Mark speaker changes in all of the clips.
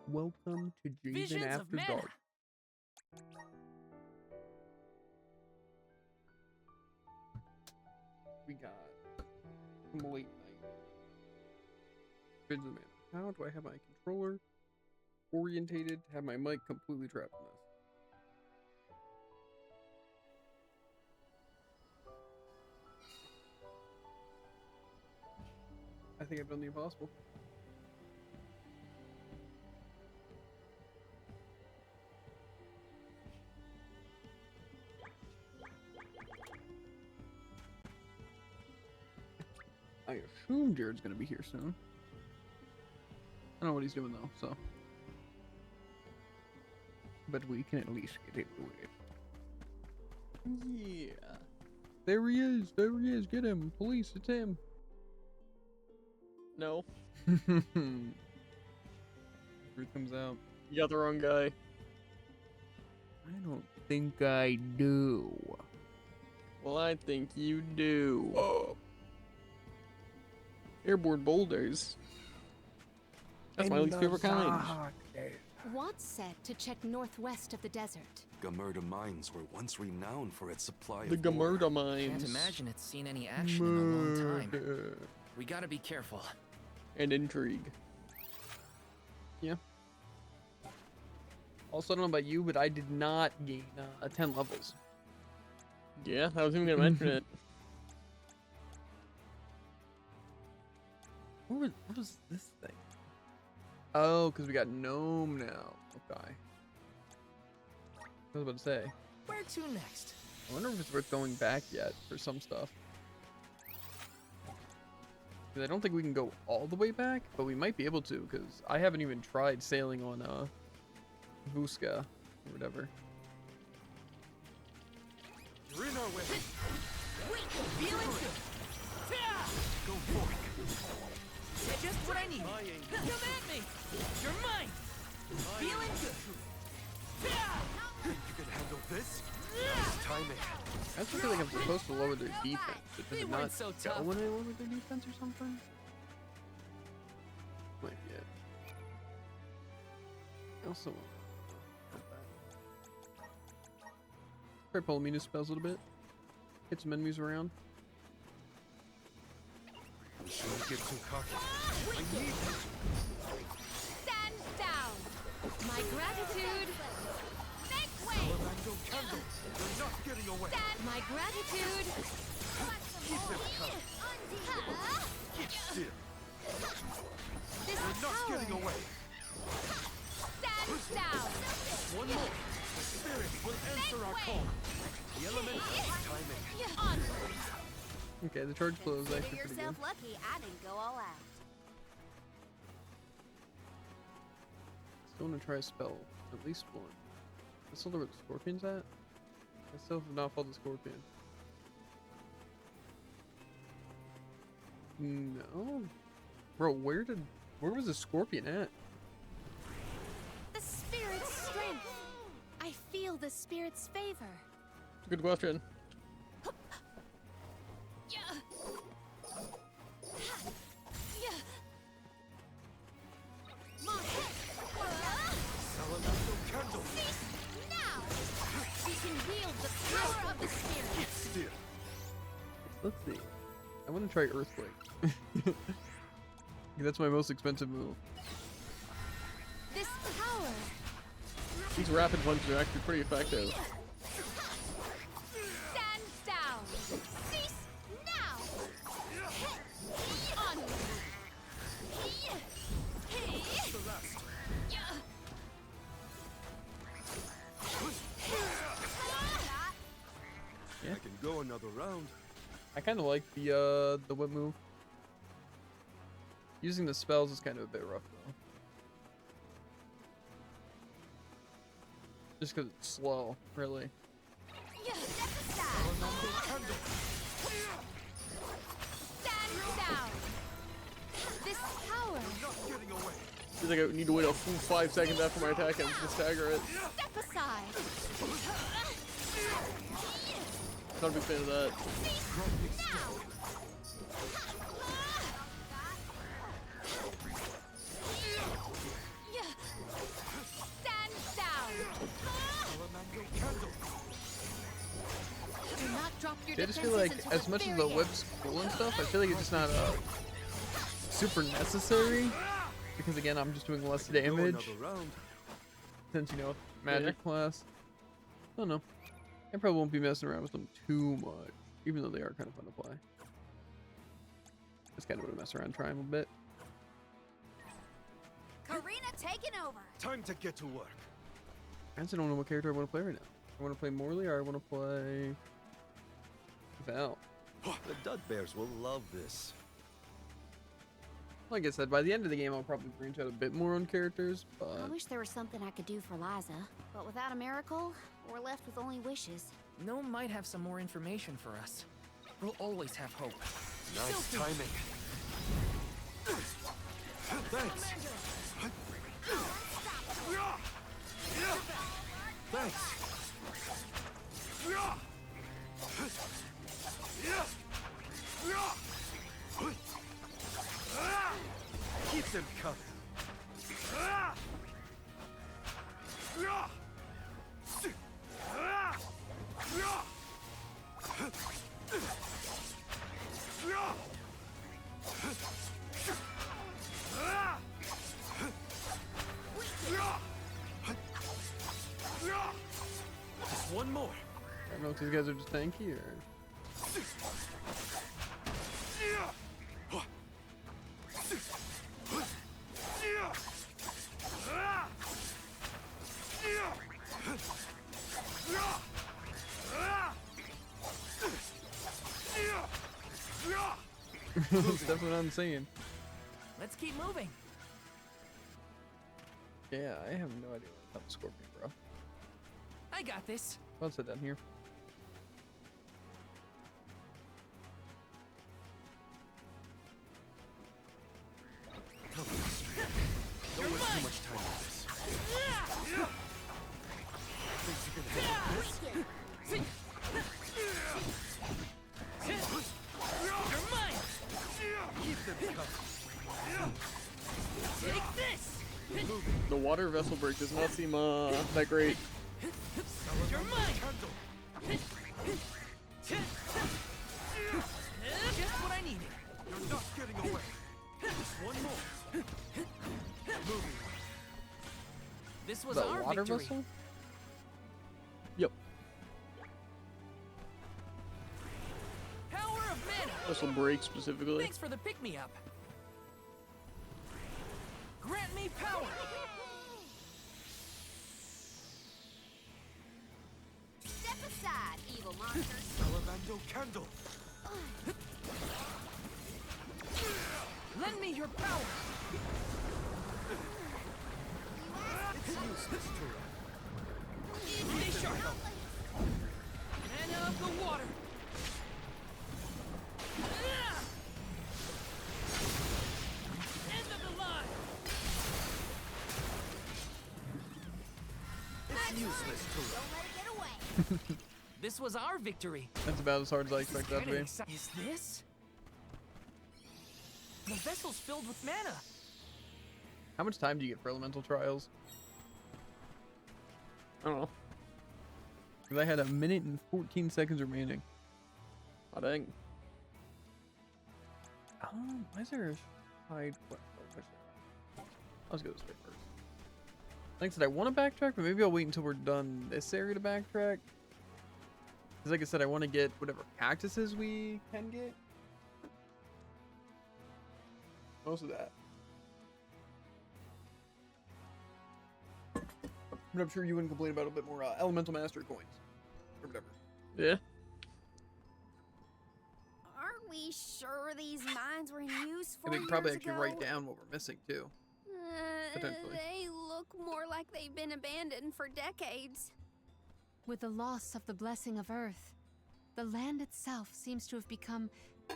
Speaker 1: Welcome to Javen
Speaker 2: Visions of
Speaker 1: After
Speaker 2: mana.
Speaker 1: Dark. We got some late night. Visions of Mana. How do I have my controller orientated to have my mic completely trapped in this? I think I've done the impossible. I assume Jared's gonna be here soon. I don't know what he's doing though, so. But we can at least get into it.
Speaker 2: Yeah.
Speaker 1: There he is! There he is! Get him! Police, it's him!
Speaker 2: No,
Speaker 1: Truth comes out.
Speaker 2: you got the wrong guy.
Speaker 1: I don't think I do.
Speaker 2: Well, I think you do.
Speaker 1: Oh.
Speaker 2: Airborne boulders. That's my least favorite kind.
Speaker 3: Watt said to check northwest of the desert.
Speaker 4: Gamerda Mines were once renowned for its supply
Speaker 2: The
Speaker 4: of ore.
Speaker 2: Gamerda
Speaker 5: Can't
Speaker 2: mines.
Speaker 5: imagine it's seen any action in a long time. We gotta be careful.
Speaker 2: And intrigue.
Speaker 1: Yeah. Also, I don't know about you, but I did not gain 10 levels.
Speaker 2: Yeah, I was even gonna mention it.
Speaker 1: What was this thing? Oh, because we got Gnome now. Okay. I was about to say.
Speaker 5: Where to next?
Speaker 1: I wonder if it's worth going back yet for some stuff. Because I don't think we can go all the way back, but we might be able to, because I haven't even tried sailing on Vuska or whatever.
Speaker 4: You're in our way.
Speaker 5: Feel it?
Speaker 4: Go for it.
Speaker 5: Just what I need.
Speaker 4: My aim.
Speaker 5: Come at me. You're mine. Feeling good.
Speaker 4: Think you can handle this? Nice timing.
Speaker 1: I also feel like I'm supposed to lower their defense. But does
Speaker 5: They
Speaker 1: it
Speaker 5: weren't
Speaker 1: not
Speaker 5: so
Speaker 1: go
Speaker 5: tough.
Speaker 1: when I lower their defense or something? Might be it. I also want that. Try pulling me new spells a little bit. Hit some enemies around.
Speaker 4: We shouldn't get too cocky. I need you.
Speaker 3: Stand down. My gratitude. Make way.
Speaker 4: Orlando Candle. You're not getting away.
Speaker 3: Stand. My gratitude.
Speaker 4: Keep them coming. Keep still.
Speaker 3: This
Speaker 4: You're not
Speaker 3: power.
Speaker 4: getting away.
Speaker 3: Stand down.
Speaker 4: One more. The spirit will answer our call. The element of timing.
Speaker 3: Onward.
Speaker 1: Okay, the charge flow is
Speaker 3: Consider
Speaker 1: actually pretty good.
Speaker 3: yourself lucky I didn't go all out.
Speaker 1: Still want to try a spell. At least one. I still know where the scorpion's at? I still have not fought the scorpion. No? Bro, where was the scorpion at?
Speaker 3: The spirit's strength. I feel the spirit's favor.
Speaker 2: Good question.
Speaker 3: Yeah. Yeah.
Speaker 4: Salamander Candle.
Speaker 3: Now we can wield the power of the spirit.
Speaker 4: Still.
Speaker 1: Let's see. I want to try Earthquake. That's my most expensive move.
Speaker 3: This power.
Speaker 2: These rapid punches are actually pretty effective.
Speaker 3: Stand down. Cease now. Onward.
Speaker 1: Yeah.
Speaker 4: I can go another round.
Speaker 1: I kind of like the whip move. Using the spells is kind of a bit rough though. Just because it's slow, really.
Speaker 4: Salamander Candle.
Speaker 3: Stand down. This power.
Speaker 4: Not getting away.
Speaker 2: Feels like I need to wait a full 5 seconds after my attack ends to stagger it.
Speaker 3: Step aside.
Speaker 2: Not a big fan of that.
Speaker 3: Now. your
Speaker 1: I just feel like
Speaker 3: defenses until
Speaker 1: as much as the
Speaker 3: very end.
Speaker 1: whip's cool and stuff, I feel like it's just not super necessary. Because again, I'm just doing less
Speaker 4: I can go
Speaker 1: damage
Speaker 4: another round.
Speaker 1: since, you know, magic class. I don't know. I probably won't be messing around with them too much, even though they are kind of fun to play. Just kind of want to mess around, try them a bit.
Speaker 3: Karina taking over.
Speaker 4: Time to get to work.
Speaker 1: I just don't know what character I want to play right now. I want to play Morley or I want to play Val.
Speaker 4: The Dud Bears will love this.
Speaker 1: Like I said, by the end of the game, I'll probably branch out a bit more on characters,
Speaker 3: I
Speaker 1: but
Speaker 3: wish there was something I could do for Liza, but without a miracle, we're left with only wishes.
Speaker 5: Gnome might have some more information for us. We'll always have hope.
Speaker 4: Nice timing. Thanks. Thanks. Keep them coming. Just one more.
Speaker 1: I don't know if these guys are just tanky or. That's what I'm saying.
Speaker 5: Let's keep moving.
Speaker 1: Yeah, I have no idea what the Scorpion, bro.
Speaker 5: I got this.
Speaker 1: I'll sit down here.
Speaker 4: Don't waste too much time on this. Think you can handle this?
Speaker 5: You're mine.
Speaker 4: Keep them coming.
Speaker 5: Take this.
Speaker 1: The water vessel break does not seem that great.
Speaker 5: You're mine.
Speaker 4: Candle.
Speaker 5: Just what I needed.
Speaker 4: You're not getting away. Just one more. Moving.
Speaker 5: This was
Speaker 1: The
Speaker 5: our
Speaker 1: water
Speaker 5: victory.
Speaker 1: vessel? Yep.
Speaker 5: Power of mana.
Speaker 1: Vessel break specifically.
Speaker 5: Thanks for the pick-me-up. Grant me power.
Speaker 3: Step aside, evil monsters.
Speaker 4: Salamando Candle.
Speaker 5: Lend me your power.
Speaker 4: It's useless to
Speaker 5: Stay sharp. Mana of the water. End of the line.
Speaker 4: It's useless to
Speaker 3: Don't let it get away.
Speaker 5: This was our victory.
Speaker 1: That's about as hard as I expected that to be.
Speaker 5: Is this? The vessel's filled with mana.
Speaker 1: How much time do you get for elemental trials? I don't know. Because I had 1 minute and 14 seconds remaining. I think. Why is there a side quest? Let's go this way first. Like I said, I want to backtrack, but maybe I'll wait until we're done this area to backtrack. Because like I said, I want to get whatever cactuses we can get. Most of that. But I'm sure you wouldn't complain about a bit more elemental mastery coins. Or whatever. Yeah.
Speaker 3: Aren't we sure these mines were in use
Speaker 1: I
Speaker 3: 4
Speaker 1: think probably
Speaker 3: years
Speaker 1: actually
Speaker 3: ago?
Speaker 1: write down what we're missing too. Potentially.
Speaker 3: They look more like they've been abandoned for decades.
Speaker 6: With the loss of the blessing of Earth, the land itself seems to have become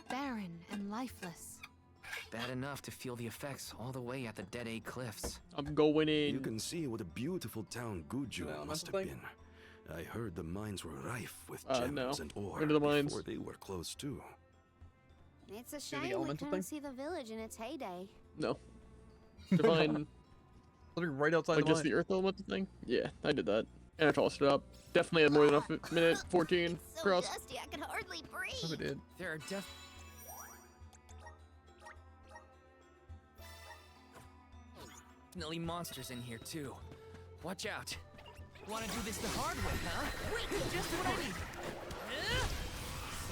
Speaker 6: barren and lifeless.
Speaker 5: Bad enough to feel the effects all the way at the Dead Egg Cliffs.
Speaker 1: I'm going in.
Speaker 7: You can see what a beautiful town Guju
Speaker 1: elemental
Speaker 7: must have
Speaker 1: thing?
Speaker 7: been. I heard the mines were rife with
Speaker 1: No.
Speaker 7: gems and ore
Speaker 1: Into the mines.
Speaker 7: before they were closed too.
Speaker 3: It's a
Speaker 1: the
Speaker 3: shame we
Speaker 1: elemental
Speaker 3: couldn't
Speaker 1: thing?
Speaker 3: see the village in its heyday.
Speaker 1: No. Divine. Literally right outside
Speaker 2: Like
Speaker 1: the
Speaker 2: just
Speaker 1: mine.
Speaker 2: the earth elemental thing? Yeah, I did that. And I tossed it up. Definitely had more than enough minute 14
Speaker 3: It's so
Speaker 2: cross.
Speaker 3: dusty I can hardly
Speaker 1: Oh, it
Speaker 3: breathe.
Speaker 1: did.
Speaker 5: There are definitely monsters in here too. Watch out. Want to do this the hard way, huh?
Speaker 3: Wait,
Speaker 5: Just what I need.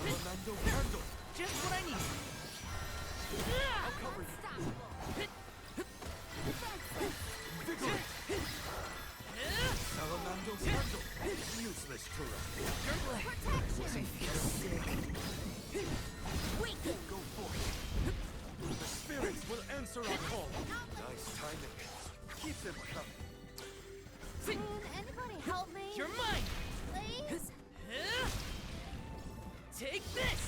Speaker 4: Salamando candle.
Speaker 5: Just what I need.
Speaker 4: I'll cover you. Vigorous. Salamando candle. Useless Tura.
Speaker 3: protection. Weaken.
Speaker 4: Go forth. The spirits will answer our call. Nice timing. Keep them coming.
Speaker 3: Can anybody help me?
Speaker 5: You're mine.
Speaker 3: Please?
Speaker 5: Take this.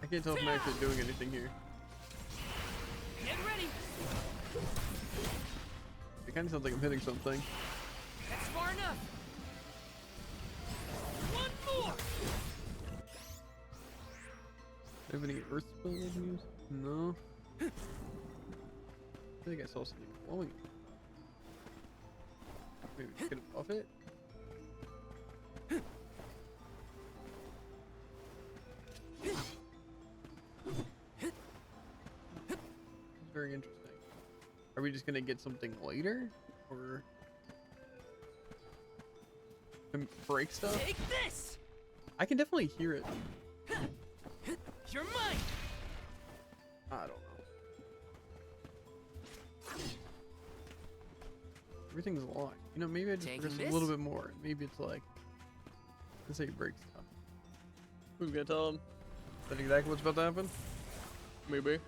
Speaker 1: I can't tell if I'm actually doing anything here.
Speaker 5: Get ready.
Speaker 1: It kind of sounds like I'm hitting something.
Speaker 5: That's far enough. One more.
Speaker 1: Do I have any earth spells I can use? No. I think I saw something glowing. Maybe get it off it? Very interesting. Are we just gonna get something later? Or can break stuff?
Speaker 5: Take this.
Speaker 1: I can definitely hear it.
Speaker 5: You're mine.
Speaker 1: I don't know. Everything's locked. You know, maybe I just
Speaker 5: Taking
Speaker 1: press a
Speaker 5: this?
Speaker 1: little bit more. Maybe it's like, that's how you break stuff.
Speaker 2: Who's gonna tell him?
Speaker 1: Is that exactly what's about to happen?
Speaker 2: Maybe.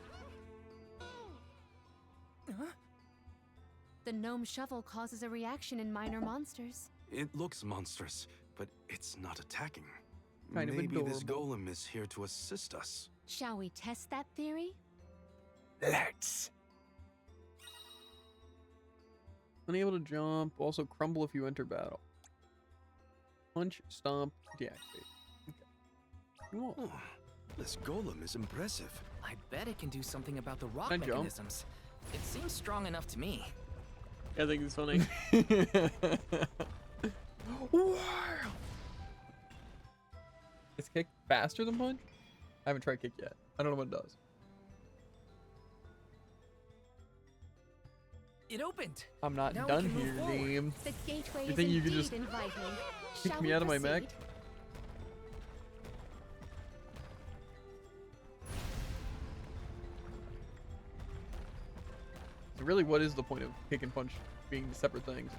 Speaker 6: The gnome shovel causes a reaction in minor monsters.
Speaker 7: It looks monstrous, but it's not attacking.
Speaker 1: Kind of
Speaker 7: Maybe this
Speaker 1: adorable.
Speaker 7: golem is here to assist us.
Speaker 6: Shall we test that theory?
Speaker 7: Let's.
Speaker 1: Unable to jump. Also crumble if you enter battle. Punch, stomp, deactivate. Okay. Cool.
Speaker 7: Oh, this golem is impressive.
Speaker 5: I bet it can do something about the rock
Speaker 1: Can I jump?
Speaker 5: mechanisms. It seems strong enough to me.
Speaker 2: I think it's funny.
Speaker 1: Wow. Is kick faster than punch? I haven't tried kick yet. I don't know what it does.
Speaker 5: It opened.
Speaker 1: I'm not
Speaker 5: Now we
Speaker 1: done
Speaker 5: can move
Speaker 1: here,
Speaker 5: forward.
Speaker 1: game.
Speaker 6: The gateway
Speaker 1: You
Speaker 6: is
Speaker 1: think you could
Speaker 6: indeed
Speaker 1: just
Speaker 6: inviting.
Speaker 1: kick
Speaker 6: Shall
Speaker 1: me
Speaker 6: we
Speaker 1: out of my mech?
Speaker 6: proceed?
Speaker 1: So really, what is the point of kick and punch being separate things?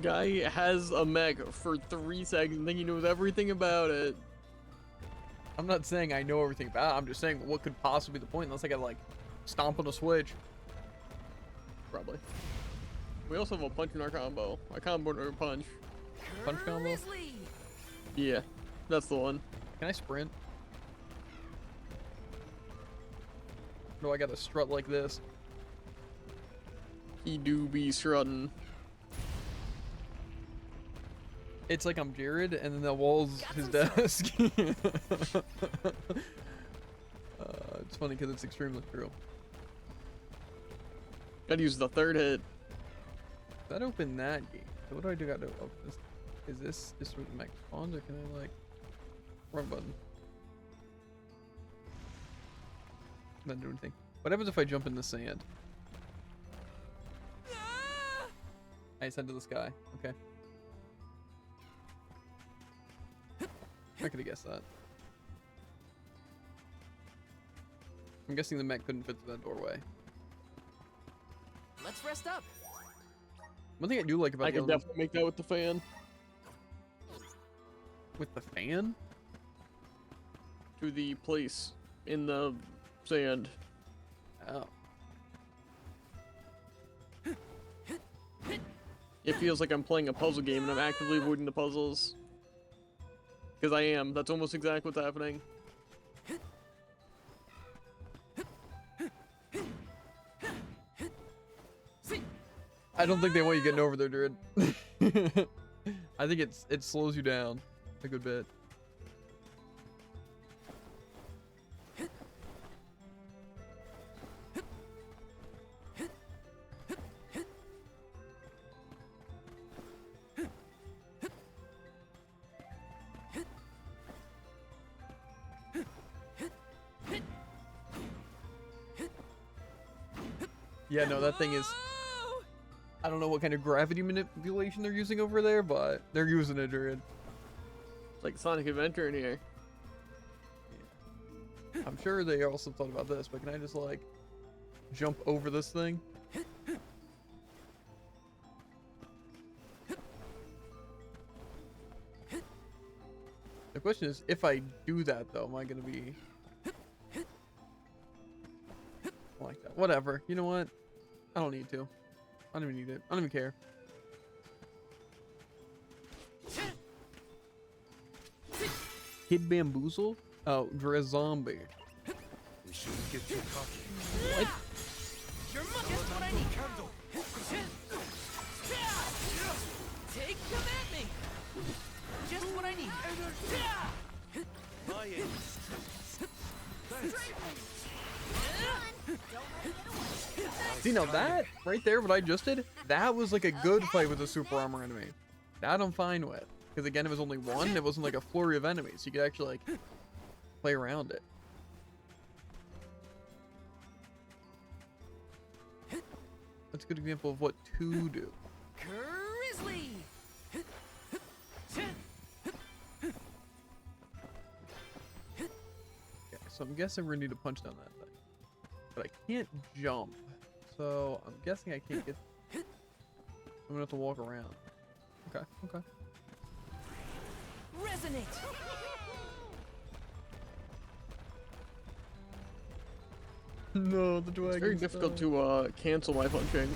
Speaker 2: Guy has a mech for 3 seconds and think he knows everything about it.
Speaker 1: I'm not saying I know everything about it. I'm just saying what could possibly be the point unless I gotta like stomp on a switch.
Speaker 2: Probably. We also have a punch in our combo. A combo and a punch.
Speaker 1: Punch combo?
Speaker 5: Grizzly.
Speaker 2: Yeah, that's the one.
Speaker 1: Can I sprint? No, I gotta strut like this.
Speaker 2: He do be strutting.
Speaker 1: It's like I'm Jared, and then the wall's his desk. It's funny because it's extremely true.
Speaker 2: Gotta use the 3rd hit.
Speaker 1: That opened that gate. So what do I do? Got to open this. Is this just where the mech spawns, or can I like wrong button? Not do anything. What happens if I jump in the sand? I ascend to the sky. Okay. I could have guessed that. I'm guessing the mech couldn't fit through that doorway.
Speaker 5: Let's rest up.
Speaker 1: One thing I do like about
Speaker 2: I
Speaker 1: the
Speaker 2: can
Speaker 1: elements
Speaker 2: definitely make that with the fan.
Speaker 1: with the fan.
Speaker 2: To the place in the sand.
Speaker 1: Oh.
Speaker 2: It feels like I'm playing a puzzle game and I'm actively avoiding the puzzles. Because I am. That's almost exactly what's happening.
Speaker 1: I don't think they want you getting over there, Druid. I think it slows you down a good bit. Yeah, no, that thing is. I don't know what kind of gravity manipulation they're using over there, but they're using it, Druid.
Speaker 2: It's like Sonic Adventure in here.
Speaker 1: I'm sure they also thought about this, but can I just like jump over this thing? The question is, if I do that though, am I gonna be like that? Whatever. You know what? I don't need to. I don't even need it. I don't even care. Kid Bamboozle? Oh, Zombie.
Speaker 4: We shouldn't get too cocky.
Speaker 1: What?
Speaker 5: You're just what I need.
Speaker 4: Candle.
Speaker 5: Take them at me. Just what I need.
Speaker 4: My aim.
Speaker 1: See, now that right there, what I just did, that was like a good fight with a super armor enemy. That I'm fine with. Because again, it was only one. It wasn't like a flurry of enemies. You could actually like play around it. That's a good example of what to do.
Speaker 5: Grizzly.
Speaker 1: Okay, so I'm guessing we're gonna need to punch down that thing. But I can't jump. So I'm guessing I can't get. I'm gonna have to walk around. Okay, okay.
Speaker 5: Resonate.
Speaker 1: No, the dragon.
Speaker 2: It's very difficult to cancel my punching.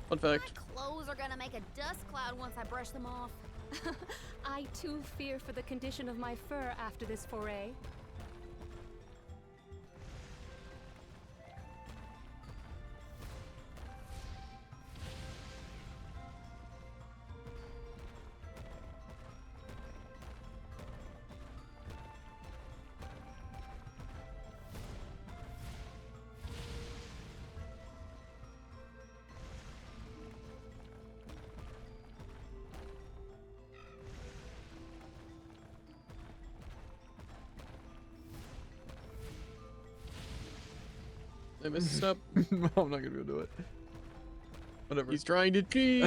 Speaker 2: Fun fact.
Speaker 3: My clothes are gonna make a dust cloud once I brush them off.
Speaker 8: I too fear for the condition of my fur after this foray.
Speaker 2: I missed a step.
Speaker 1: I'm not gonna be able to do it. Whatever.
Speaker 2: He's trying to cheat.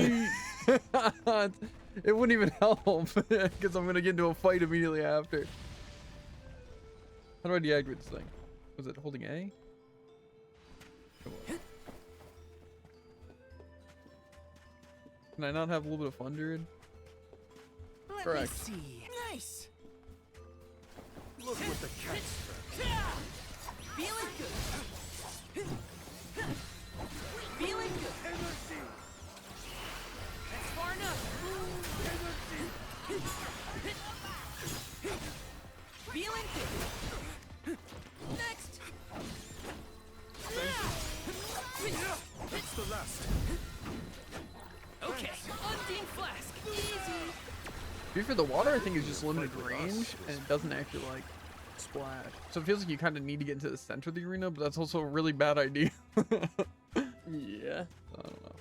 Speaker 1: It wouldn't even help because I'm gonna get into a fight immediately after. How do I deactivate this thing? Was it holding A? Come on. Can I not have a little bit of fun, dude?
Speaker 5: Let
Speaker 2: Correct.
Speaker 5: me see. Nice.
Speaker 4: Look what the cat's found.
Speaker 5: Feeling good. Feeling good.
Speaker 4: Energy.
Speaker 5: That's far enough. Feeling good. Next.
Speaker 4: It's the last.
Speaker 5: Okay. Undine Flask. Easy.
Speaker 1: To be fair, the water I think is just limited range and it doesn't actually like splash. So it feels like you kind of need to get into the center of the arena, but that's also a really bad idea.
Speaker 2: Yeah.
Speaker 1: I don't know.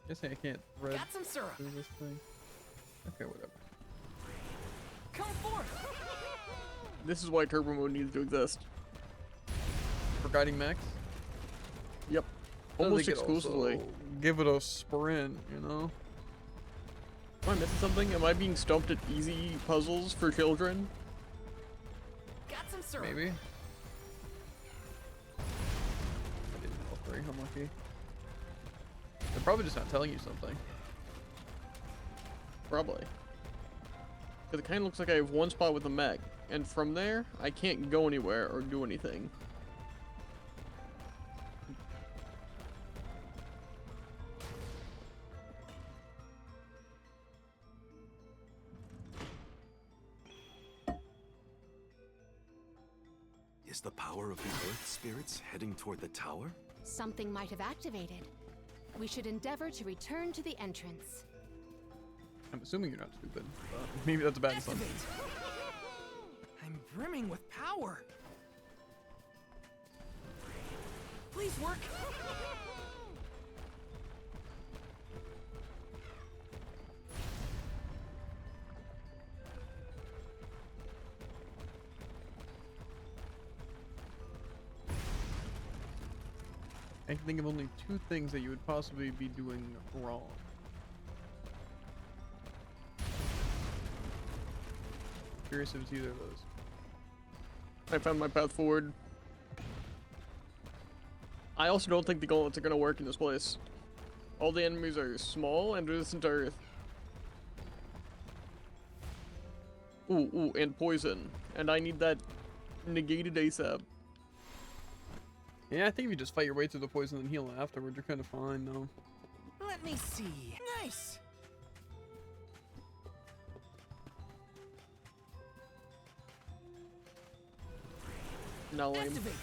Speaker 1: Guessing I can't thread
Speaker 5: Got some syrup.
Speaker 1: through this thing. Okay, whatever.
Speaker 5: Come forth.
Speaker 2: This is why Turbo Mode needs to exist.
Speaker 1: For guiding mechs?
Speaker 2: Yep.
Speaker 1: I
Speaker 2: Almost
Speaker 1: think it also
Speaker 2: exclusively.
Speaker 1: Give it a sprint, you know?
Speaker 2: Am I missing something? Am I being stumped at easy puzzles for children?
Speaker 5: Got some syrup.
Speaker 1: Maybe. I didn't know. Very unlucky. They're probably just not telling you something.
Speaker 2: Probably. Because it kind of looks like I have one spot with the mech, and from there, I can't go anywhere or do anything.
Speaker 7: Is the power of the earth spirits heading toward the tower?
Speaker 6: Something might have activated. We should endeavor to return to the entrance.
Speaker 1: I'm assuming you're not stupid. But maybe that's a bad assumption.
Speaker 5: Activate. I'm brimming with power. Please work.
Speaker 1: I can think of only 2 things that you would possibly be doing wrong. Curious if it's either of those.
Speaker 2: I found my path forward. I also don't think the gauntlets are gonna work in this place. All the enemies are small and resistant to earth. Ooh, and poison. And I need that negated ASAP.
Speaker 1: Yeah, I think if you just fight your way through the poison and heal afterwards, you're kind of fine, though.
Speaker 5: Let me see. Nice.
Speaker 2: Now lame.
Speaker 5: Activate.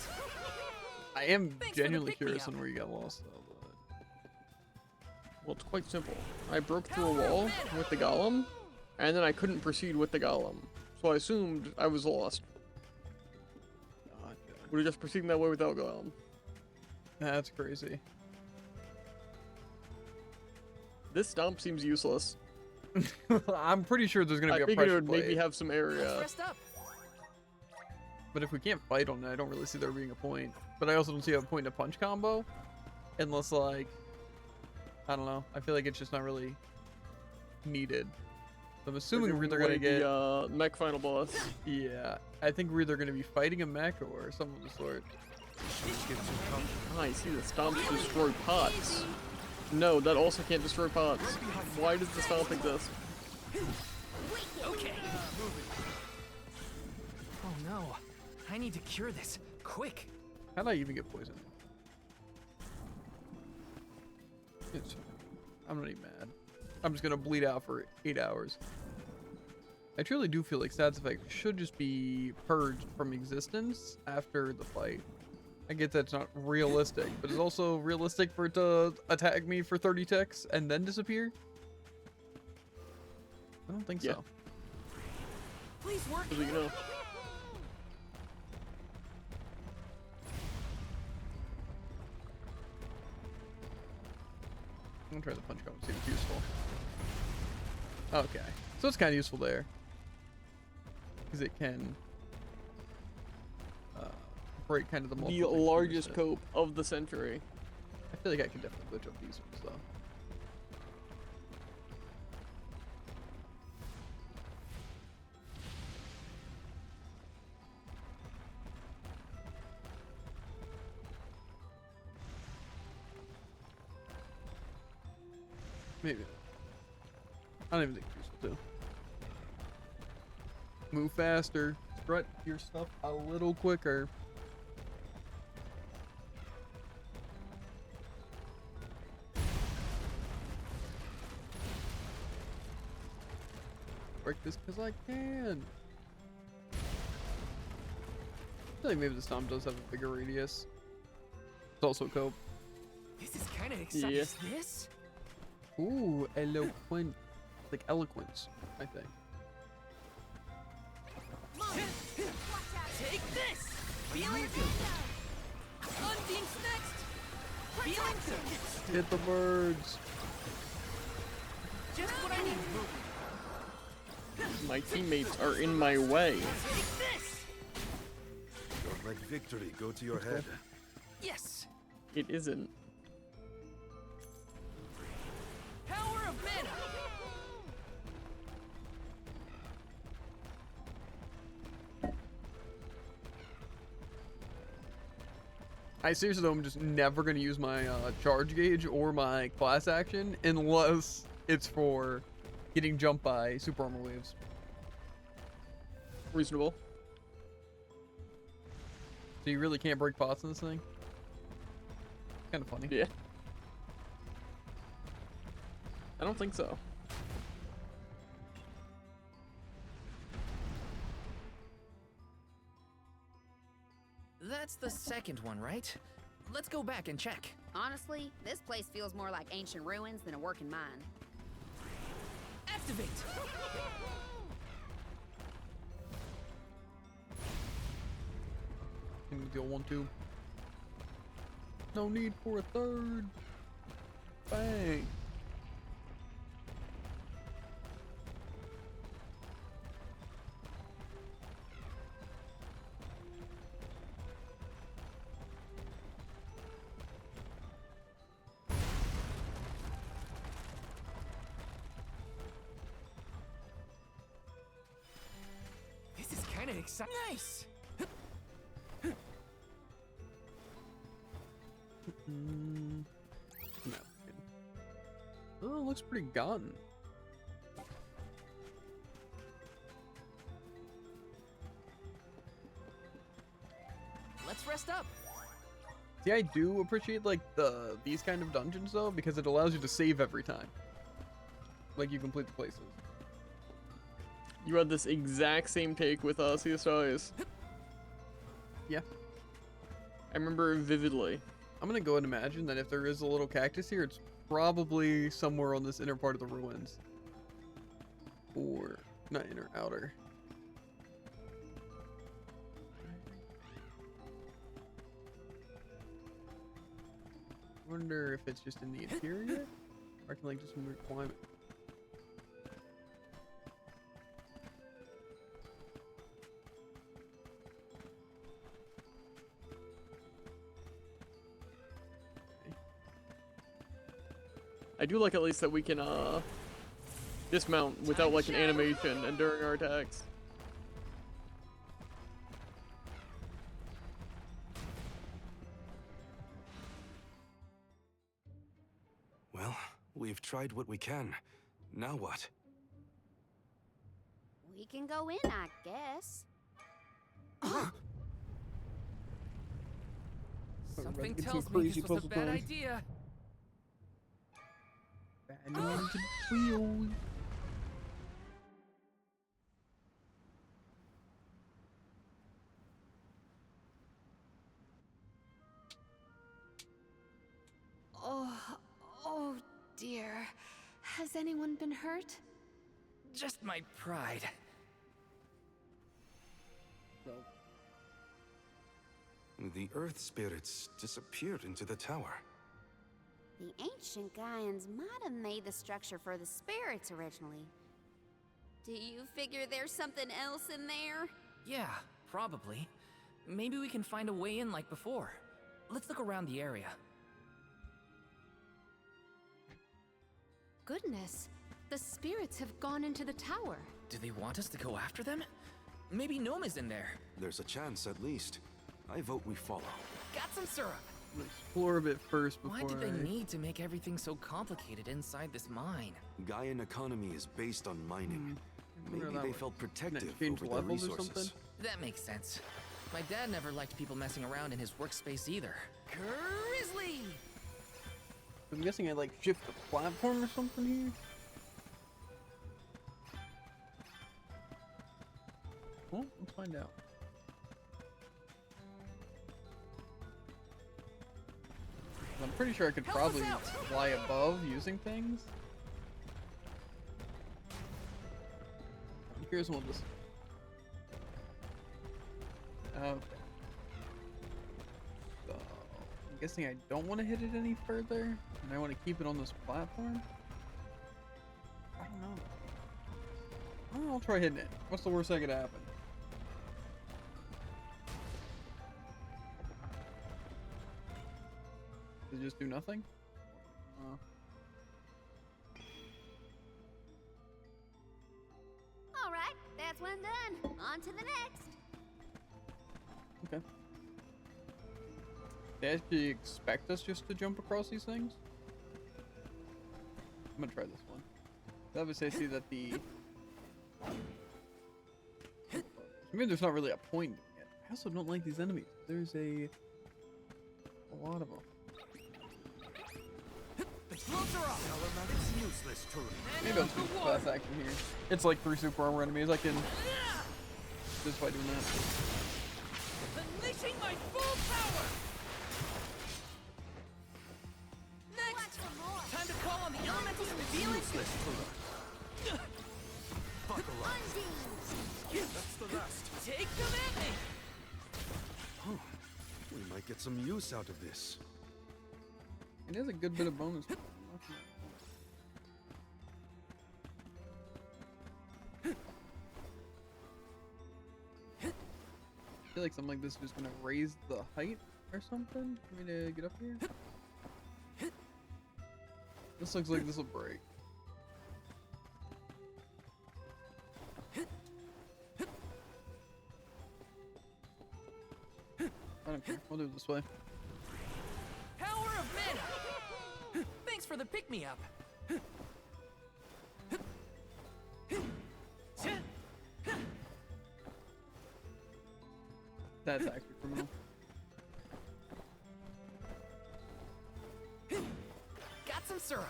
Speaker 1: I am
Speaker 5: Thanks for the
Speaker 1: genuinely
Speaker 5: pick-me
Speaker 1: curious
Speaker 5: up.
Speaker 1: on where you got lost, though.
Speaker 2: Well, it's quite simple. I broke through a wall with the golem, and then I couldn't proceed with the golem. So I assumed I was lost.
Speaker 1: But gotcha.
Speaker 2: Would have just proceeding that way without golem.
Speaker 1: That's crazy.
Speaker 2: This stomp seems useless.
Speaker 1: I'm pretty sure there's gonna
Speaker 2: I
Speaker 1: be a
Speaker 2: figured it
Speaker 1: pressure
Speaker 2: would maybe
Speaker 1: plate,
Speaker 2: have some
Speaker 5: Let's
Speaker 2: area.
Speaker 5: rest up.
Speaker 1: but if we can't fight on it, I don't really see there being a point. But I also don't see a point in a punch combo, unless like, I don't know. I feel like it's just not really needed. So I'm assuming we're either gonna get,
Speaker 2: the mech final boss.
Speaker 1: yeah. I think we're either gonna be fighting a mech or something of the sort.
Speaker 2: Ah, you see the stomps destroy pots. No, that also can't destroy pots. Why does the stomp exist?
Speaker 5: Okay. Oh no. I need to cure this. Quick.
Speaker 1: How'd I even get poisoned? It's, I'm not even mad. I'm just gonna bleed out for 8 hours. I truly do feel like stats effects should just be purged from existence after the fight. I get that's not realistic, but it's also realistic for it to attack me for 30 ticks and then disappear? I don't think
Speaker 2: Yeah.
Speaker 1: so.
Speaker 5: Please work.
Speaker 2: So you know.
Speaker 1: I'm gonna try the punch combo, see if it's useful. Okay, so it's kind of useful there. Because it can break kind of the
Speaker 2: The
Speaker 1: multiple things
Speaker 2: largest
Speaker 1: that-
Speaker 2: cope of the century.
Speaker 1: I feel like I can definitely glitch up these ones though. Maybe. I don't even think it's useful too. Move faster. Strut your stuff a little quicker. Break this because I can. I feel like maybe the stomp does have a bigger radius. It's also cope.
Speaker 5: This is kind of exciting.
Speaker 2: Yeah.
Speaker 5: Is this?
Speaker 1: Ooh, eloquent. Like eloquence, I think.
Speaker 5: Take this. Feeling good. Undink's next. Feeling good.
Speaker 1: Hit the birds.
Speaker 5: Just what I need.
Speaker 2: My teammates are in my way.
Speaker 5: Take this.
Speaker 7: Don't let victory go to your head.
Speaker 5: Yes.
Speaker 2: It isn't.
Speaker 5: Power of mana.
Speaker 1: I seriously though, I'm just never gonna use my charge gauge or my class action unless it's for getting jumped by super armor waves.
Speaker 2: Reasonable.
Speaker 1: So you really can't break pots in this thing? Kind of funny.
Speaker 2: Yeah. I don't think so.
Speaker 5: That's the second one, right? Let's go back and check.
Speaker 3: Honestly, this place feels more like ancient ruins than a working mine.
Speaker 5: Activate.
Speaker 1: Can we deal 1-2? No need for a third. Bang.
Speaker 5: exciting. Nice.
Speaker 1: No. Oh, it looks pretty gotten.
Speaker 5: Let's rest up.
Speaker 1: See, I do appreciate like these kind of dungeons though, because it allows you to save every time. Like you complete the places.
Speaker 2: You had this exact same take with Sea of Stars.
Speaker 1: Yeah.
Speaker 2: I remember vividly.
Speaker 1: I'm gonna go and imagine that if there is a little cactus here, it's probably somewhere on this inner part of the ruins. Or not inner, outer. I wonder if it's just in the interior, or I can like just move climb it.
Speaker 2: I do like at least that we can dismount without like an animation and during our attacks.
Speaker 7: Well, we've tried what we can. Now what?
Speaker 3: We can go in, I guess.
Speaker 5: Something
Speaker 1: Get some
Speaker 5: tells me
Speaker 1: crazy
Speaker 5: this was a
Speaker 1: puzzle
Speaker 5: bad
Speaker 1: plans.
Speaker 5: idea.
Speaker 1: Banning to the wheel.
Speaker 6: Oh dear. Has anyone been hurt?
Speaker 5: Just my pride.
Speaker 7: The earth spirits disappeared into the tower.
Speaker 3: The ancient Gaians might have made the structure for the spirits originally. Do you figure there's something else in there?
Speaker 5: Yeah, probably. Maybe we can find a way in like before. Let's look around the area.
Speaker 6: Goodness, the spirits have gone into the tower.
Speaker 5: Do they want us to go after them? Maybe Gnome is in there.
Speaker 7: There's a chance, at least. I vote we follow.
Speaker 5: Got some syrup.
Speaker 1: Explore a bit first before
Speaker 5: Why did they
Speaker 1: I...
Speaker 5: need to make everything so complicated inside this mine?
Speaker 7: Gaian economy is based on mining.
Speaker 1: wonder
Speaker 7: Maybe
Speaker 1: that
Speaker 7: they
Speaker 1: would
Speaker 7: felt protective
Speaker 1: change
Speaker 7: over their
Speaker 1: levels or
Speaker 7: resources.
Speaker 1: something?
Speaker 5: That makes sense. My dad never liked people messing around in his workspace either. Grizzly!
Speaker 1: I'm guessing I like shift the platform or something here. Well, let's find out. I'm pretty sure I could
Speaker 5: Help us
Speaker 1: probably
Speaker 5: out!
Speaker 1: fly above using things. I'm curious what this. Okay. So, I'm guessing I don't want to hit it any further, and I want to keep it on this platform. I don't know. I'll try hitting it. What's the worst that could happen? Does it just do nothing?
Speaker 3: All right, that's one done. On to the next.
Speaker 1: Okay. They actually expect us just to jump across these things? I'm gonna try this one. Obviously I see that the... Maybe there's not really a point yet. I also don't like these enemies. There's a lot of them.
Speaker 5: The floats are off!
Speaker 4: It's useless to
Speaker 1: Maybe I'll choose class action here. It's like 3 super armor enemies. I can just by doing that.
Speaker 5: Unleashing my full power!
Speaker 3: Next!
Speaker 5: Time to call on the elementals and reveal it!
Speaker 4: useless to Buckle up. That's the last.
Speaker 5: Take them at me!
Speaker 7: Huh. We might get some use out of this.
Speaker 1: It is a good bit of bonus. I feel like something like this is just gonna raise the height or something for me to get up here. This looks like this will break. don't care. We'll do it this way.
Speaker 5: Power of mana! Thanks for the pick-me-up.
Speaker 1: That's actually criminal.
Speaker 5: Got some syrup.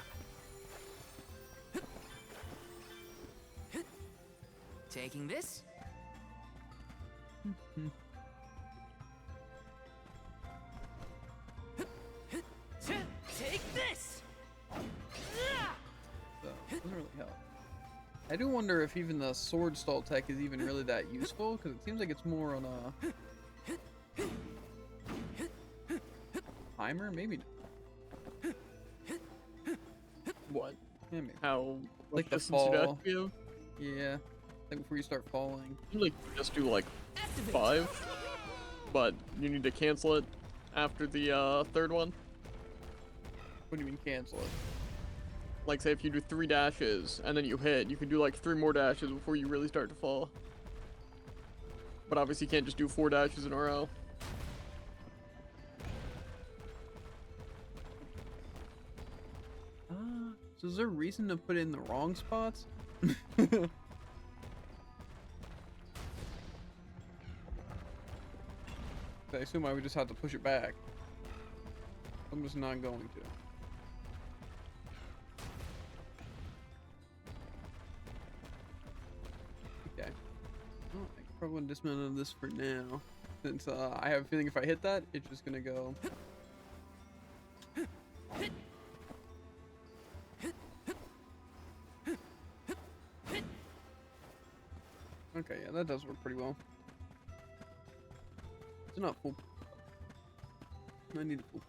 Speaker 5: Taking this. Take this.
Speaker 1: So, doesn't really help. I do wonder if even the sword stall tech is even really that useful, because it seems like it's more on a timer, maybe.
Speaker 2: What?
Speaker 1: Yeah, maybe.
Speaker 2: How?
Speaker 1: Like the
Speaker 2: distance you'd have
Speaker 1: fall.
Speaker 2: to give?
Speaker 1: Yeah, like before you start falling.
Speaker 2: You like just do like
Speaker 5: Activate.
Speaker 2: 5, but you need to cancel it after the third one.
Speaker 1: What do you mean cancel it?
Speaker 2: Like say if you do 3 dashes and then you hit, you can do like 3 more dashes before you really start to fall. But obviously you can't just do 4 dashes in a row.
Speaker 1: So is there a reason to put it in the wrong spots? I assume I would just have to push it back. I'm just not going to. Okay. Well, I probably want to dismantle this for now. Since I have a feeling if I hit that, it's just gonna go. Okay, yeah, that does work pretty well. It's not full. I need a full.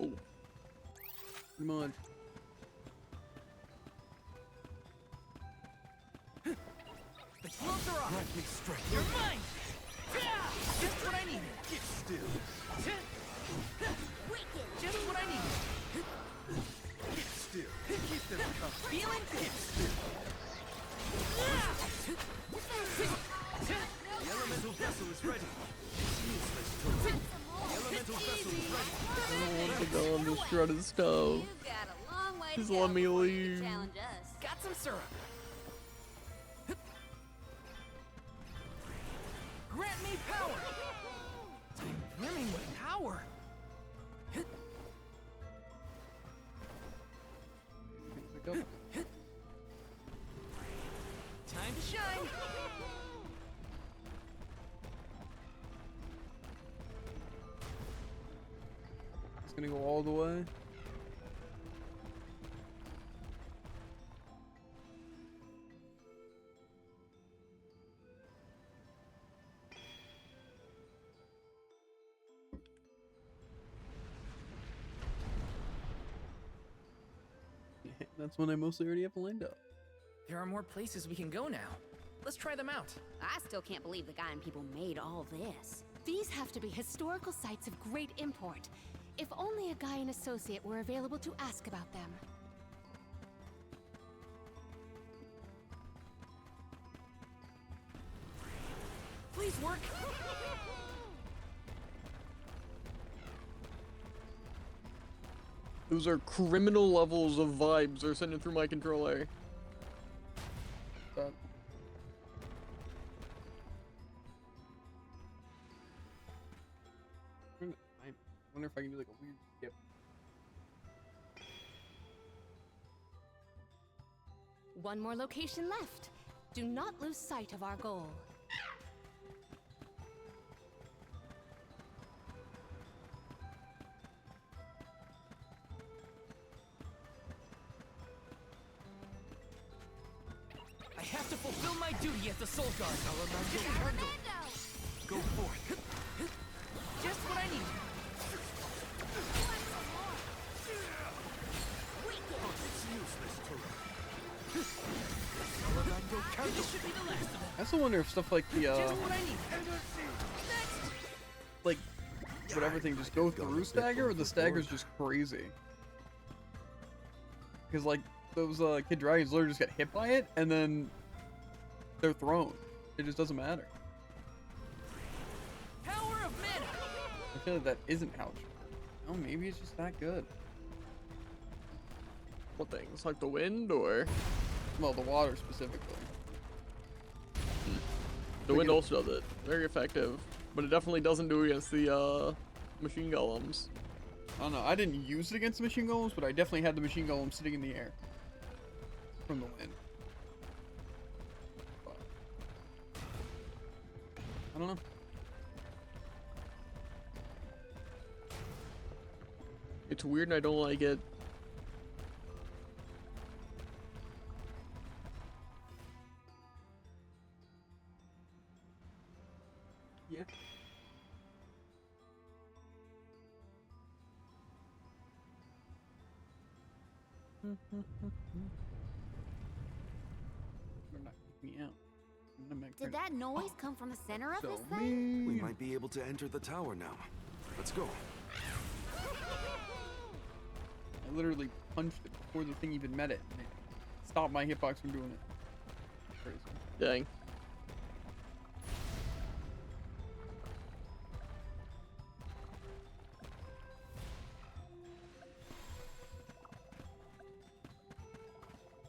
Speaker 2: Oh.
Speaker 1: Pretty much.
Speaker 5: The gloves are off.
Speaker 4: Grant me strength.
Speaker 5: You're mine. Just what I needed.
Speaker 4: Get still.
Speaker 5: Just what I needed.
Speaker 4: Get still. Keep them coming.
Speaker 5: Feeling
Speaker 4: Get still. The elemental vessel is ready. Useless tool. The elemental vessel is ready.
Speaker 2: I don't want to go on this shredded stove.
Speaker 3: You've got a long way to
Speaker 2: Just
Speaker 3: go
Speaker 2: let me
Speaker 3: before you
Speaker 2: leave.
Speaker 3: can challenge us.
Speaker 5: Got some syrup. Grant me power. I'm brimming with power.
Speaker 1: Pick up.
Speaker 5: Time to shine.
Speaker 1: It's gonna go all the way. That's when I mostly already have lined up.
Speaker 5: There are more places we can go now. Let's try them out.
Speaker 3: I still can't believe the Gaian people made all this.
Speaker 8: These have to be historical sites of great import. If only a Gaian associate were available to ask about them.
Speaker 5: Please work.
Speaker 2: Those are criminal levels of vibes they're sending through my controller.
Speaker 1: But I wonder if I can do like a weird skip.
Speaker 8: One more location left. Do not lose sight of our goal.
Speaker 5: I have to fulfill my duty as the Soul Guard.
Speaker 4: Go forth.
Speaker 5: Just what I need.
Speaker 4: It's useless tool. Elemental candle.
Speaker 5: This should be the last of them.
Speaker 1: I also wonder if stuff like the
Speaker 5: Just what I need.
Speaker 1: like would everything just go through stagger, or the stagger's just crazy? Because like those kid dragons literally just get hit by it and then they're thrown. It just doesn't matter. I feel like that isn't how it should work. Oh, maybe it's just that good.
Speaker 2: What things? Like the wind or
Speaker 1: Well, the water specifically.
Speaker 2: the wind also does it. Very effective, but it definitely doesn't do against the machine golems.
Speaker 1: I don't know. I didn't use it against the machine golems, but I definitely had the machine golem sitting in the air from the wind. But, I don't know.
Speaker 2: It's weird and I don't like it.
Speaker 1: Yeah. They're not kicking me out. I'm gonna make
Speaker 3: Did that noise come from the center of
Speaker 1: so
Speaker 3: this thing?
Speaker 7: We
Speaker 1: mean.
Speaker 7: might be able to enter the tower now. Let's go.
Speaker 1: I literally punched it before the thing even met it. And it stopped my hitbox from doing it. Crazy.
Speaker 2: Dang.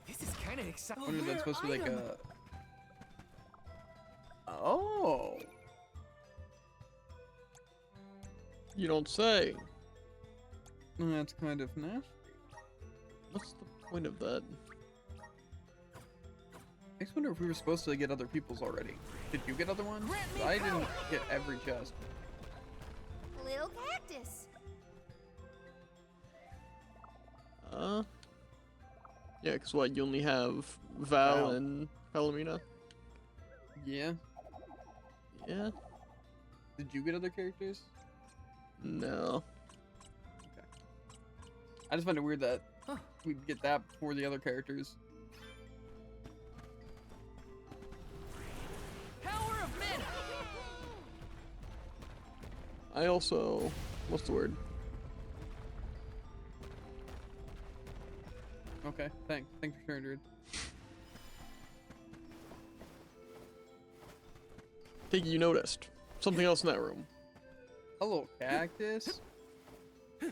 Speaker 5: This is kind of
Speaker 1: I
Speaker 5: exciting.
Speaker 1: wonder if that's supposed to be like a. Oh.
Speaker 2: You don't say.
Speaker 1: That's kind of nasty.
Speaker 2: What's the point of that?
Speaker 1: I just wonder if we were supposed to get other people's already. Did you get other ones? I didn't get every chest.
Speaker 3: Little cactus.
Speaker 2: Yeah, cause what, you only have Val
Speaker 1: Val.
Speaker 2: and Palomina?
Speaker 1: Yeah.
Speaker 2: Yeah?
Speaker 1: Did you get other characters?
Speaker 2: No.
Speaker 1: I just find it weird that
Speaker 5: Huh.
Speaker 1: we'd get that before the other characters.
Speaker 5: Power of men.
Speaker 2: I also, what's the word?
Speaker 1: Okay, thanks for sharing, dude.
Speaker 2: Think you noticed something else in that room.
Speaker 1: Hello, cactus. Okay,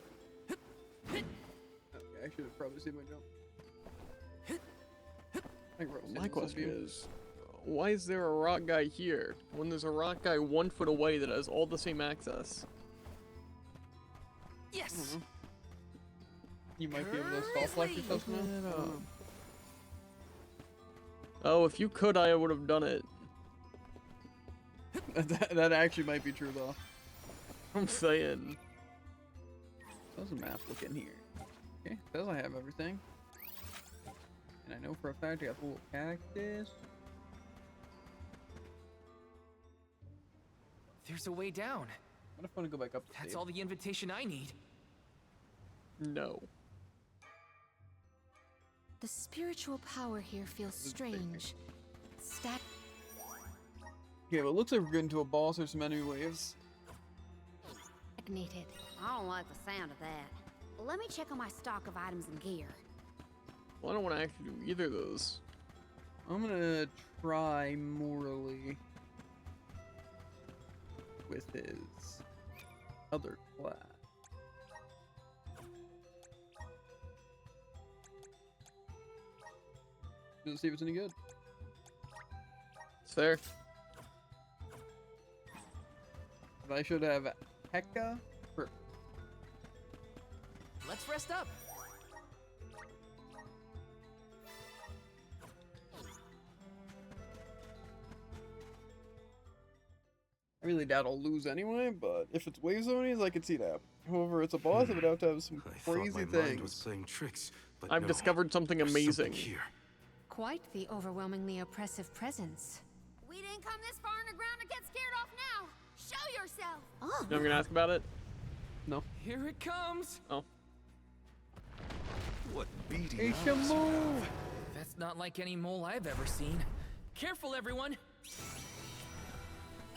Speaker 1: I should have probably seen my jump. I think Rose
Speaker 2: My
Speaker 1: said
Speaker 2: question
Speaker 1: this will be-
Speaker 2: is, why is there a rock guy here when there's a rock guy 1 foot away that has all the same access?
Speaker 5: Yes.
Speaker 1: You might be able to stall flex yourself now.
Speaker 2: Look it up. Oh, if you could, I would have done it.
Speaker 1: That actually might be true though.
Speaker 2: I'm saying.
Speaker 1: How's the map look in here? Okay, says I have everything. And I know for a fact I got the little cactus.
Speaker 5: There's a way down.
Speaker 1: What if I want to go back up to
Speaker 5: That's
Speaker 1: save?
Speaker 5: all the invitation I need.
Speaker 2: No.
Speaker 8: The spiritual power here feels strange.
Speaker 1: Okay, well it looks like we're getting to a boss or some enemy waves.
Speaker 8: Stagnated.
Speaker 3: I don't like the sound of that. Let me check on my stock of items and gear.
Speaker 2: Well, I don't want to actually do either of those.
Speaker 1: I'm gonna try Morley with his other class. Let's see if it's any good.
Speaker 2: It's fair.
Speaker 1: I should have Heka.
Speaker 5: Let's rest up.
Speaker 1: I really doubt I'll lose anyway, but if it's wave zonies, I could see that. However, it's a boss, I would have to have some
Speaker 7: I thought
Speaker 1: crazy
Speaker 7: my mind was
Speaker 1: things.
Speaker 7: playing tricks, but
Speaker 2: I've
Speaker 7: no,
Speaker 2: discovered something
Speaker 7: there's
Speaker 2: amazing.
Speaker 7: here.
Speaker 8: Quite the overwhelmingly oppressive presence.
Speaker 3: We didn't come this far underground to get scared off now. Show yourself. Oh,
Speaker 2: You know I'm gonna ask about it?
Speaker 5: Here it comes.
Speaker 2: Oh.
Speaker 7: What beating
Speaker 1: Hey,
Speaker 7: arms you
Speaker 1: Shamu!
Speaker 7: have.
Speaker 5: That's not like any mole I've ever seen. Careful, everyone.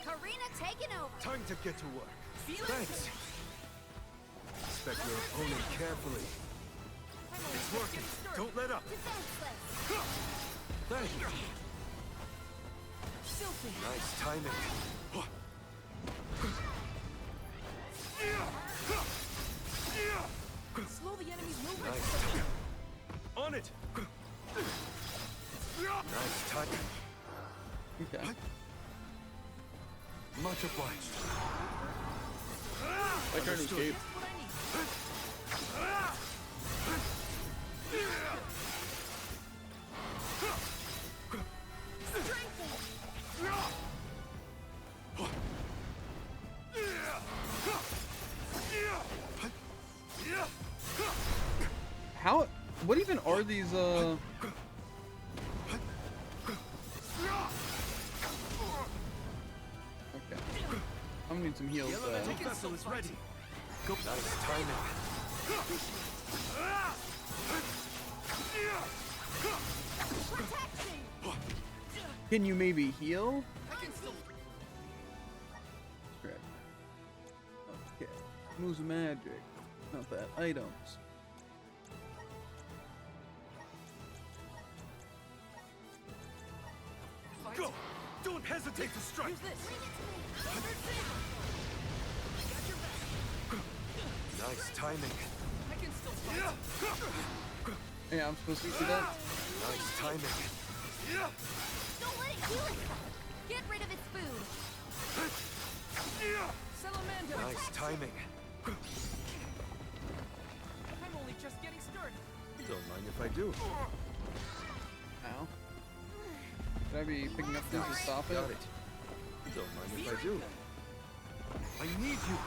Speaker 3: Karina taking over.
Speaker 4: Time to get to work.
Speaker 5: Feel it.
Speaker 7: Thanks.
Speaker 4: Inspect your opponent carefully. It's working. Don't let up.
Speaker 3: Defenseless.
Speaker 7: Thank you.
Speaker 8: Filthy.
Speaker 4: Nice timing.
Speaker 5: Slow the enemy's movement.
Speaker 4: Nice time. On it. Nice timing.
Speaker 1: Okay.
Speaker 7: Much obliged.
Speaker 2: I trying to escape.
Speaker 1: How? What even are these? Okay. I'm gonna need some heals.
Speaker 4: The vessel is ready. Go. Nice timing.
Speaker 1: Can you maybe heal? Correct. Okay. Moves of magic. Not that. Items.
Speaker 4: Go. Don't hesitate to strike. Nice timing.
Speaker 1: Yeah, I'm supposed to see that.
Speaker 4: Nice timing.
Speaker 3: Don't let it heal itself. Get rid of its food.
Speaker 5: Salamander.
Speaker 4: Nice timing.
Speaker 5: I'm only just getting started.
Speaker 4: Don't mind if I do.
Speaker 1: Ow. Should I be picking up things to stop it?
Speaker 4: Got it. Don't mind if I do. I need you.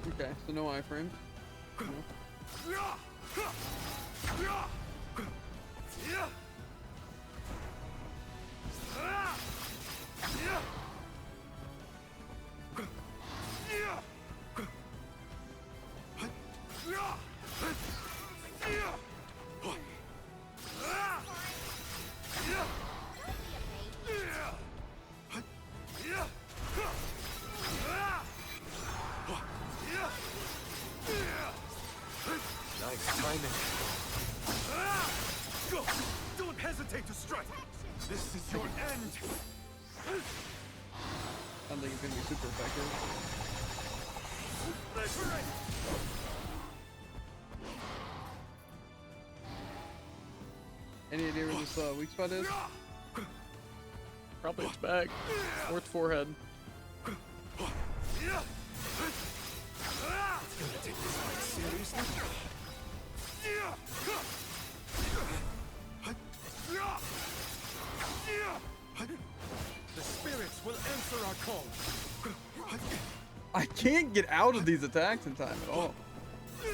Speaker 1: Okay, so no iframe.
Speaker 4: Nice timing. Go! Don't hesitate to strike. This is your end.
Speaker 1: I don't think it's gonna be super effective.
Speaker 4: Liberate!
Speaker 1: Any idea where this weak spot is?
Speaker 2: Probably its back. Or its forehead.
Speaker 4: Gonna take this fight seriously? The spirits will answer our call.
Speaker 1: I can't get out of these attacks in time at all.
Speaker 3: You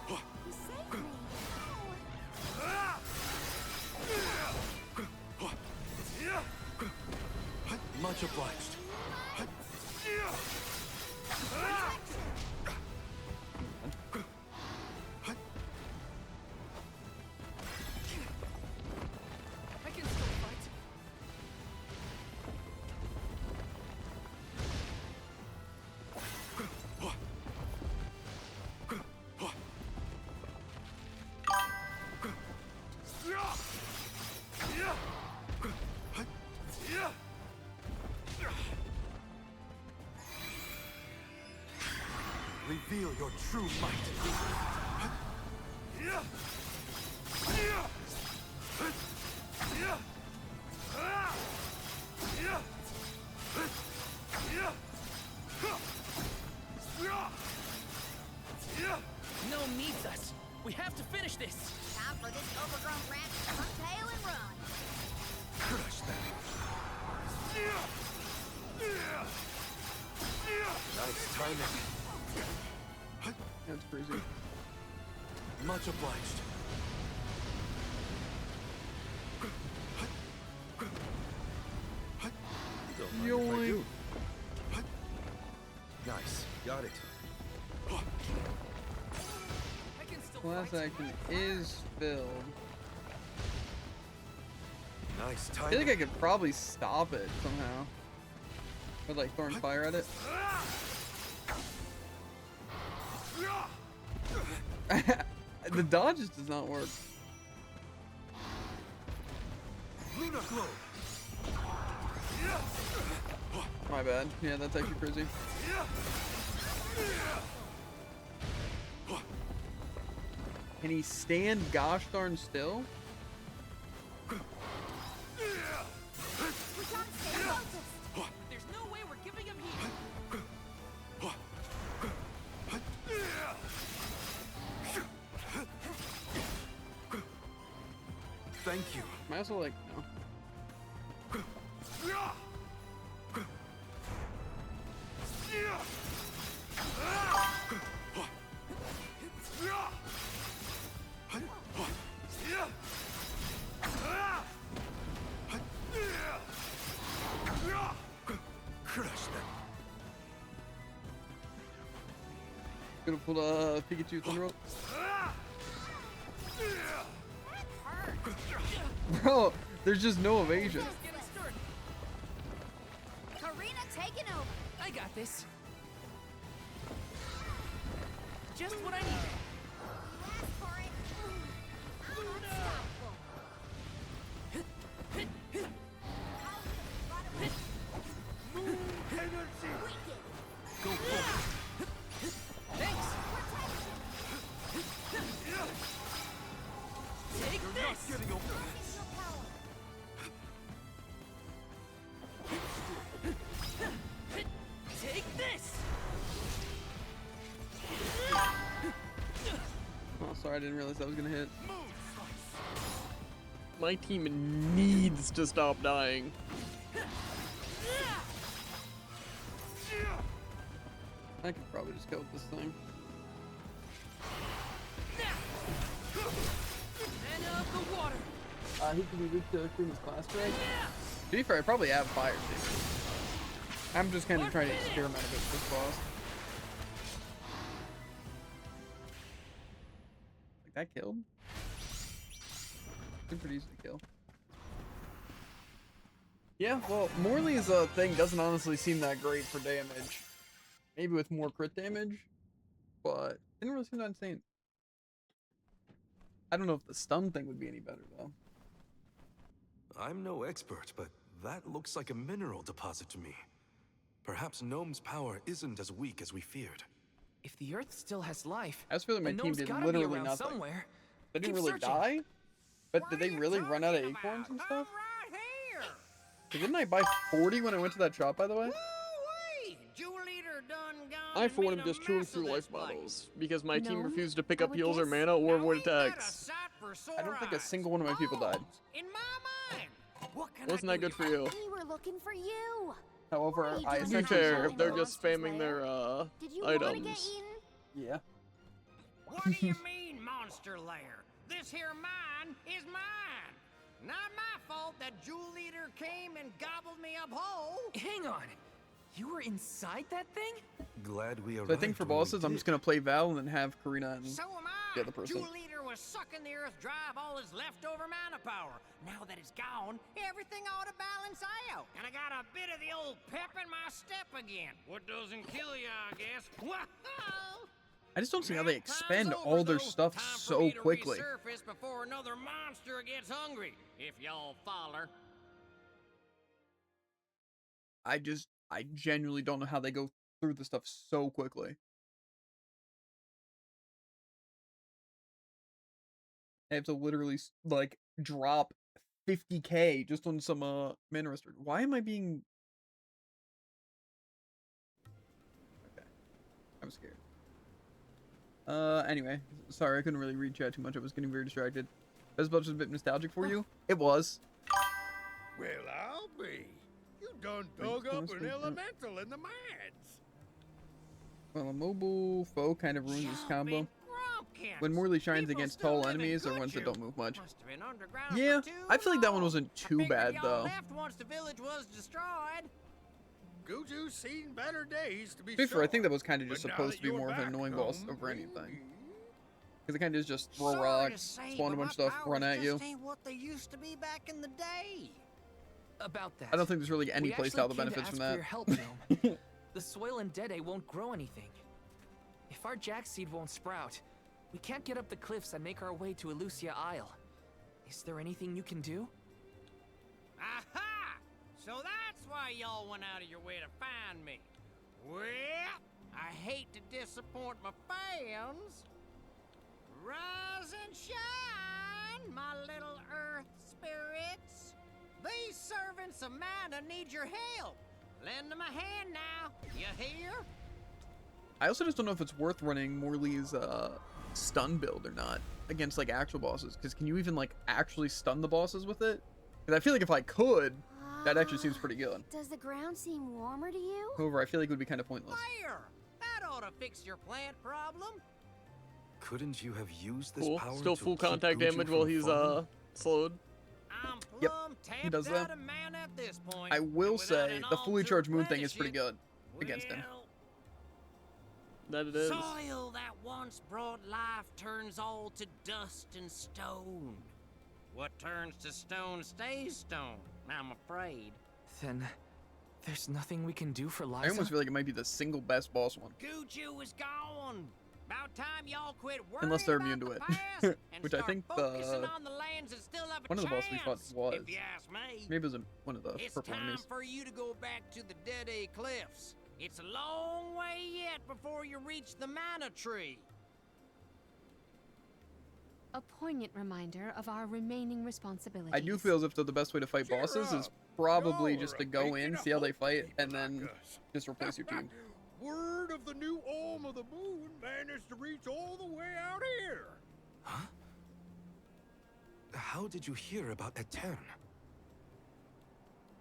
Speaker 3: saved me.
Speaker 7: Much obliged.
Speaker 5: I can still fight.
Speaker 4: Reveal your true might.
Speaker 5: No needs us. We have to finish this.
Speaker 3: Time for this overgrown rat to turn tail and run.
Speaker 4: Crush them. Nice timing.
Speaker 1: That's crazy.
Speaker 7: Much obliged.
Speaker 4: Don't mind if I
Speaker 1: Yoink.
Speaker 4: do. Nice. Got it.
Speaker 5: I can still
Speaker 1: Class
Speaker 5: fight.
Speaker 1: action is filled.
Speaker 4: Nice
Speaker 1: I
Speaker 4: timing.
Speaker 1: feel like I could probably stop it somehow. With like throwing fire at it. The dodge just does not work.
Speaker 4: Luna glow.
Speaker 1: My bad. Yeah, that's actually crazy. Can he stand gosh darn still?
Speaker 5: There's no way we're giving him heat.
Speaker 7: Thank you.
Speaker 1: Might as well like no.
Speaker 7: Crush them.
Speaker 1: Gonna pull Pikachu Thunderbolt. Bro, there's just no evasion.
Speaker 5: Getting started.
Speaker 3: Karina taking over.
Speaker 5: I got this. Just what I needed.
Speaker 3: Ask for it. Unstoppable.
Speaker 4: Go forward.
Speaker 5: Thanks. Take
Speaker 4: You're not
Speaker 5: this.
Speaker 4: getting over.
Speaker 5: Take this.
Speaker 1: Oh, sorry, I didn't realize that was gonna hit.
Speaker 2: My team needs to stop dying.
Speaker 1: I could probably just go with this thing.
Speaker 5: And up the water.
Speaker 1: He can be weak to Kurima's class strike. To be fair, I probably have fire too. I'm just kind of trying to experiment a bit with this boss. Like that killed? Pretty easy to kill. Yeah, well, Morley's thing doesn't honestly seem that great for damage. Maybe with more crit damage, but didn't really seem that insane. I don't know if the stun thing would be any better though.
Speaker 7: I'm no expert, but that looks like a mineral deposit to me. Perhaps Gnome's power isn't as weak as we feared.
Speaker 5: If the Earth still has life,
Speaker 1: I just feel like my
Speaker 5: a
Speaker 1: team
Speaker 5: gnome's
Speaker 1: did
Speaker 5: gotta be
Speaker 1: literally
Speaker 5: around
Speaker 1: nothing.
Speaker 5: somewhere.
Speaker 1: They didn't
Speaker 5: Keep
Speaker 1: really
Speaker 5: searching.
Speaker 1: die, but did they really run out of acorns and stuff? Didn't I buy 40 when I went to that shop, by the way?
Speaker 2: I for one am just chewing through life bottles because my team
Speaker 8: No,
Speaker 2: refused to pick
Speaker 8: I
Speaker 2: up
Speaker 8: would
Speaker 2: heals or
Speaker 8: guess-
Speaker 2: mana or avoid attacks.
Speaker 1: I don't think a single one of my people died.
Speaker 9: In my mind. What can
Speaker 2: Wasn't that good for you?
Speaker 3: We were looking for you.
Speaker 1: However,
Speaker 3: What are you
Speaker 1: I
Speaker 3: doing
Speaker 2: To be
Speaker 3: in
Speaker 1: essentially...
Speaker 2: fair, if they're
Speaker 3: Monsters
Speaker 2: just spamming
Speaker 3: Lair?
Speaker 2: their
Speaker 3: Did you want to get
Speaker 2: items.
Speaker 3: eaten?
Speaker 1: Yeah.
Speaker 9: What do you mean, Monster Lair? This here mine is mine. Not my fault that Jewel Eater came and gobbled me up whole.
Speaker 5: Hang on. You were inside that thing?
Speaker 7: Glad we arrived.
Speaker 1: So I think for
Speaker 7: when we
Speaker 1: bosses, I'm just
Speaker 7: did.
Speaker 1: gonna play Val and then have Karina and...
Speaker 9: So am I.
Speaker 1: The other person.
Speaker 9: Jewel Eater was sucking the earth dry of all his leftover mana power. Now that it's gone, everything ought to balance out. And I got a bit of the old pep in my step again. What doesn't kill you, I guess. Whoa!
Speaker 1: I just don't see how they
Speaker 9: Time's
Speaker 1: expend
Speaker 9: over,
Speaker 1: all their
Speaker 9: though.
Speaker 1: stuff
Speaker 9: Time for
Speaker 1: so
Speaker 9: me to
Speaker 1: quickly.
Speaker 9: resurface before another monster gets hungry. If y'all follow.
Speaker 1: I genuinely don't know how they go through the stuff so quickly. I have to literally like drop 50k just on some mana restored. Why am I being... Okay. I'm scared. Anyway, sorry, I couldn't really read chat too much. I was getting very distracted. Bezbud was a bit nostalgic for you? It was.
Speaker 4: Well, I'll be. You done
Speaker 1: Wait,
Speaker 4: dug up
Speaker 1: honestly,
Speaker 4: an elemental in the mines.
Speaker 1: Well, a mobile foe kind of ruins this combo.
Speaker 9: Jumping Grumpkins.
Speaker 1: When Morley shines
Speaker 9: People
Speaker 1: against
Speaker 9: still
Speaker 1: tall
Speaker 9: live in
Speaker 1: enemies or
Speaker 9: Good
Speaker 1: ones that
Speaker 9: Chew.
Speaker 1: don't move much.
Speaker 9: Must have been underground
Speaker 1: Yeah,
Speaker 9: for too
Speaker 1: I feel like that one
Speaker 9: long.
Speaker 1: wasn't
Speaker 9: I
Speaker 1: too
Speaker 9: figured
Speaker 1: bad,
Speaker 9: y'all
Speaker 1: though.
Speaker 9: left once the village was destroyed.
Speaker 4: Guju's seen better days, to be
Speaker 1: To be fair,
Speaker 4: sure.
Speaker 1: I think that was kind of just
Speaker 4: But now
Speaker 1: supposed
Speaker 4: that
Speaker 1: to be
Speaker 4: you're
Speaker 1: more of an
Speaker 4: back
Speaker 1: annoying boss
Speaker 4: home,
Speaker 1: over anything. Because it kind of is just throw
Speaker 9: Sorry to
Speaker 1: rocks,
Speaker 9: say,
Speaker 1: spawn a
Speaker 9: but
Speaker 1: bunch of
Speaker 9: my
Speaker 1: stuff, run
Speaker 9: powers
Speaker 1: at you.
Speaker 9: just ain't what they used to be back in the day.
Speaker 5: About that.
Speaker 1: I don't think there's really any
Speaker 5: we
Speaker 1: playstyle
Speaker 5: actually
Speaker 1: that
Speaker 5: came to
Speaker 1: benefits from
Speaker 5: ask
Speaker 1: that.
Speaker 5: for your help, Gnome. The soil in Dede won't grow anything. If our jack seed won't sprout, we can't get up the cliffs and make our way to Elusia Isle. Is there anything you can do?
Speaker 9: Aha! So that's why y'all went out of your way to find me. Well, I hate to disappoint my fans. Rise and shine, my little earth spirits. These servants of mana need your help. Lend them a hand now. You hear?
Speaker 1: I also just don't know if it's worth running Morley's stun build or not against like actual bosses. Because can you even like actually stun the bosses with it? Because I feel like if I could, that actually seems pretty good.
Speaker 3: Does the ground seem warmer to you?
Speaker 1: However, I feel like it would be kind of pointless.
Speaker 9: Fire! That ought to fix your plant problem.
Speaker 7: Couldn't you have used this
Speaker 2: Cool.
Speaker 7: power
Speaker 2: Still
Speaker 7: to
Speaker 2: full
Speaker 7: keep
Speaker 2: contact
Speaker 7: Guju
Speaker 2: damage while
Speaker 7: from
Speaker 2: he's
Speaker 7: falling?
Speaker 2: slowed.
Speaker 9: I'm
Speaker 1: Yep,
Speaker 9: plumb
Speaker 1: he does
Speaker 9: tapped out
Speaker 1: that.
Speaker 9: of mana at this point.
Speaker 1: I will
Speaker 9: and without
Speaker 1: say
Speaker 9: an
Speaker 1: the
Speaker 9: arm
Speaker 1: fully
Speaker 9: to
Speaker 1: charged moon thing is
Speaker 9: replenish
Speaker 1: pretty
Speaker 9: it,
Speaker 1: good against him.
Speaker 9: well,
Speaker 2: That it is.
Speaker 9: soil that once brought life turns all to dust and stone. What turns to stone stays stone, I'm afraid.
Speaker 5: Then there's nothing we can do for Liza?
Speaker 1: I almost feel like it might be the single best boss one.
Speaker 9: Guju is gone. About time y'all quit worrying
Speaker 1: Unless they're
Speaker 9: about
Speaker 1: immune to
Speaker 9: the
Speaker 1: it.
Speaker 9: past and
Speaker 1: Which I
Speaker 9: start
Speaker 1: think
Speaker 9: focusing on the lands that still have a
Speaker 1: one of the bosses we fought
Speaker 9: chance,
Speaker 1: was.
Speaker 9: if you ask me.
Speaker 1: Maybe it was one of the
Speaker 9: It's
Speaker 1: purple
Speaker 9: time
Speaker 1: enemies.
Speaker 9: for you to go back to the Dede Cliffs. It's a long way yet before you reach the mana tree.
Speaker 6: A poignant reminder of our remaining responsibilities.
Speaker 1: I do feel as if though the best way to fight bosses is probably just to go in, see how they fight, and then just replace your team.
Speaker 4: Word of the new Olm of the Moon managed to reach all the way out here.
Speaker 7: Huh? How did you hear about Etern?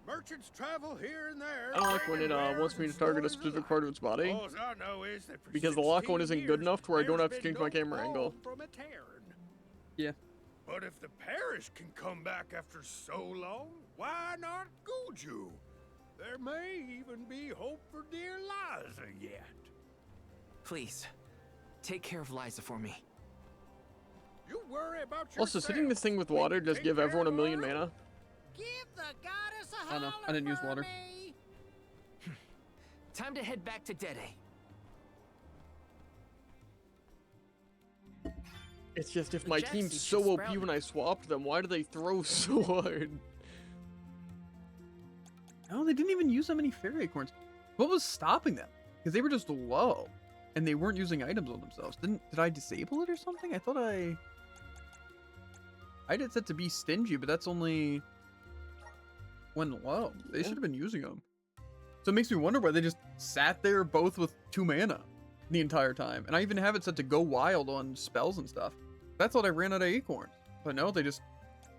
Speaker 4: Merchants travel here and there.
Speaker 2: I don't like when it
Speaker 4: bringing
Speaker 2: wants me
Speaker 4: wares
Speaker 2: to target a
Speaker 4: and
Speaker 2: specific
Speaker 4: stories
Speaker 2: part of its body.
Speaker 4: alike. Alls I know is that for
Speaker 2: Because the lock one
Speaker 4: 16
Speaker 2: isn't good
Speaker 4: years,
Speaker 2: enough to where I don't
Speaker 4: there's
Speaker 2: have to
Speaker 4: been
Speaker 2: change my
Speaker 4: no
Speaker 2: camera angle.
Speaker 4: Olm from Etern.
Speaker 1: Yeah.
Speaker 4: But if the parish can come back after so long, why not Guju? There may even be hope for dear Liza yet.
Speaker 5: Please, take care of Liza for me.
Speaker 4: You worry about yourself.
Speaker 2: Also, sitting this thing with water does
Speaker 4: Take
Speaker 2: give
Speaker 4: care
Speaker 2: everyone a
Speaker 4: of
Speaker 2: million
Speaker 4: her.
Speaker 2: mana.
Speaker 9: Give the goddess a
Speaker 1: I know, I
Speaker 9: holler
Speaker 1: didn't use
Speaker 9: for
Speaker 1: water.
Speaker 9: me.
Speaker 5: Time to head back to Dede.
Speaker 2: It's just if
Speaker 5: The
Speaker 2: my
Speaker 5: Jack
Speaker 2: team's
Speaker 5: seed
Speaker 2: so
Speaker 5: should
Speaker 2: OP
Speaker 5: sprout.
Speaker 2: when I swapped them, why do they throw so hard?
Speaker 1: No, they didn't even use that many fairy acorns. What was stopping them? Because they were just low, and they weren't using items on themselves. Did I disable it or something? I thought I had it set to be stingy, but that's only when low. They
Speaker 2: Yeah.
Speaker 1: should have been using them. So it makes me wonder why they just sat there both with 2 mana the entire time. And I even have it set to go wild on spells and stuff. That's what I ran out of acorns. But no, they just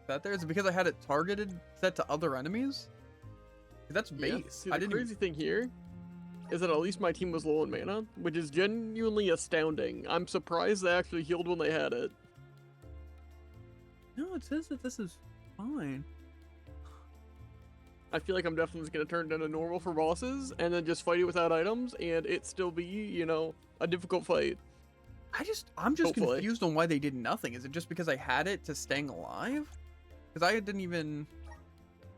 Speaker 1: sat there. Is it because I had it targeted set to other enemies? That's
Speaker 2: Yeah.
Speaker 1: base.
Speaker 2: See,
Speaker 1: I
Speaker 2: the
Speaker 1: didn't
Speaker 2: crazy thing here is that at least my team was low on mana, which is genuinely astounding. I'm surprised they actually healed when they had it.
Speaker 1: No, it says that this is fine.
Speaker 2: I feel like I'm definitely just gonna turn it into normal for bosses, and then just fight it without items, and it still be, you know, a difficult fight.
Speaker 1: I'm just
Speaker 2: Hopefully.
Speaker 1: confused on why they did nothing. Is it just because I had it to staying alive? Because I didn't even.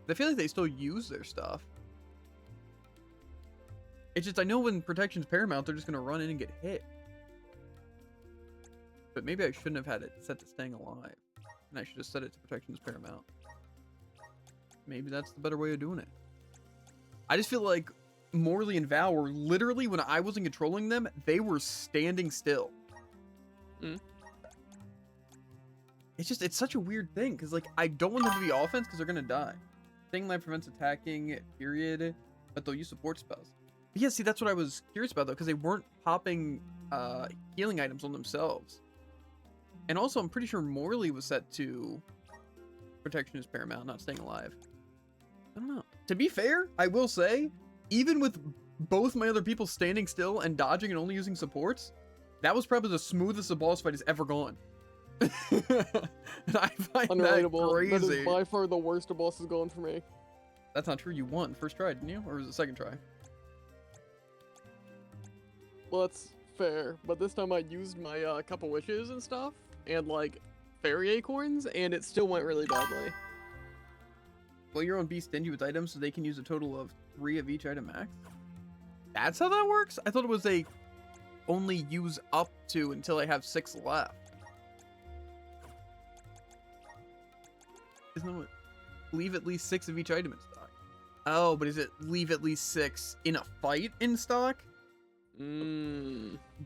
Speaker 1: I feel like they still use their stuff. It's just I know when protection's paramount, they're just gonna run in and get hit. But maybe I shouldn't have had it set to staying alive, and I should have set it to protection's paramount. Maybe that's the better way of doing it. I just feel like Morley and Val were literally, when I wasn't controlling them, they were standing still. It's such a weird thing, because like I don't want them to be offense because they're gonna die. Staying alive prevents attacking, period, but they'll use support spells. But yeah, see, that's what I was curious about though, because they weren't popping healing items on themselves. And also, I'm pretty sure Morley was set to protection is paramount, not staying alive. I don't know. To be fair, I will say, even with both my other people standing still and dodging and only using supports, that was probably the smoothest a boss fight has ever gone. And I find that
Speaker 2: Unrelatable. That
Speaker 1: crazy.
Speaker 2: is by far the worst a boss has gone for me.
Speaker 1: That's not true. You won first try, didn't you? Or was it second try?
Speaker 2: Well, that's Fair, but this time I used my Cup of Wishes and stuff, and like fairy acorns, and it still went really badly.
Speaker 1: Well, you're on Be Stingy with items, so they can use a total of 3 of each item max. That's how that works? I thought it was they only use up to until I have 6 left. Isn't that what? Leave at least 6 of each item in stock. Oh, but is it leave at least 6 in a fight in stock?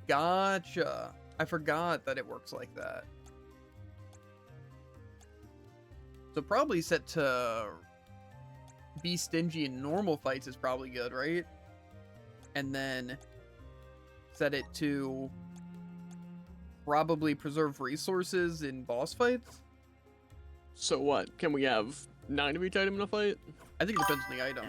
Speaker 1: Gotcha. I forgot that it works like that. So probably set to Be Stingy in normal fights is probably good, right? And then set it to probably preserve resources in boss fights.
Speaker 2: So what? Can we have 9 of each item in a fight?
Speaker 1: I think it depends on the item.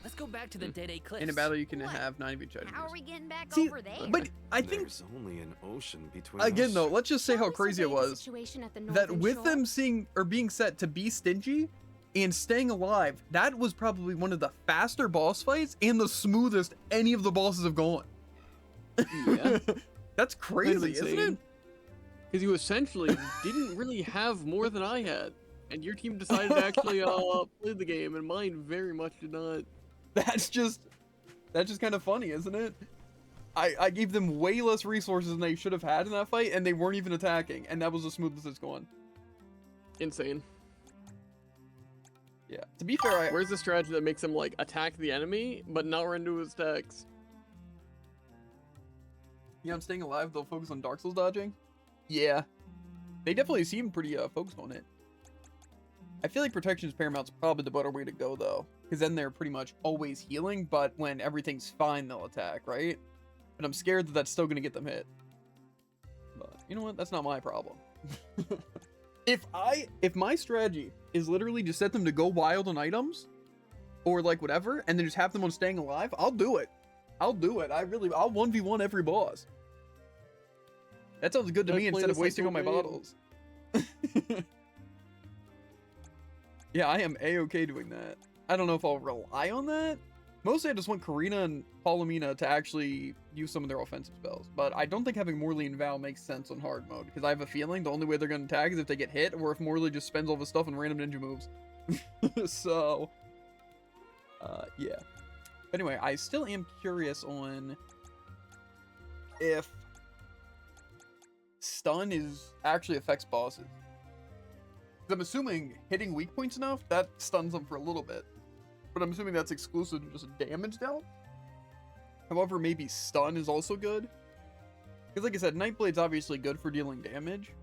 Speaker 5: Let's go back to the Dede Cliffs.
Speaker 1: In a battle, you can
Speaker 3: What?
Speaker 1: have 9 of each item.
Speaker 3: How are we getting back
Speaker 1: See,
Speaker 3: over there?
Speaker 1: but I think
Speaker 7: There's only an ocean between
Speaker 1: again
Speaker 7: us.
Speaker 1: though, let's just say how
Speaker 8: Shall we
Speaker 1: crazy it
Speaker 8: survey the
Speaker 1: was
Speaker 8: situation at the
Speaker 1: that
Speaker 8: northern
Speaker 1: with
Speaker 8: shore?
Speaker 1: them seeing or being set to be stingy and staying alive, that was probably one of the faster boss fights and the smoothest any of the bosses have gone.
Speaker 2: Yeah.
Speaker 1: That's crazy, isn't it?
Speaker 2: Because you essentially didn't really have more than I had, and your team decided to actually play the game, and mine very much did not.
Speaker 1: That's just kind of funny, isn't it? I gave them way less resources than they should have had in that fight, and they weren't even attacking, and that was the smoothest it's gone.
Speaker 2: Insane.
Speaker 1: Yeah. To be fair,
Speaker 2: Where's the strategy that makes them like attack the enemy, but not run into his attacks?
Speaker 1: yeah, I'm staying alive. They'll focus on Dark Souls dodging. Yeah, they definitely seem pretty focused on it. I feel like protection is paramount's probably the better way to go though, because then they're pretty much always healing, but when everything's fine, they'll attack, right? But I'm scared that that's still gonna get them hit. But you know what? That's not my problem. If my strategy is literally just set them to go wild on items, or like whatever, and then just have them on staying alive, I'll do it. I'll 1v1 every boss. That sounds good to me instead of wasting all my bottles. Yeah, I am a-okay doing that. I don't know if I'll rely on that. Mostly I just want Karina and Palomina to actually use some of their offensive spells. But I don't think having Morley and Val makes sense on hard mode, because I have a feeling the only way they're going to attack is if they get hit, or if Morley just spends all of his stuff on random ninja moves. So, yeah. Anyway, I still am curious on if stun actually affects bosses. 'Cause I'm assuming hitting weak points enough, that stuns them for a little bit. But I'm assuming that's exclusive to just damage dealt. However, maybe stun is also good. Because like I said, Nightblade's obviously good for dealing damage.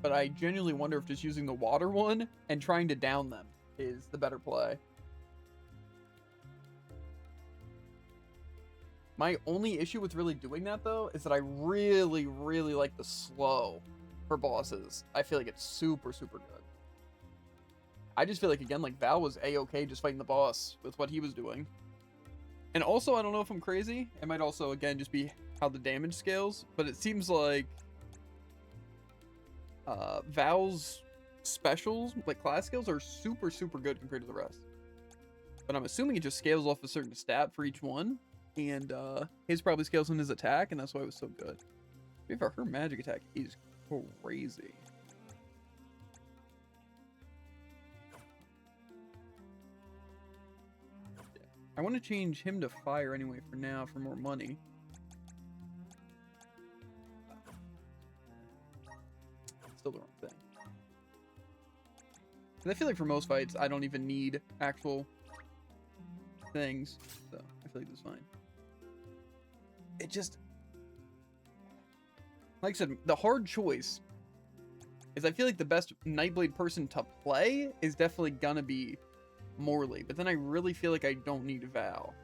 Speaker 1: But I genuinely wonder if just using the water one and trying to down them is the better play. My only issue with really doing that, though, is that I really, really like the slow for bosses. I feel like it's super, super good. I just feel like, again, like Val was a-okay just fighting the boss with what he was doing. And also, I don't know if I'm crazy. It might also, again, just be how the damage scales. But it seems like Val's specials, like class skills, are super, super good compared to the rest. But I'm assuming it just scales off a certain stat for each one. And his probably scales on his attack, and that's why it was so good. If her magic attack is crazy. I want to change him to fire anyway for now for more money. Still the wrong thing. And I feel like for most fights, I don't even need actual things, so I feel like that's fine. It just, like I said, the hard choice is I feel like the best Nightblade person to play is definitely gonna be Morley, but then I really feel like I don't need Val.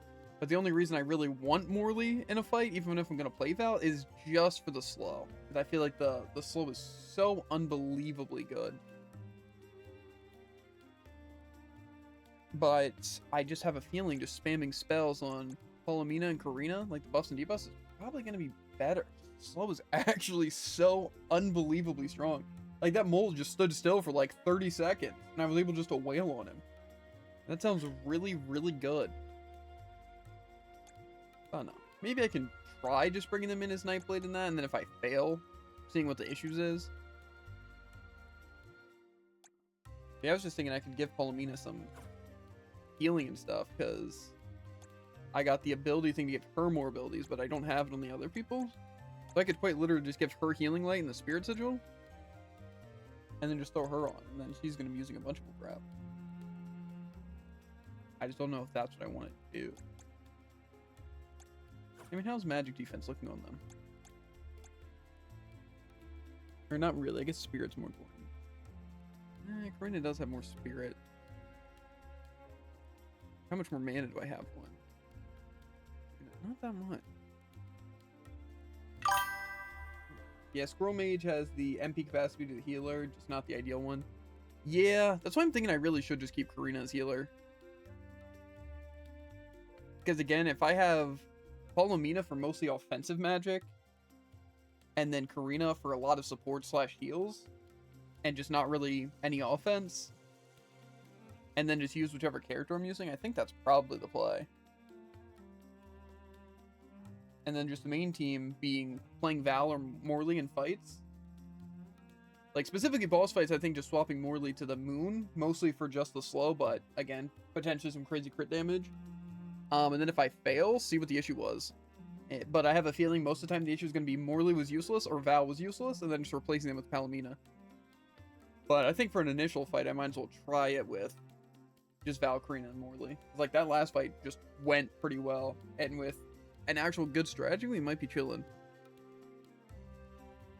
Speaker 1: But the only reason I really want Morley in a fight, even if I'm gonna play Val, is just for the slow. Because I feel like the slow is so unbelievably good. But I just have a feeling just spamming spells on Palomina and Karina, like the buffs and debuffs, is probably gonna be better. Slow is actually so unbelievably strong. Like that mole just stood still for like 30 seconds, and I was able just to wail on him. That sounds really, really good. I don't know. Maybe I can try just bringing them in as Nightblade and that, and then if I fail, seeing what the issues is. Yeah, I was just thinking I could give Palomina some healing and stuff, because I got the ability thing to give her more abilities, but I don't have it on the other people. So I could quite literally just give her Healing Light and the Spirit Sigil, and then just throw her on, and then she's going to be using a bunch of crap. I just don't know if that's what I want to do. I mean, how's magic defense looking on them? Or not really, I guess Spirit's more important. Karina does have more Spirit. How much more mana do I have one? Not that much. Yeah, Squirrel Mage has the MP capacity to the healer, just not the ideal one. Yeah, that's why I'm thinking I really should just keep Karina as healer. Because again, if I have Palomina for mostly offensive magic, and then Karina for a lot of support / heals, and just not really any offense, and then just use whichever character I'm using, I think that's probably the play. And then just the main team being playing Val or Morley in fights. Like specifically boss fights, I think just swapping Morley to the Moon, mostly for just the slow, but again, potentially some crazy crit damage. And then if I fail, see what the issue was. But I have a feeling most of the time the issue is going to be Morley was useless or Val was useless, and then just replacing them with Palomina. But I think for an initial fight, I might as well try it with just Val, Karina, and Morley. Like that last fight just went pretty well, and with an actual good strategy, we might be chilling.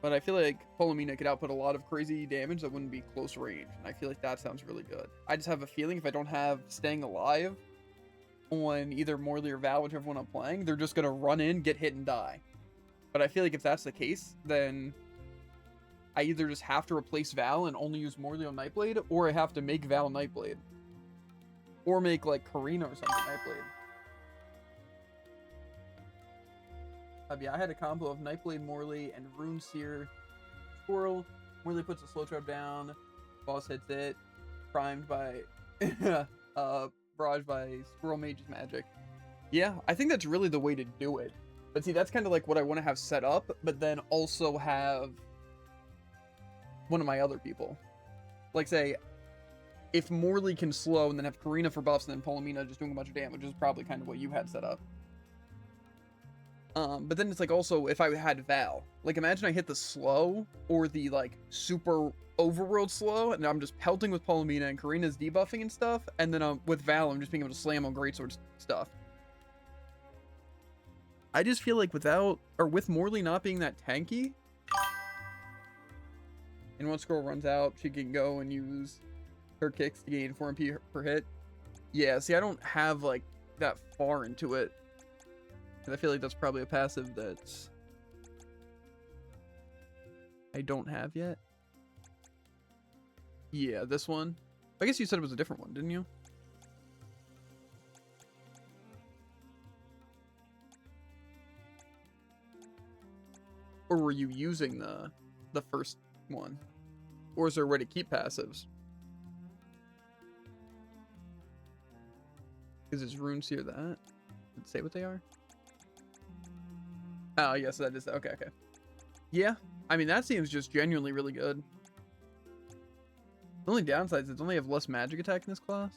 Speaker 1: But I feel like Palomina could output a lot of crazy damage that wouldn't be close range, and I feel like that sounds really good. I just have a feeling if I don't have Staying Alive on either Morley or Val, whichever one I'm playing, they're just gonna run in, get hit, and die. But I feel like if that's the case, then I either just have to replace Val and only use Morley on Nightblade, or I have to make Val Nightblade. Or make, like, Karina or something Nightblade. Yeah, I had a combo of Nightblade, Morley, and Rune Seer Squirrel. Morley puts a slow trap down, boss hits it, primed by barrage by Squirrel Mage's magic. Yeah, I think that's really the way to do it. But see, that's kind of like what I want to have set up, but then also have one of my other people. Like, say, if Morley can slow and then have Karina for buffs and then Palomina just doing a bunch of damage, is probably kind of what you had set up. But then it's like also if I had Val, like imagine I hit the slow or the like super overworld slow and I'm just pelting with Palomina and Karina's debuffing and stuff, and then with Val I'm just being able to slam on greatsword stuff. I just feel like with Morley not being that tanky, and once Squirrel runs out, she can go and use her kicks to gain 4 MP per hit. Yeah, see, I don't have like that far into it. I feel like that's probably a passive that I don't have yet. Yeah, this one. I guess you said it was a different one, didn't you? Or were you using the first one? Or is there a way to keep passives? Because it's Rune Seer that? Did it say what they are? Oh, yes, that is. Okay. Yeah, I mean, that seems just genuinely really good. The only downside is it's only have less magic attack in this class.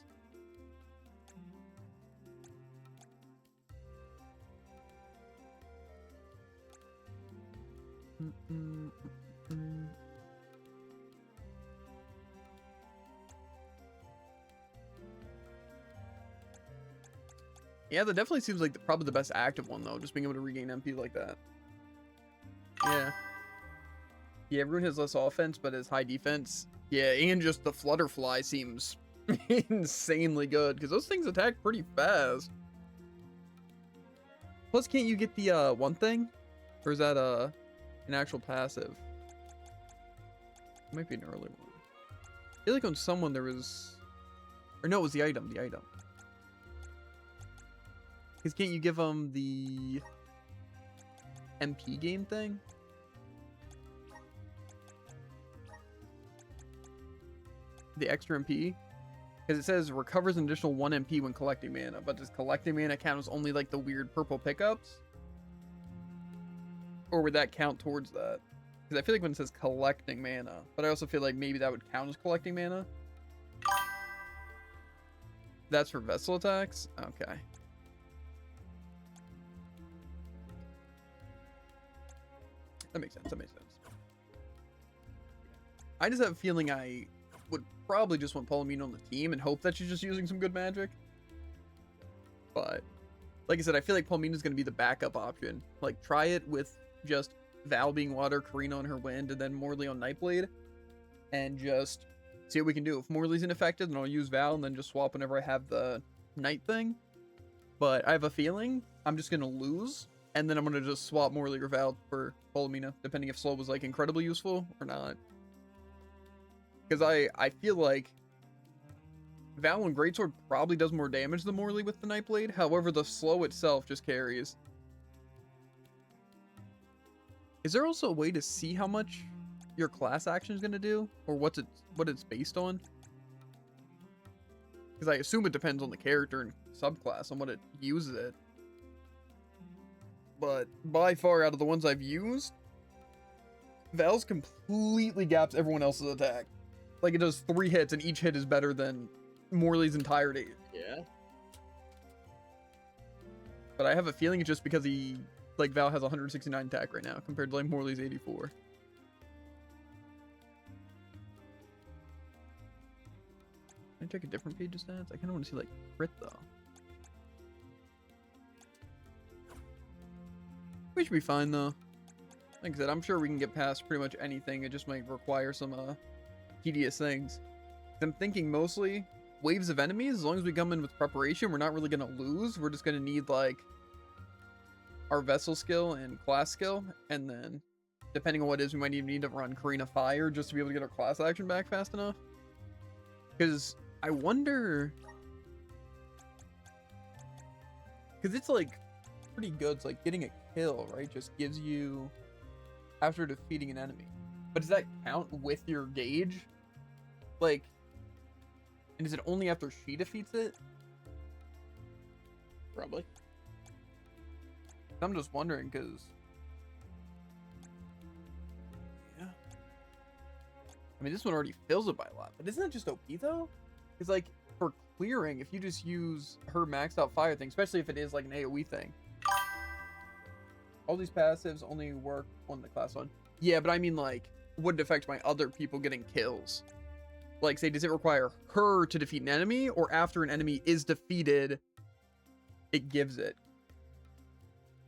Speaker 1: Yeah, that definitely seems like probably the best active one, though. Just being able to regain MP like that. Yeah. Yeah, Rune has less offense, but has high defense. Yeah, and just the Flutterfly seems insanely good, because those things attack pretty fast. Plus, can't you get the one thing? Or is that an actual passive? It might be an early one. I feel like on someone there was... Or no, it was the item. Because can't you give them the MP gain thing? The extra MP? Because it says recovers an additional 1 MP when collecting mana, but does collecting mana count as only like the weird purple pickups? Or would that count towards that? Because I feel like when it says collecting mana, but I also feel like maybe that would count as collecting mana. That's for vessel attacks? Okay. That makes sense. That makes sense. I just have a feeling I would probably just want Palomino on the team and hope that she's just using some good magic. But, like I said, I feel like Palomino's going to be the backup option. Like, try it with just Val being water, Karina on her wind, and then Morley on Nightblade. And just see what we can do. If Morley's ineffective, then I'll use Val and then just swap whenever I have the night thing. But I have a feeling I'm just going to lose. And then I'm going to just swap Morley or Val for Palomino, depending if Slow was, like, incredibly useful or not. Because I feel like Val and Greatsword probably does more damage than Morley with the Nightblade. However, the Slow itself just carries. Is there also a way to see how much your class action is going to do? Or what it's based on? Because I assume it depends on the character and subclass, on what it uses it. But by far, out of the ones I've used, Val's completely gaps everyone else's attack. Like, it does 3 hits, and each hit is better than Morley's entirety.
Speaker 2: Yeah.
Speaker 1: But I have a feeling it's just because Val has 169 attack right now, compared to, like, Morley's 84. Can I check a different page of stats? I kind of want to see, like, crit, though. We should be fine, though. Like I said, I'm sure we can get past pretty much anything. It just might require some, tedious things. I'm thinking mostly waves of enemies. As long as we come in with preparation, we're not really going to lose. We're just going to need, like, our vessel skill and class skill. And then, depending on what it is, we might even need to run Karina Fire just to be able to get our class action back fast enough. Because I wonder... Because it's, like, pretty good. It's like getting a kill, right? Just gives you after defeating an enemy. But does that count with your gauge? Like, and is it only after she defeats it?
Speaker 2: Probably.
Speaker 1: I'm just wondering, because yeah, I mean, this one already fills it by a lot, but isn't it just OP though? Because, like, for clearing, if you just use her maxed out fire thing, especially if it is like an AoE thing, all these passives only work on the class one. Yeah, but I mean, like, would it affect my other people getting kills? Like, say, does it require her to defeat an enemy, or after an enemy is defeated, it gives it?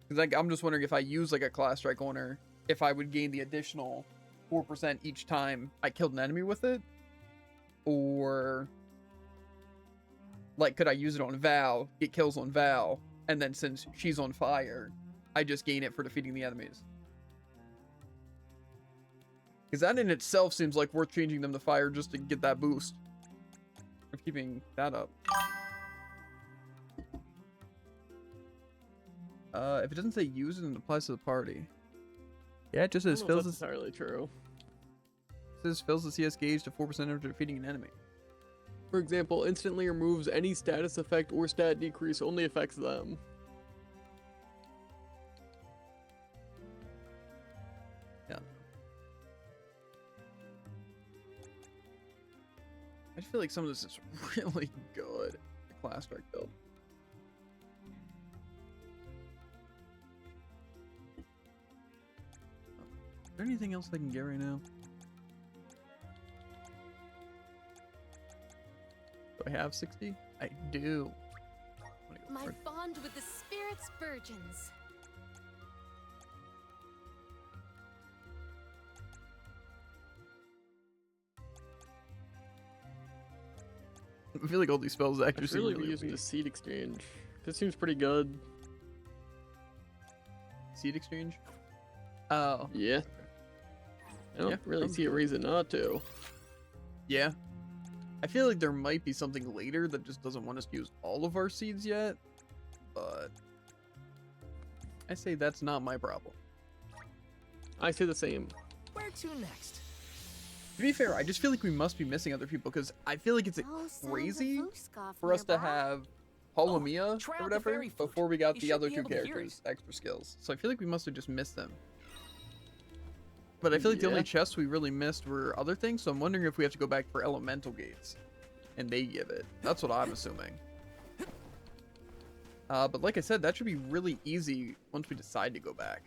Speaker 1: Because, like, I'm just wondering if I use, like, a class strike on her, if I would gain the additional 4% each time I killed an enemy with it? Or, like, could I use it on Val, get kills on Val, and then since she's on fire, I just gain it for defeating the enemies? Because that in itself seems like worth changing them to fire just to get that boost. Of keeping that up. If it doesn't say use it, it applies to the party. Yeah, it just says fills
Speaker 2: that's entirely true.
Speaker 1: It says fills the CS gauge to 4% after defeating an enemy.
Speaker 2: For example, instantly removes any status effect or stat decrease, only affects them.
Speaker 1: Yeah. I feel like some of this is really good. The class strike build. Is there anything else I can get right now? Do I have 60? I do.
Speaker 8: My bond with the spirit's virgins.
Speaker 1: I feel like all these spells actually
Speaker 2: I should really be
Speaker 1: seem
Speaker 2: using
Speaker 1: OP.
Speaker 2: the seed exchange. This seems pretty good.
Speaker 1: Seed exchange? Oh.
Speaker 2: Yeah. I don't really see a reason not to.
Speaker 1: Yeah. I feel like there might be something later that just doesn't want us to use all of our seeds yet, but I say that's not my problem.
Speaker 2: I say the same.
Speaker 5: Where to next?
Speaker 1: To be fair, I just feel like we must be missing other people, because I feel like it's crazy for us to have Palomia
Speaker 5: try
Speaker 1: or
Speaker 5: out the
Speaker 1: whatever
Speaker 5: fairy flute.
Speaker 1: before we got
Speaker 5: You
Speaker 1: the
Speaker 5: should
Speaker 1: other
Speaker 5: be
Speaker 1: two
Speaker 5: able to hear
Speaker 1: characters' extra skills. So I feel like we must have just missed them. But I feel like the only
Speaker 2: Yeah.
Speaker 1: chests we really missed were other things, so I'm wondering if we have to go back for elemental gates. And they give it. That's what I'm assuming. But like I said, that should be really easy once we decide to go back.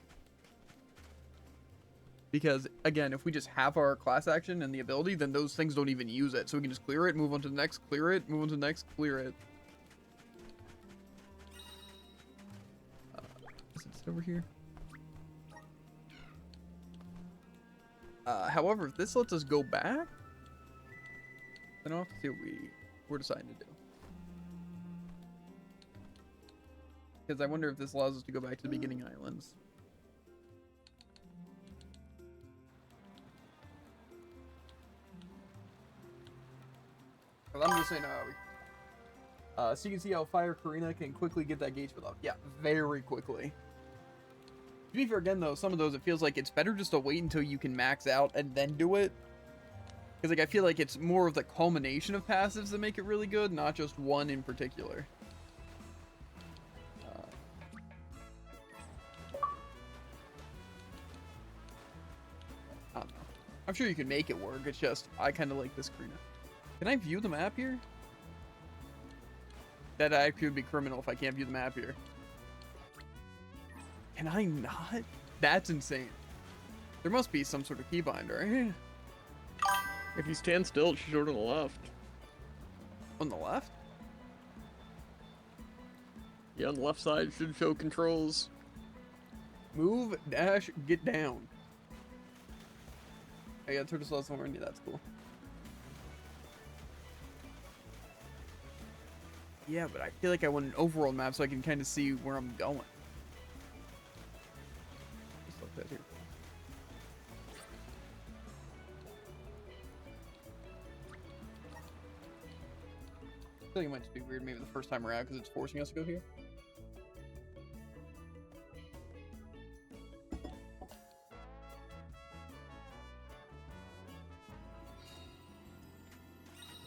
Speaker 1: Because, again, if we just have our class action and the ability, then those things don't even use it. So we can just clear it, move on to the next, clear it, move on to the next, clear it. Is it over here? However, if this lets us go back, then I'll have to see what we're deciding to do. Because I wonder if this allows us to go back to the beginning islands. Well, I'm just saying, so you can see how Fire Karina can quickly get that gauge fill up. Yeah, very quickly. To be fair, again, though, some of those, it feels like it's better just to wait until you can max out and then do it. Because, like, I feel like it's more of the culmination of passives that make it really good, not just one in particular. I don't know. I'm sure you can make it work. It's just, I kind of like this Karina. Can I view the map here? That actually would be criminal if I can't view the map here. Can I not? That's insane. There must be some sort of keybind, right?
Speaker 2: If you stand still, it should show it on the left.
Speaker 1: On the left?
Speaker 2: Yeah, on the left side, it should show controls.
Speaker 1: Move, dash, get down. I got turtle slow somewhere in you, that's cool. Yeah, but I feel like I want an overall map so I can kind of see where I'm going. Just like that here. I feel like it might just be weird maybe the first time around because it's forcing us to go here.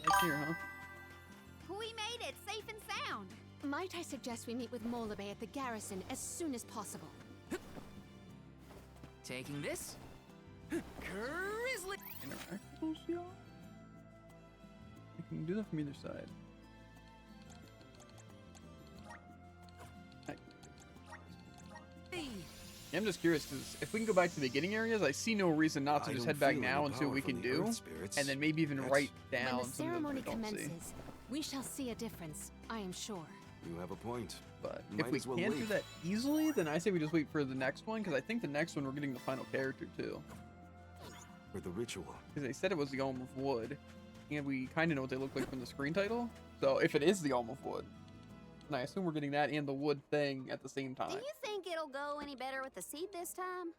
Speaker 1: Right here, huh?
Speaker 3: We made it, safe and sound.
Speaker 8: Might I suggest we meet with Molebe at the garrison as soon as possible?
Speaker 5: Taking this. Grizzly.
Speaker 1: Interactables, y'all? I can do that from either side. Yeah, I'm just curious because if we can go back to the beginning areas, I see no reason not to
Speaker 7: I
Speaker 1: just
Speaker 7: don't
Speaker 1: head back
Speaker 7: feel
Speaker 1: now
Speaker 7: any
Speaker 1: and see what
Speaker 7: power
Speaker 1: we
Speaker 7: from
Speaker 1: can
Speaker 7: the
Speaker 1: do,
Speaker 7: earth spirits.
Speaker 1: and then maybe even
Speaker 7: That's-
Speaker 1: write
Speaker 8: When
Speaker 1: down
Speaker 8: the
Speaker 1: some of
Speaker 8: ceremony
Speaker 1: the don't see.
Speaker 8: commences, we shall see a difference, I am sure.
Speaker 7: You have a point.
Speaker 1: But
Speaker 7: Might
Speaker 1: if we
Speaker 7: as well
Speaker 1: can't do
Speaker 7: wait.
Speaker 1: that easily, then I say we just wait for the next one because I think the next one we're getting the final character too.
Speaker 7: For the ritual.
Speaker 1: Because they said it was the Alm of Wood, and we kind of know what they look like from the screen title. So if it is the Alm of Wood, then I assume we're getting that and the wood thing at the same
Speaker 3: Do
Speaker 1: time.
Speaker 3: you think it'll go any better with the seed this time?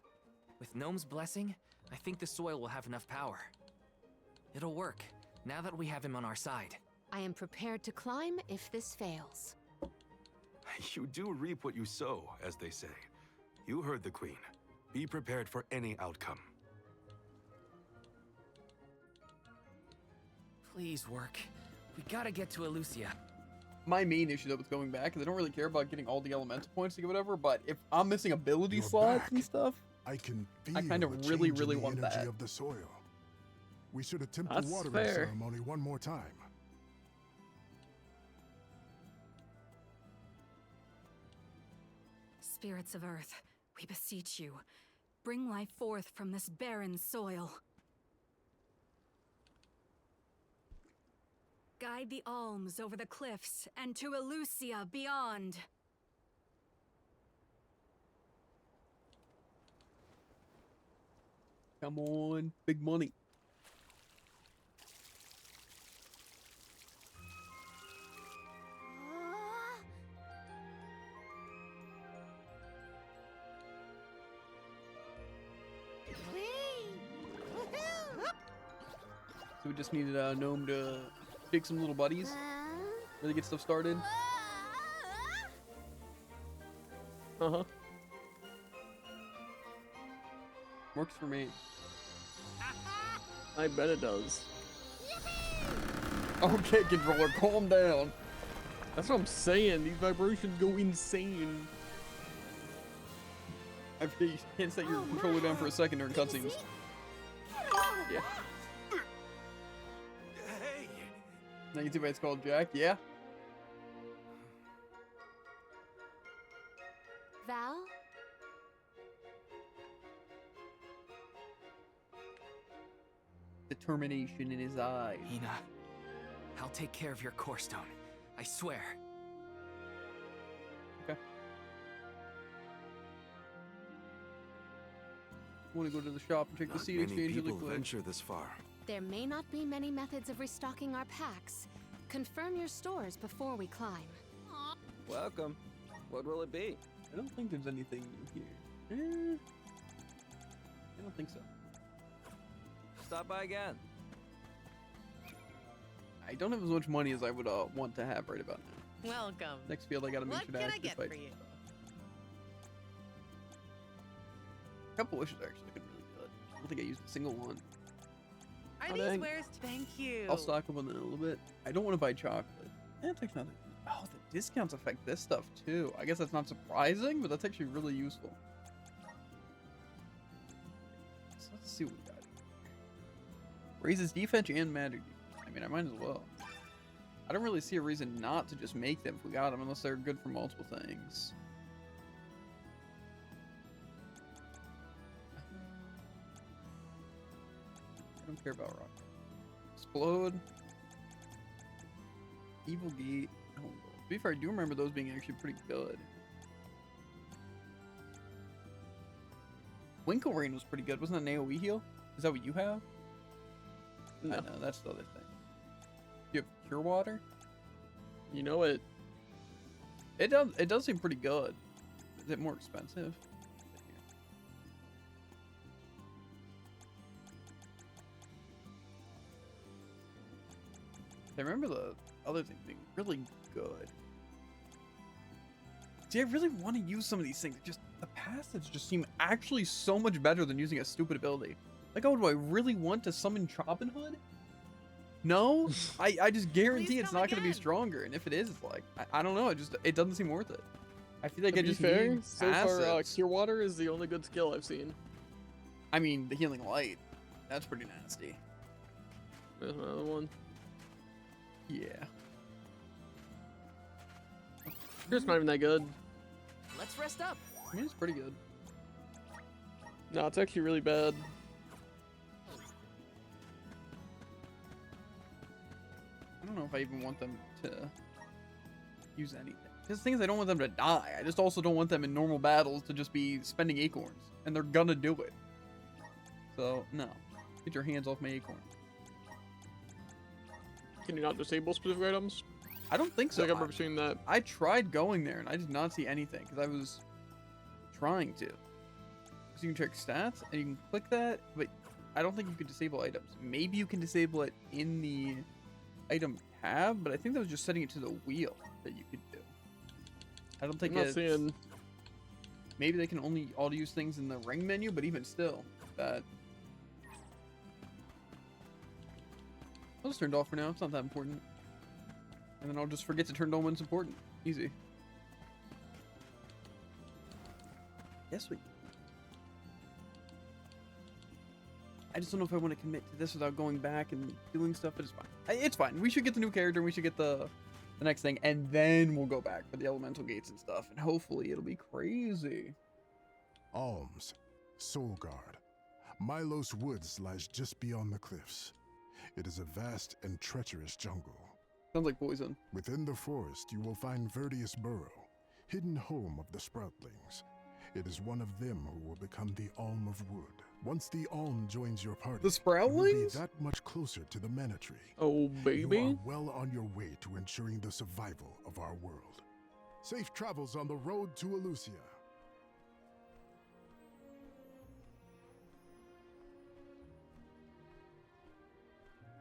Speaker 5: With Gnome's blessing, I think the soil will have enough power. It'll work, now that we have him on our side.
Speaker 8: I am prepared to climb if this fails.
Speaker 7: You do reap what you sow, as they say. You heard the queen. Be prepared for any outcome.
Speaker 5: Please work. We gotta get to Elucia.
Speaker 1: My main issue though with going back is I don't really care about getting all the elemental points to get whatever, but if I'm missing ability
Speaker 10: You're
Speaker 1: slots
Speaker 10: back.
Speaker 1: and stuff,
Speaker 10: I can feel
Speaker 1: kind of
Speaker 10: a
Speaker 1: really,
Speaker 10: change in
Speaker 1: really
Speaker 10: the
Speaker 1: want
Speaker 10: energy
Speaker 1: that.
Speaker 10: of the soil. We should attempt
Speaker 2: That's
Speaker 10: the watering
Speaker 2: fair.
Speaker 10: ceremony one more time.
Speaker 11: Spirits of Earth, we beseech you, bring life forth from this barren soil. Guide the alms over the cliffs and to Elucia beyond.
Speaker 1: come on, big money. So we just needed a gnome to pick some little buddies, really get stuff started.
Speaker 2: Uh-huh.
Speaker 1: Works for me.
Speaker 2: I bet it does.
Speaker 1: Okay, controller, calm down.
Speaker 2: That's what I'm saying. These vibrations go insane.
Speaker 1: I forget you can't set your
Speaker 3: Oh,
Speaker 1: controller down for a
Speaker 3: my.
Speaker 1: second during
Speaker 3: Did you
Speaker 1: cutscenes.
Speaker 3: see? Get on
Speaker 1: Yeah.
Speaker 3: back.
Speaker 7: Hey!
Speaker 1: Now you see why it's called Jack? Yeah.
Speaker 8: Val?
Speaker 1: Determination in his eyes.
Speaker 5: Hina, I'll take care of your core stone. I swear.
Speaker 1: Okay. Want to go to the shop and check the
Speaker 7: Not
Speaker 1: seed
Speaker 7: many
Speaker 1: exchange really
Speaker 7: people
Speaker 1: quick.
Speaker 7: venture this far.
Speaker 8: There may not be many methods of restocking our packs. Confirm your stores before we climb.
Speaker 3: Aw,
Speaker 12: Welcome. What will it be?
Speaker 1: I don't think there's anything here. I don't think so.
Speaker 12: Stop by again.
Speaker 1: I don't have as much money as I would want to have right about now.
Speaker 13: Welcome.
Speaker 1: Next field, I gotta make
Speaker 13: What
Speaker 1: sure to
Speaker 13: can I
Speaker 1: actually
Speaker 13: get
Speaker 1: fight.
Speaker 13: for you?
Speaker 1: A couple wishes are actually looking really good. I don't think I used a single one.
Speaker 13: Are
Speaker 1: Oh,
Speaker 13: these
Speaker 1: dang.
Speaker 13: wares? Thank you.
Speaker 1: I'll stock up on that in a little bit. I don't want to buy chocolate. That's actually not. Oh, the discounts affect this stuff too. I guess that's not surprising, but that's actually really useful. So let's see what we got. Raises defense and magic defense. I mean, I might as well. I don't really see a reason not to just make them if we got them, unless they're good for multiple things. I don't care about rock. Explode. Evil Gate. Oh, to be fair, I do remember those being actually pretty good. Winkle Rain was pretty good. Wasn't that an AoE heal? Is that what you have?
Speaker 2: No.
Speaker 1: No, that's the other thing. You have Cure Water?
Speaker 2: You know it.
Speaker 1: It does seem pretty good. Is it more expensive? I remember the other thing being really good. See, I really want to use some of these things. Just the passives just seem actually so much better than using a stupid ability. Like, oh, do I really want to summon Chopin Hood? No, I just guarantee
Speaker 13: Please
Speaker 1: it's
Speaker 13: come
Speaker 1: not going to be
Speaker 13: again.
Speaker 1: stronger. And if it is, it's like I don't know. It doesn't seem worth it. I feel like
Speaker 2: To
Speaker 1: I
Speaker 2: be
Speaker 1: just
Speaker 2: fair,
Speaker 1: need
Speaker 2: so far,
Speaker 1: passives.
Speaker 2: Cure Water is the only good skill I've seen.
Speaker 1: I mean, the Healing Light. That's pretty nasty.
Speaker 2: There's another one.
Speaker 1: Yeah.
Speaker 2: It's not even that good.
Speaker 5: Let's rest up.
Speaker 1: I mean, it's pretty good.
Speaker 2: No, it's actually really bad.
Speaker 1: I don't know if I even want them to use anything. Because the thing is, I don't want them to die. I just also don't want them in normal battles to just be spending acorns. And they're gonna do it. So, no. Get your hands off my acorn.
Speaker 2: Can you not disable specific items?
Speaker 1: I don't think
Speaker 2: I
Speaker 1: so.
Speaker 2: think I've ever seen that.
Speaker 1: I tried going there and I did not see anything because I was trying to. So you can check stats and you can click that, but I don't think you can disable items. Maybe you can disable it in the item tab, but I think that was just setting it to the wheel that you could do. I don't think
Speaker 2: I'm not
Speaker 1: it's...
Speaker 2: seeing.
Speaker 1: Maybe they can only auto use things in the ring menu, but even still, that... I'll just turn it off for now. It's not that important. And then I'll just forget to turn it on when it's important. Easy. Yes, we. I just don't know if I want to commit to this without going back and doing stuff, but it's fine. It's fine. We should get the new character, and we should get the next thing, and then we'll go back for the elemental gates and stuff, and hopefully it'll be crazy.
Speaker 10: Alms, Soulguard. Milos Woods lies just beyond the cliffs. It is a vast and treacherous jungle.
Speaker 1: Sounds like poison.
Speaker 10: Within the forest, you will find Verdius Burrow, hidden home of the Sproutlings. It is one of them who will become the Alm of Wood. Once the Alm joins your party,
Speaker 1: The
Speaker 10: you will be
Speaker 1: Sproutlings?
Speaker 10: that much closer to the Mana Tree.
Speaker 2: Oh,
Speaker 10: You
Speaker 2: baby.
Speaker 10: are well on your way to ensuring the survival of our world. Safe travels on the road to Elusia.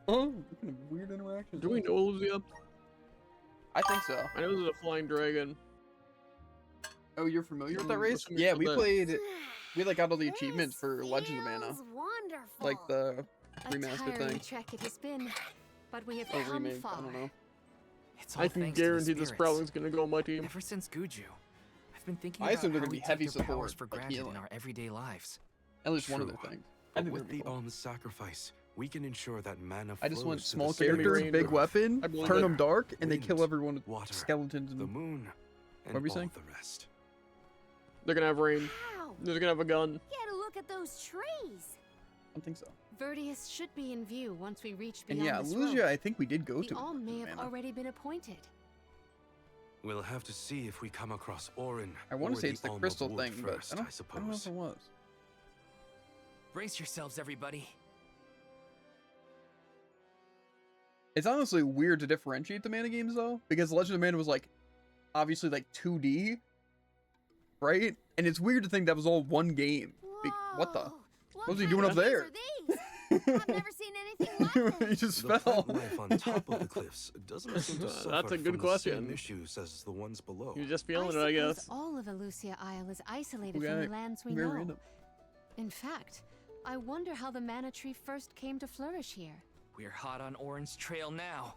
Speaker 1: Oh, what kind of weird interactions.
Speaker 2: Do we know Olivia?
Speaker 1: I think so.
Speaker 2: I know there's a flying dragon.
Speaker 1: Oh, you're familiar with that
Speaker 2: Mm,
Speaker 1: race?
Speaker 2: what's the
Speaker 1: Yeah,
Speaker 2: name
Speaker 1: we
Speaker 2: of that?
Speaker 1: played. We like got all the
Speaker 3: This
Speaker 1: achievements for Legend of Mana,
Speaker 3: feels wonderful.
Speaker 1: like the
Speaker 8: A
Speaker 1: remastered
Speaker 8: tiring
Speaker 1: thing.
Speaker 8: trek it has been, but we have
Speaker 1: Or
Speaker 8: come
Speaker 1: remake.
Speaker 8: far.
Speaker 1: I don't know.
Speaker 5: It's all
Speaker 2: I can
Speaker 5: thanks to the
Speaker 2: guarantee the
Speaker 5: spirits.
Speaker 2: Sproutling gonna go on my team.
Speaker 5: Ever since Guju, I've I've been thinking
Speaker 1: I
Speaker 5: about
Speaker 1: assume they're
Speaker 5: how
Speaker 1: gonna
Speaker 5: we
Speaker 1: be heavy
Speaker 5: take their powers
Speaker 1: support,
Speaker 5: for
Speaker 1: like
Speaker 5: granted
Speaker 1: healing.
Speaker 5: in our everyday lives.
Speaker 1: At least one of their
Speaker 7: True.
Speaker 1: things. I
Speaker 7: But
Speaker 1: think
Speaker 7: with
Speaker 1: they're
Speaker 7: the
Speaker 1: cool.
Speaker 7: alm's sacrifice, we can ensure that mana
Speaker 1: I just
Speaker 7: flows
Speaker 1: want
Speaker 7: to the
Speaker 1: small
Speaker 7: center of
Speaker 1: characters,
Speaker 7: the
Speaker 1: big
Speaker 7: earth.
Speaker 1: weapon,
Speaker 2: I believe
Speaker 1: turn
Speaker 2: it.
Speaker 1: them dark, and they
Speaker 7: Wind,
Speaker 1: kill everyone with
Speaker 7: water,
Speaker 1: skeletons and
Speaker 7: the moon, and
Speaker 1: What were you
Speaker 7: all
Speaker 1: saying?
Speaker 7: the rest.
Speaker 2: They're gonna have rain.
Speaker 3: Wow!
Speaker 2: They're gonna have a gun.
Speaker 3: Get a look at those trees!
Speaker 1: I don't think so.
Speaker 6: Verdius should be in view once we reach
Speaker 1: And
Speaker 6: beyond
Speaker 1: yeah,
Speaker 6: this
Speaker 1: Lugia,
Speaker 6: road.
Speaker 1: I think we did go
Speaker 6: The
Speaker 1: to.
Speaker 6: Alm may have
Speaker 1: Mana.
Speaker 6: already been appointed.
Speaker 7: We'll have to see if we come across Orin.
Speaker 1: I want
Speaker 7: or
Speaker 1: to say it's the
Speaker 7: Alm of
Speaker 1: crystal
Speaker 7: Wood
Speaker 1: thing, but
Speaker 7: first,
Speaker 1: I don't know if
Speaker 7: suppose.
Speaker 1: it was.
Speaker 5: Brace yourselves, everybody.
Speaker 1: It's honestly weird to differentiate the Mana games though, because Legend of Mana was like, obviously like 2D, right? And it's weird to think that was all one game. What the?
Speaker 3: Whoa,
Speaker 1: What was he
Speaker 3: kind
Speaker 1: doing
Speaker 3: of
Speaker 1: up there?
Speaker 3: trees are these? I've never seen anything like
Speaker 1: He
Speaker 3: this.
Speaker 1: just
Speaker 7: The
Speaker 1: fell.
Speaker 7: plant life on top of the cliffs doesn't seem to suffer
Speaker 2: That's a good
Speaker 7: from
Speaker 2: question.
Speaker 7: the same issues as the ones below.
Speaker 2: You're just feeling it,
Speaker 6: I
Speaker 2: I
Speaker 6: suppose
Speaker 2: guess.
Speaker 6: all of Elusia Isle is isolated
Speaker 1: Okay,
Speaker 6: from the lands we
Speaker 1: very
Speaker 6: know.
Speaker 1: random.
Speaker 6: In fact, I wonder how the mana tree first came to flourish here.
Speaker 5: We're hot on Orin's trail now.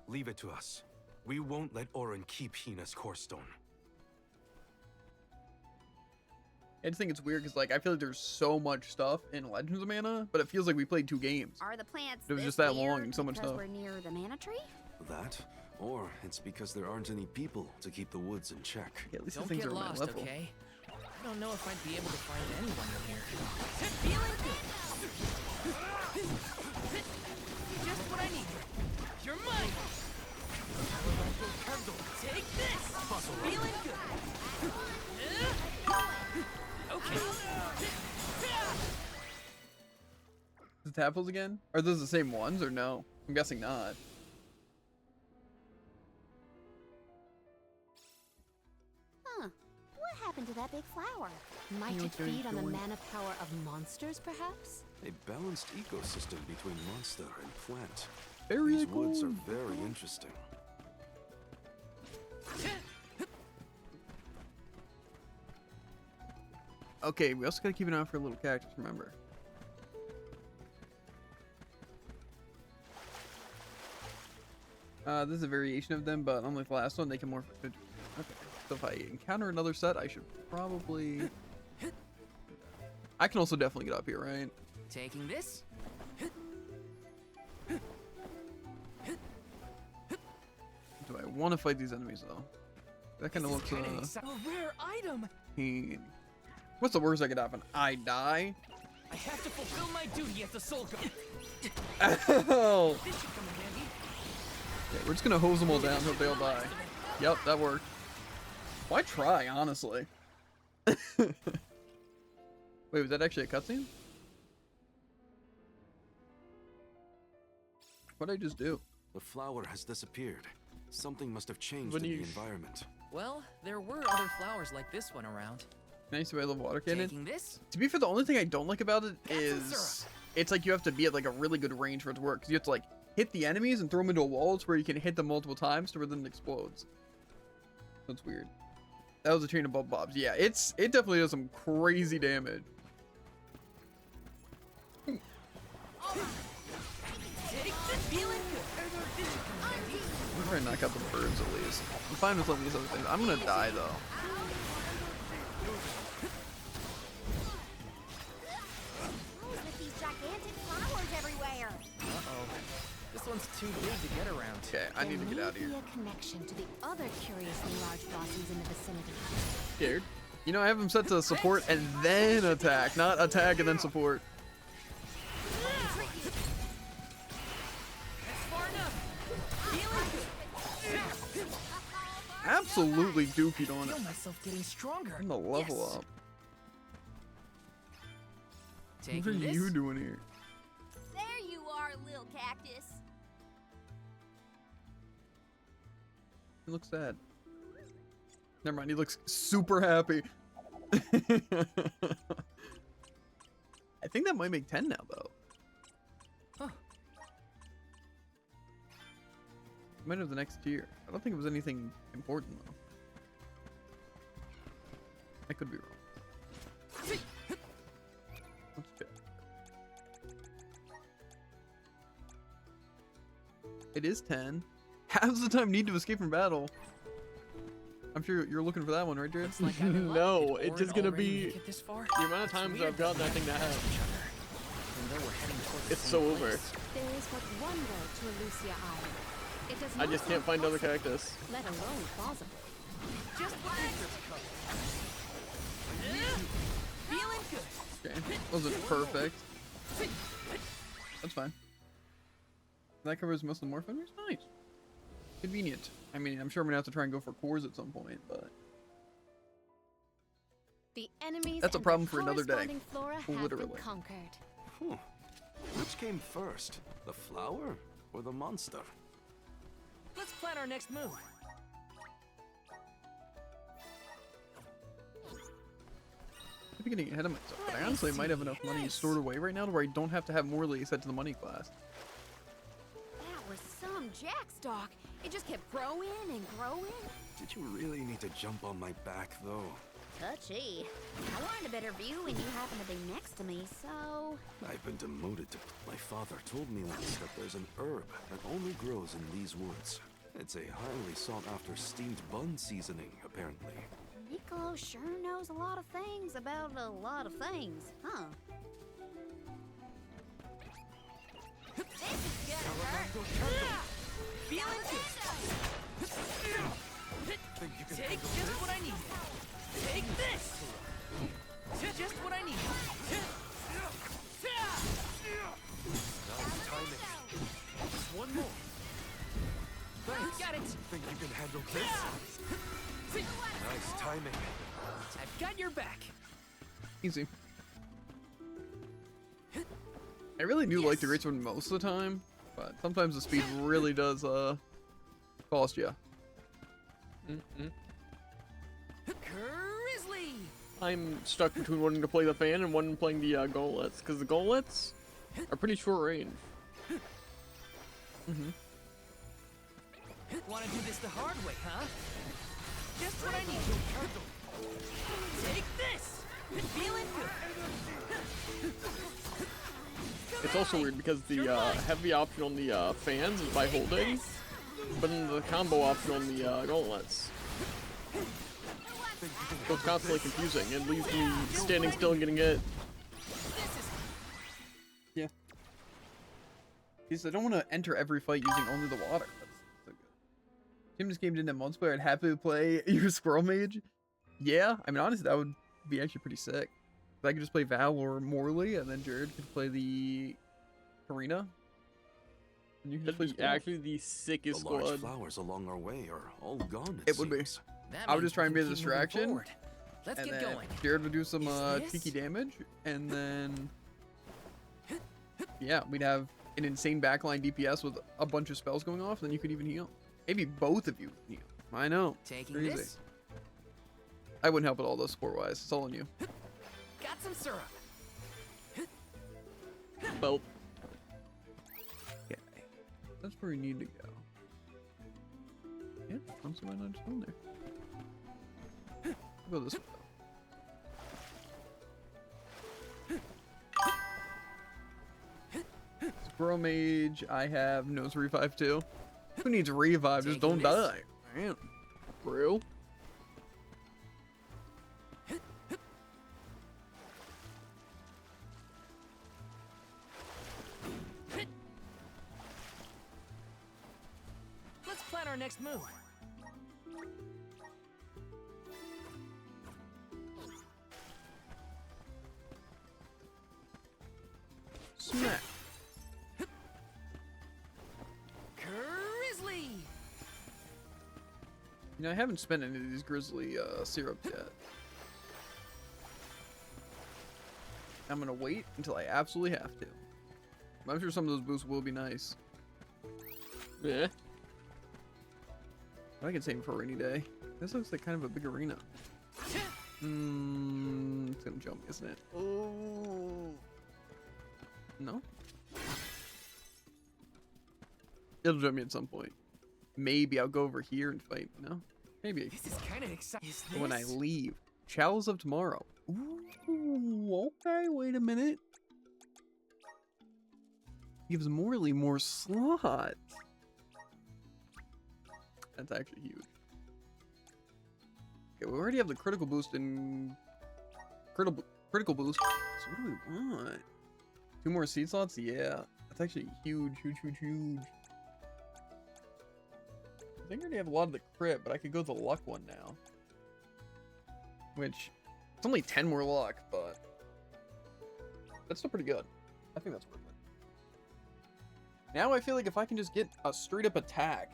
Speaker 7: Leave it to us. We won't let Orin keep Hina's core stone.
Speaker 1: I just think it's weird because like I feel like there's so much stuff in Legends of Mana, but it feels like we played 2 games.
Speaker 3: Are the plants
Speaker 1: It was
Speaker 3: this
Speaker 1: just that long
Speaker 3: weird
Speaker 1: and so much
Speaker 3: because
Speaker 1: stuff.
Speaker 3: we're near the mana tree?
Speaker 7: That, or it's because there aren't any people to keep the woods in check.
Speaker 1: Yeah, at least
Speaker 5: Don't
Speaker 1: the things
Speaker 5: get
Speaker 1: are
Speaker 5: lost,
Speaker 1: level.
Speaker 5: okay? I don't know if I'd be able to find anyone in here. Just what I need. You're mine. Take this. Feeling good. Okay.
Speaker 1: Is it tadpoles again? Are those the same ones or no? I'm guessing not.
Speaker 3: Huh. What happened to that big flower?
Speaker 6: Might
Speaker 1: You know
Speaker 6: it
Speaker 1: what they're
Speaker 6: feed on the
Speaker 1: doing?
Speaker 6: mana power of monsters, perhaps?
Speaker 7: A balanced ecosystem between monster and plant.
Speaker 1: Very
Speaker 7: These
Speaker 1: cool.
Speaker 7: woods are very interesting.
Speaker 1: Okay, we also gotta keep an eye out for little cactus, remember. This is a variation of them, but unlike the last one, they can morph. Okay, so if I encounter another set, I should probably... I can also definitely get up here, right?
Speaker 5: Taking this.
Speaker 1: Do I want to fight these enemies, though? That kind of looks,
Speaker 5: A rare item.
Speaker 1: pain. What's the worst that could happen? I die?
Speaker 5: I have to fulfill my duty as a soul guard.
Speaker 1: Ow!
Speaker 5: This should come in handy.
Speaker 1: Okay, we're just gonna hose them all down until they all die. Yep, that worked. Why try, honestly? Wait, was that actually a cutscene? What'd I just do?
Speaker 7: The flower has disappeared. Something must have changed in the
Speaker 2: Vanish.
Speaker 7: environment.
Speaker 5: Well, there were other flowers like this one around.
Speaker 1: Nice way I love water cannon.
Speaker 5: Taking this.
Speaker 1: To be fair, the only thing I don't like about it
Speaker 5: Got some
Speaker 1: is
Speaker 5: syrup.
Speaker 1: it's like you have to be at like a really good range for it to work. 'Cause you have to like hit the enemies and throw them into a wall to where you can hit them multiple times to where then it explodes. That's weird. That was a chain of bubble bobs. Yeah, it definitely does some crazy damage.
Speaker 5: Take this. Feeling good. This should come in handy.
Speaker 1: I'm trying to knock out the birds at least. I'm fine with some of these other things. I'm gonna die though.
Speaker 3: What is with these gigantic flowers everywhere?
Speaker 5: Uh-oh. This one's too big to get around.
Speaker 1: Okay, I need to get out of here.
Speaker 6: There may be a connection to the other curiously large blossoms in the vicinity.
Speaker 1: Scared. You know, I have him set to support and then attack, not attack and then support.
Speaker 5: That's far enough. Feeling good.
Speaker 1: Absolutely dookied on
Speaker 5: I
Speaker 1: it.
Speaker 5: feel myself getting stronger.
Speaker 1: I'm gonna level
Speaker 5: Yes.
Speaker 1: up.
Speaker 5: Taking
Speaker 1: What are
Speaker 5: this.
Speaker 1: you doing here?
Speaker 3: There you are, little cactus.
Speaker 1: He looks sad. Never mind, he looks super happy. I think that might make 10 now, though.
Speaker 5: Huh.
Speaker 1: Might have the next tier. I don't think it was anything important, though. I could be wrong. Let's check. It is 10. Half the time need to escape from battle. I'm sure you're looking for that one, right, Jared?
Speaker 5: Like I'm in luck.
Speaker 2: No,
Speaker 5: Did
Speaker 2: it's just
Speaker 5: Orin
Speaker 2: gonna
Speaker 5: already
Speaker 2: be
Speaker 5: make it this far?
Speaker 2: the amount of
Speaker 5: It's
Speaker 2: times
Speaker 5: weird
Speaker 2: I've gotten that thing to
Speaker 5: they
Speaker 2: have.
Speaker 5: each other. And though we're heading toward the
Speaker 2: It's
Speaker 5: same
Speaker 2: so
Speaker 5: place,
Speaker 2: over.
Speaker 8: There is but one road to Elusia Isle. It does
Speaker 2: I
Speaker 8: not
Speaker 2: just can't
Speaker 8: seem
Speaker 2: find other
Speaker 8: possible,
Speaker 2: cactus.
Speaker 8: let alone plausible.
Speaker 5: Just feeling good.
Speaker 1: Okay. Wasn't perfect. That's fine. That covers most of the morph enemies? Nice. Convenient. I mean, I'm sure I'm gonna have to try and go for cores at some point, but
Speaker 8: The enemies
Speaker 1: that's a
Speaker 8: and
Speaker 1: problem
Speaker 8: their
Speaker 1: for another day.
Speaker 8: corresponding flora have
Speaker 1: Literally.
Speaker 8: been conquered.
Speaker 7: Which came first, the flower or the monster?
Speaker 5: Let's plan our next move.
Speaker 1: I'm getting ahead of myself, but I honestly might have enough money stored away right now to where I don't have to have Morley set to the money class.
Speaker 3: That was some jackstock. It just kept growing and growing.
Speaker 7: Did you really need to jump on my back, though?
Speaker 3: Touchy. I wanted a better view when you happened to be next to me, so...
Speaker 7: I've been demoted to... My father told me once that there's an herb that only grows in these woods. It's a highly sought-after steamed bun seasoning, apparently.
Speaker 3: Niccolo sure knows a lot of things about a lot of things, huh? This is gonna hurt.
Speaker 5: Feeling good. Take just what I need. Take this. Just what I need.
Speaker 7: Nice timing.
Speaker 5: One more.
Speaker 7: Thanks.
Speaker 5: Got it.
Speaker 7: Think you can handle this? Nice timing.
Speaker 5: I've got your back.
Speaker 1: Easy. I really do like the Rich one most of the time, but sometimes the speed really does cost you.
Speaker 5: Grizzly.
Speaker 2: I'm stuck between wanting to play the fan and wanting playing the gauntlets, because the gauntlets are pretty short range.
Speaker 5: Want to do this the hard way, huh? Just what I need. Take this. Feeling good.
Speaker 2: It's also weird because the heavy option on the fans is by holding, but then the combo option on the gauntlets. So it's constantly confusing. It leaves me standing still and getting hit.
Speaker 1: Yeah. Because I don't want to enter every fight using only the water. That's so good. Tim just came into multiplayer. I'd happily play your Squirrel Mage. Yeah, I mean, honestly, that would be actually pretty sick. I could just play Val or Morley, and then Jared could play the Karina. And you could just play
Speaker 2: That'd be
Speaker 1: Squirrel.
Speaker 2: actually the sickest
Speaker 7: The large
Speaker 2: squad.
Speaker 7: flowers along our way are all gone,
Speaker 1: It would be.
Speaker 7: seems.
Speaker 5: That
Speaker 1: I would
Speaker 5: means
Speaker 1: just try
Speaker 5: we
Speaker 1: and be a
Speaker 5: can keep moving
Speaker 1: distraction.
Speaker 5: forward. Let's
Speaker 1: And
Speaker 5: get
Speaker 1: then
Speaker 5: going.
Speaker 1: Jared would do some
Speaker 5: Is this?
Speaker 1: cheeky damage, and then yeah, we'd have an insane backline DPS with a bunch of spells going off. Then you could even heal. Maybe both of you heal. I know.
Speaker 5: Taking
Speaker 1: Crazy.
Speaker 5: this.
Speaker 1: I wouldn't help at all though, sport-wise. It's all on you.
Speaker 5: Got some syrup.
Speaker 2: Well,
Speaker 1: Okay, that's where we need to go. Yeah, I'm so not just on there. I'll go this way. Squirrel Mage, I have Nose Revive too. Who needs revive? Just don't
Speaker 5: Taking this.
Speaker 1: die. Man.
Speaker 2: real.
Speaker 5: Let's plan our next move.
Speaker 1: Smack.
Speaker 5: Grizzly.
Speaker 1: You know, I haven't spent any of these Grizzly syrups yet. I'm gonna wait until I absolutely have to. I'm sure some of those boosts will be nice.
Speaker 2: Yeah.
Speaker 1: I can save it for a rainy day. This looks like kind of a big arena. It's gonna jump, isn't it? Oh. No? It'll jump me at some point. Maybe I'll go over here and fight, no? Maybe.
Speaker 5: This is kind of exciting.
Speaker 1: When I leave. Chalice of Tomorrow. Ooh, okay, wait a minute. Gives Morley more slots. That's actually huge. Okay, we already have the critical boost and critical boost. So what do we want? 2 more seed slots? Yeah. That's actually huge. I think I already have a lot of the crit, but I could go the luck one now. Which, it's only 10 more luck, but that's still pretty good. I think that's worth it. Now I feel like if I can just get a straight up attack,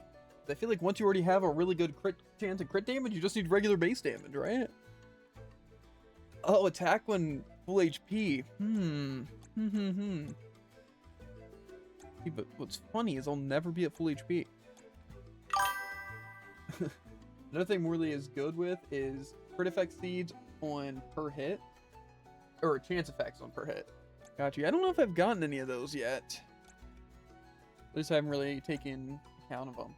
Speaker 1: I feel like once you already have a really good crit chance of crit damage, you just need regular base damage, right? Oh, attack when full HP. See, but what's funny is I'll never be at full HP. Another thing Morley is good with is crit effect seeds on per hit, or chance effects on per hit. Got you. I don't know if I've gotten any of those yet. At least I haven't really taken account of them.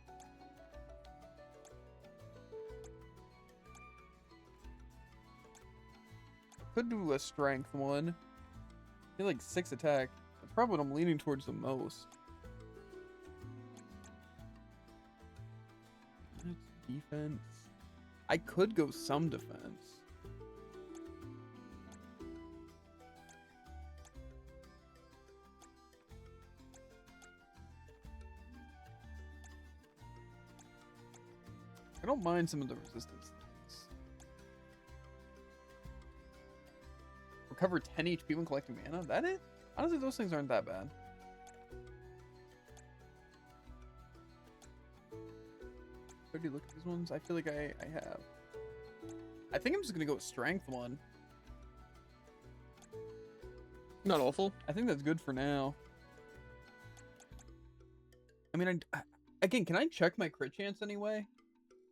Speaker 1: Could do a strength one. I feel like 6 attack. That's probably what I'm leaning towards the most. Defense. I could go some defense. I don't mind some of the resistance things. Recover 10 HP when collecting mana? That it? Honestly, those things aren't that bad. Should I look at these ones? I feel like I have. I think I'm just gonna go with strength one.
Speaker 2: Not awful.
Speaker 1: I think that's good for now. I mean, again, can I check my crit chance anyway?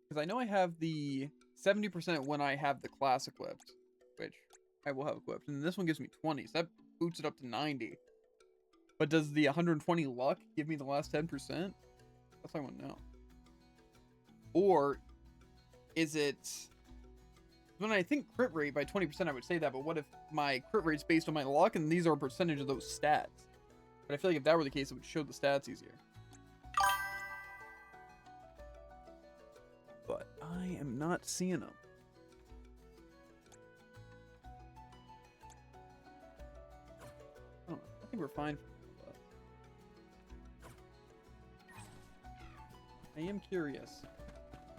Speaker 1: Because I know I have the 70% when I have the class equipped, which I will have equipped. And this one gives me 20, so that boots it up to 90. But does the 120 luck give me the last 10%? That's what I want to know. Or is it... When I think crit rate by 20%, I would say that, but what if my crit rate's based on my luck and these are a percentage of those stats? But I feel like if that were the case, it would show the stats easier. But I am not seeing them. I don't know. I think we're fine. I am curious.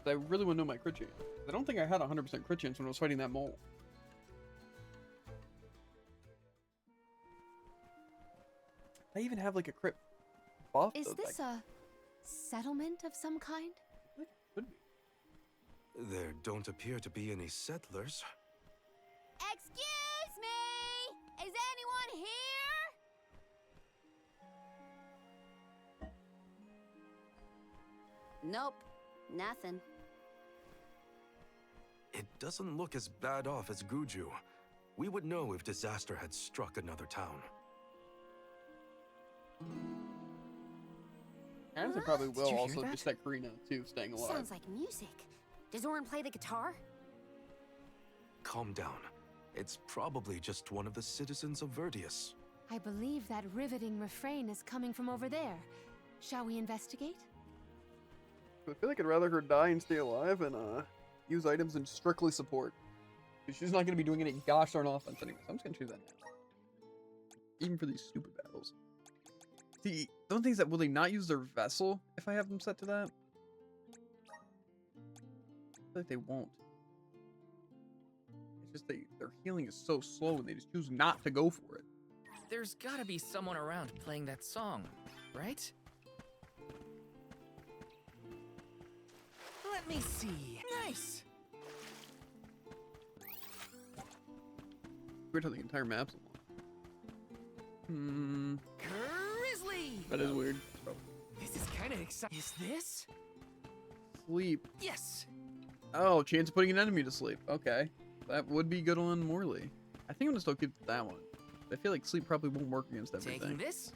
Speaker 1: I really want to know my crit chance. I don't think I had 100% crit chance when I was fighting that mole. I even have like a crit buff.
Speaker 6: Is this a settlement of some kind?
Speaker 7: There don't appear to be any settlers.
Speaker 3: Excuse me! Is anyone here? Nope. Nothing.
Speaker 7: It doesn't look as bad off as Guju. We would know if disaster had struck another town.
Speaker 1: I probably will
Speaker 5: you
Speaker 1: also
Speaker 5: hear
Speaker 1: just that Karina too, staying alive.
Speaker 3: Sounds like music. Does Orin play the guitar?
Speaker 7: Calm down. It's probably just one of the citizens of Verdius.
Speaker 6: I believe that riveting refrain is coming from over there. Shall we investigate?
Speaker 1: I feel like I'd rather her die and stay alive and use items and strictly support. Because she's not going to be doing any gosh darn offense anyway, so I'm just going to choose that now. Even for these stupid battles. See, the one thing is that will they not use their vessel if I have them set to that? I feel like they won't. It's just their healing is so slow and they just choose not to go for it.
Speaker 5: There's gotta be someone around playing that song, right? Let me see. Nice!
Speaker 1: Weird how the entire map's along.
Speaker 5: Grizzly!
Speaker 1: That is weird.
Speaker 5: This is kind of exciting. Is this?
Speaker 1: Sleep.
Speaker 5: Yes!
Speaker 1: Oh, chance of putting an enemy to sleep. Okay. That would be good on Morley. I think I'm gonna still keep that one. I feel like sleep probably won't work against everything.
Speaker 5: Taking this?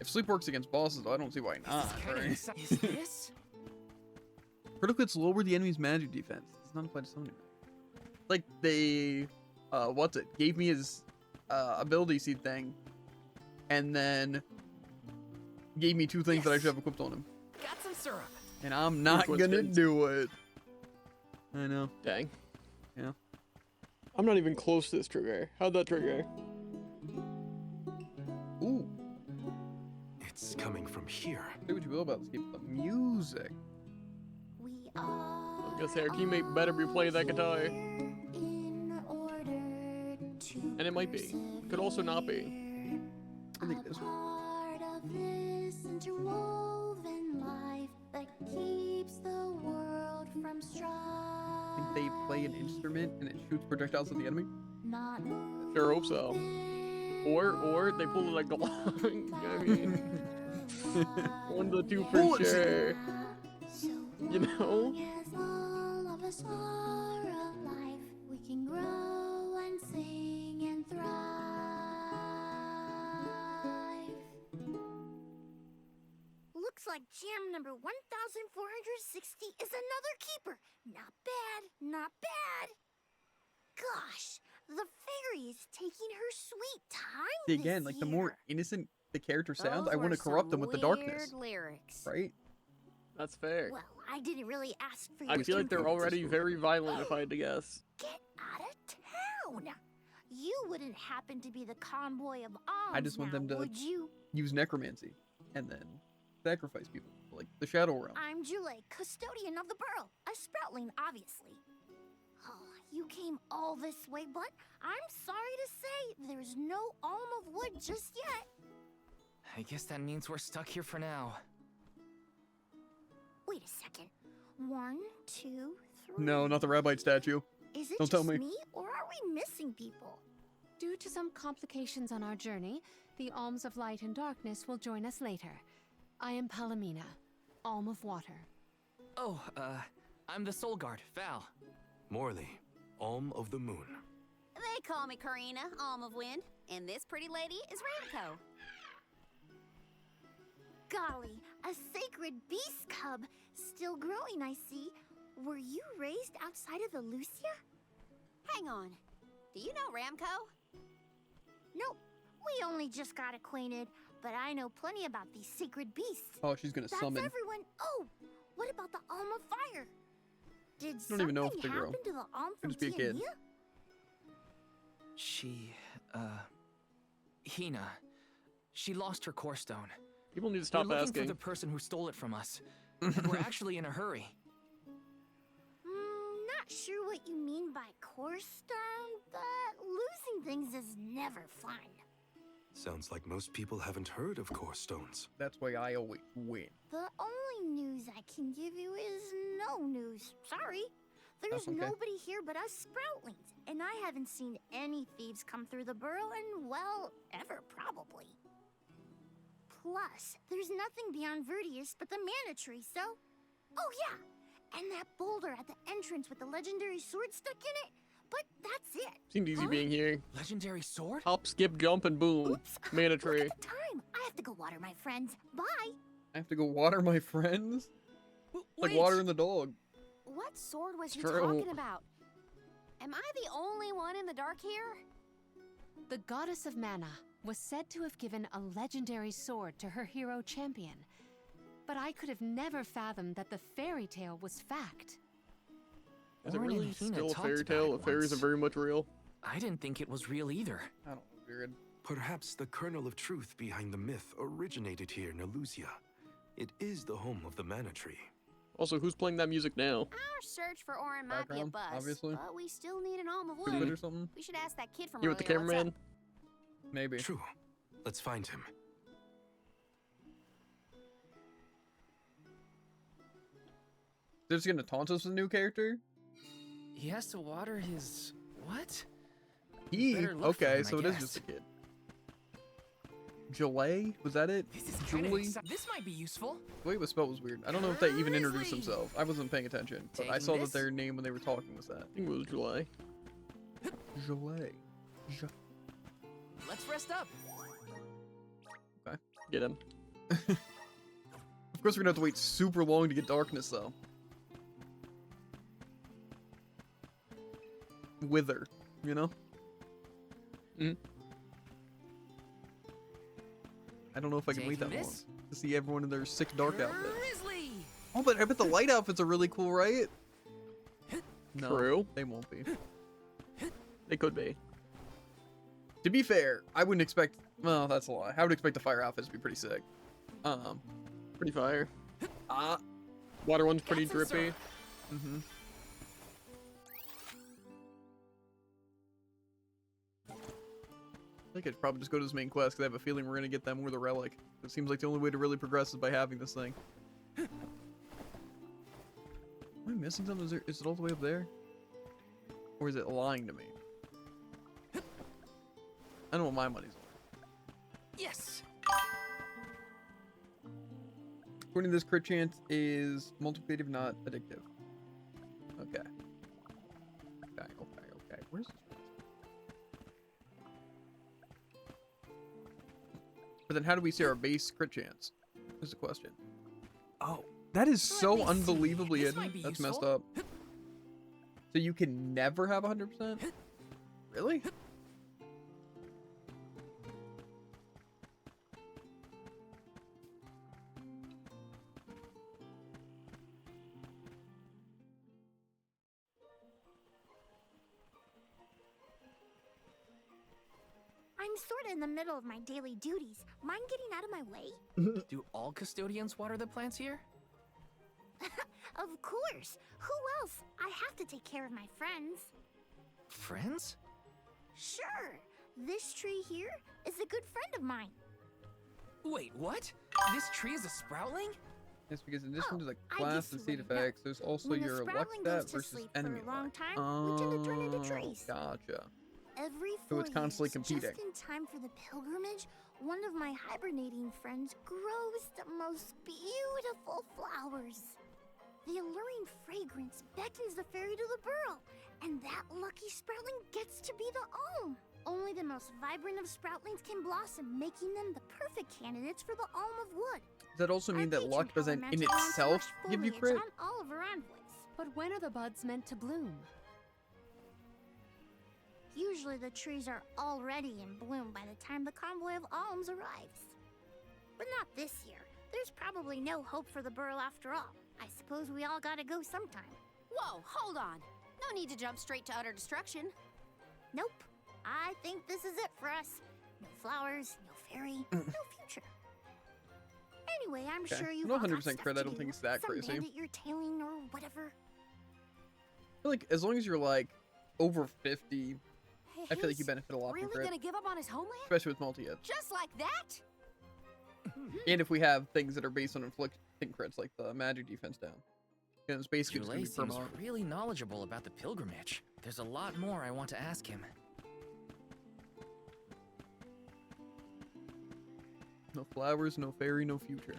Speaker 1: If sleep works against bosses, though, I don't see why not. Right?
Speaker 5: Is this?
Speaker 1: Critical hits lower the enemy's magic defense. It's not applied to summoning. Like they, gave me his ability seed thing, and then gave me 2 things that I should have equipped on him.
Speaker 5: Got some syrup.
Speaker 1: And I'm not gonna
Speaker 2: coincidence.
Speaker 1: do it. I know.
Speaker 2: Dang.
Speaker 1: Yeah.
Speaker 2: I'm not even close to this trigger. How'd that trigger?
Speaker 1: Ooh.
Speaker 7: It's coming from here.
Speaker 1: Say what you will about this game, but the music.
Speaker 3: We
Speaker 2: I
Speaker 3: are
Speaker 2: was gonna say, our teammate better be playing that guitar.
Speaker 3: in order to
Speaker 2: And it might be. Could also not be.
Speaker 1: I think it is.
Speaker 3: part of this interwoven life that keeps the world from strife.
Speaker 1: I think they play an instrument and it shoots projectiles at the enemy.
Speaker 3: Not
Speaker 2: Sure hope so. Or they pull it like the line. I mean, one of the two for
Speaker 1: Bullets.
Speaker 2: sure. You know?
Speaker 3: as all of us are alive, we can grow and sing and thrive. Looks like jam number 1460 is another keeper. Not bad, not bad. Gosh, the fairy is taking her sweet time.
Speaker 1: See, again,
Speaker 3: this
Speaker 1: like the more
Speaker 3: year.
Speaker 1: innocent the character sounds,
Speaker 3: Those
Speaker 1: I want
Speaker 3: were
Speaker 1: to corrupt them
Speaker 3: some
Speaker 1: with the darkness.
Speaker 3: weird lyrics.
Speaker 1: Right?
Speaker 2: That's fair.
Speaker 3: Well, I didn't really ask for your
Speaker 2: I feel like they're
Speaker 3: input.
Speaker 2: already very violent if I had to guess.
Speaker 3: Get out of town! You wouldn't happen to be the convoy of alms
Speaker 1: I just want
Speaker 3: now,
Speaker 1: them to
Speaker 3: would you?
Speaker 1: use necromancy and then sacrifice people, like the Shadow Realm.
Speaker 3: I'm Jule, custodian of the burrow. A sproutling, obviously. Oh, you came all this way, but I'm sorry to say there's no alm of wood just yet.
Speaker 5: I guess that means we're stuck here for now.
Speaker 3: Wait a second. 1, 2, 3.
Speaker 1: No, not the Rabite statue.
Speaker 3: Is it
Speaker 1: Don't
Speaker 3: just
Speaker 1: tell me.
Speaker 3: or are we missing people?
Speaker 6: Due to some complications on our journey, the Alms of Light and Darkness will join us later. I am Palomina, Alm of Water.
Speaker 5: Oh, I'm the Soul Guard, Val.
Speaker 7: Morley, Alm of the Moon.
Speaker 3: They call me Karina, Alm of Wind, and this pretty lady is Ramco. Golly, a sacred beast cub. Still growing, I see. Were you raised outside of the Lucia? Hang on. Do you know Ramco? Nope. We only just got acquainted, but I know plenty about these sacred beasts.
Speaker 1: Oh, she's gonna
Speaker 3: That's
Speaker 1: summon.
Speaker 3: everyone. Oh, what about the Alm of Fire? Did
Speaker 1: don't even know if
Speaker 3: something
Speaker 1: they grow.
Speaker 3: happen to the Alm
Speaker 1: Could
Speaker 3: from
Speaker 1: just be a kid.
Speaker 3: Tiania?
Speaker 5: She, Hina. She lost her core stone.
Speaker 2: People need to stop
Speaker 5: we're looking
Speaker 2: asking.
Speaker 5: for the person who stole it from us. And we're actually in a hurry.
Speaker 3: Not sure what you mean by core stone, but losing things is never fun.
Speaker 7: Sounds like most people haven't heard of core stones.
Speaker 1: That's why I always win.
Speaker 3: The only news I can give you is no news. Sorry. There's
Speaker 1: That's okay.
Speaker 3: nobody here but us Sproutlings, and I haven't seen any thieves come through the burrow in, well, ever probably. Plus, there's nothing beyond Vertius but the mana tree, so... Oh yeah! And that boulder at the entrance with the legendary sword stuck in it. But that's it.
Speaker 2: Seemed easy being here.
Speaker 5: Legendary sword?
Speaker 2: Hop, skip, jump, and boom. Mana tree.
Speaker 3: Look at the time. I have to go water my friends. Bye.
Speaker 1: I have to go water my friends? It's like
Speaker 5: wait.
Speaker 1: watering the dog.
Speaker 3: What sword was you
Speaker 1: True.
Speaker 3: talking about? Am I the only one in the dark here?
Speaker 6: The goddess of mana was said to have given a legendary sword to her hero champion. But I could have never fathomed that the fairy tale was fact.
Speaker 2: Is it
Speaker 5: Orin and
Speaker 2: really
Speaker 5: Hina
Speaker 2: still a
Speaker 5: talked
Speaker 2: fairy
Speaker 5: about
Speaker 2: tale?
Speaker 5: it
Speaker 2: The fairies are
Speaker 5: once.
Speaker 2: very much real.
Speaker 5: I didn't think it was real either.
Speaker 1: I don't know, weird.
Speaker 7: Perhaps the kernel of truth behind the myth originated here in Elusia. It is the home of the mana tree.
Speaker 2: Also, who's playing that music now?
Speaker 3: Our search for Orin might be a
Speaker 1: Background,
Speaker 3: bust,
Speaker 1: obviously.
Speaker 3: but we still need an alm of
Speaker 1: Pretty
Speaker 3: wood.
Speaker 1: good or something?
Speaker 3: We should ask that kid from
Speaker 2: Here with the
Speaker 3: earlier what's up.
Speaker 2: cameraman?
Speaker 1: Maybe.
Speaker 7: True. Let's find him.
Speaker 1: They're just gonna taunt us with a new character?
Speaker 5: He has to water his... what?
Speaker 1: He?
Speaker 5: Better look for
Speaker 1: Okay,
Speaker 5: him,
Speaker 1: so
Speaker 5: I
Speaker 1: it is
Speaker 5: guess.
Speaker 1: just a kid. Julie? Was that it?
Speaker 5: This is kinda
Speaker 1: Julie?
Speaker 5: This might be useful.
Speaker 1: The way it was spelled was weird. I don't know if they even introduced
Speaker 5: Grizzly!
Speaker 1: themselves. I wasn't paying attention, but I
Speaker 5: Taking
Speaker 1: saw
Speaker 5: this?
Speaker 1: that their name when they were talking was that.
Speaker 2: I think it was July.
Speaker 1: Julie.
Speaker 5: Let's rest up.
Speaker 2: Get him.
Speaker 1: Of course, we're gonna have to wait super long to get darkness, though. Wither, you know?
Speaker 2: Mhm.
Speaker 1: I don't know if I can wait that
Speaker 5: Taking
Speaker 1: long
Speaker 5: this?
Speaker 1: to see everyone in their sick dark outfit.
Speaker 5: Grizzly!
Speaker 1: Oh, but I bet the light outfits are really cool, right? No,
Speaker 2: True.
Speaker 1: they won't be.
Speaker 2: They could be.
Speaker 1: To be fair, I wouldn't expect. Well, that's a lie. I would expect the fire outfits to be pretty sick.
Speaker 2: Pretty fire.
Speaker 1: Ah,
Speaker 2: Water one's pretty
Speaker 5: Got some
Speaker 2: drippy.
Speaker 5: syrup.
Speaker 1: mm-hmm. I think I'd probably just go to this main quest because I have a feeling we're gonna get them or the relic. It seems like the only way to really progress is by having this thing. Am I missing something? Is it all the way up there? Or is it lying to me? I know what my money's on.
Speaker 5: Yes.
Speaker 1: According to this, crit chance is multiplicative, not addictive. Okay. Okay. Where's this? But then how do we see our base crit chance? Is the question. Oh, that is so
Speaker 5: me see.
Speaker 1: unbelievably
Speaker 5: This
Speaker 1: hidden.
Speaker 5: might be
Speaker 1: That's messed
Speaker 5: useful.
Speaker 1: up. So you can never have 100%? Really?
Speaker 3: I'm sort of in the middle of my daily duties. Mind getting out of my way?
Speaker 5: Do all custodians water the plants here?
Speaker 3: Of course. Who else? I have to take care of my friends.
Speaker 5: Friends?
Speaker 3: Sure. This tree here is a good friend of mine.
Speaker 5: Wait, what? This tree is a sproutling?
Speaker 1: Yes, because in addition to the
Speaker 3: I
Speaker 1: class
Speaker 3: guess
Speaker 1: and
Speaker 3: you
Speaker 1: seed
Speaker 3: wouldn't know.
Speaker 1: effects, there's also
Speaker 3: When a
Speaker 1: your luck
Speaker 3: sproutling goes
Speaker 1: stat
Speaker 3: to
Speaker 1: versus
Speaker 3: sleep for
Speaker 1: enemy
Speaker 3: a long
Speaker 1: luck.
Speaker 3: time, we tend to turn into trees.
Speaker 1: Gotcha.
Speaker 3: Every
Speaker 1: So
Speaker 3: 4
Speaker 1: it's constantly
Speaker 3: years,
Speaker 1: competing.
Speaker 3: just in time for the pilgrimage, one of my hibernating friends grows the most beautiful flowers. The alluring fragrance beckons the fairy to the burrow, and that lucky sproutling gets to be the alm. Only the most vibrant of sproutlings can blossom, making them the perfect candidates for the alm of wood.
Speaker 1: Does that also mean
Speaker 3: Our
Speaker 1: that luck
Speaker 3: patron
Speaker 1: doesn't in
Speaker 3: elemental wants
Speaker 1: itself
Speaker 3: lush
Speaker 1: give you
Speaker 3: foliage
Speaker 1: crit?
Speaker 3: on all of our envoys.
Speaker 6: But when are the buds meant to bloom?
Speaker 3: Usually the trees are already in bloom by the time the convoy of alms arrives. But not this year. There's probably no hope for the burrow after all. I suppose we all gotta go sometime.
Speaker 8: Whoa, hold on. No need to jump straight to utter destruction.
Speaker 3: Nope. I think this is it for us. No flowers, no fairy, no future. Anyway, I'm
Speaker 1: Okay.
Speaker 3: sure you've
Speaker 1: No
Speaker 3: all got
Speaker 1: 100%
Speaker 3: stuff
Speaker 1: crit,
Speaker 3: to
Speaker 1: I don't
Speaker 3: do.
Speaker 1: think it's that
Speaker 3: Some
Speaker 1: crazy.
Speaker 3: bandit you're tailing or whatever.
Speaker 1: I feel like as long as you're like over 50,
Speaker 8: Hey,
Speaker 1: I feel like you
Speaker 8: he's
Speaker 1: benefit a lot from
Speaker 8: really
Speaker 1: crit,
Speaker 8: gonna give up on his homeland?
Speaker 1: especially with multi-hits.
Speaker 8: Just like that?
Speaker 1: And if we have things that are based on inflicting crits, like the magic defense down. And it's basically just
Speaker 5: Joulet
Speaker 1: gonna be
Speaker 5: seems
Speaker 1: permanent.
Speaker 5: really knowledgeable about the pilgrimage. There's a lot more I want to ask him.
Speaker 1: No flowers, no fairy, no future.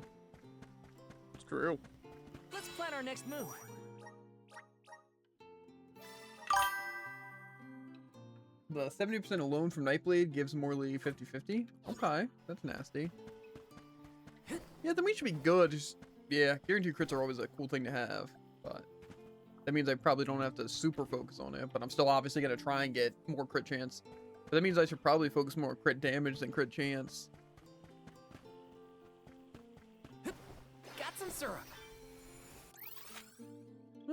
Speaker 2: It's true.
Speaker 5: Let's plan our next move.
Speaker 1: The 70% alone from Nightblade gives Morley 50-50. Okay, that's nasty. Yeah, then we should be good. Just, yeah, guaranteed crits are always a cool thing to have, but that means I probably don't have to super focus on it, but I'm still obviously going to try and get more crit chance. But that means I should probably focus more on crit damage than crit chance.
Speaker 5: Got some syrup.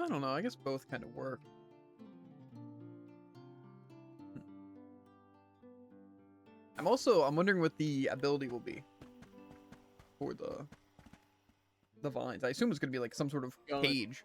Speaker 1: I don't know, I guess both kind of work. I'm wondering what the ability will be for the vines. I assume it's gonna be like some sort of
Speaker 2: Got it.
Speaker 1: cage.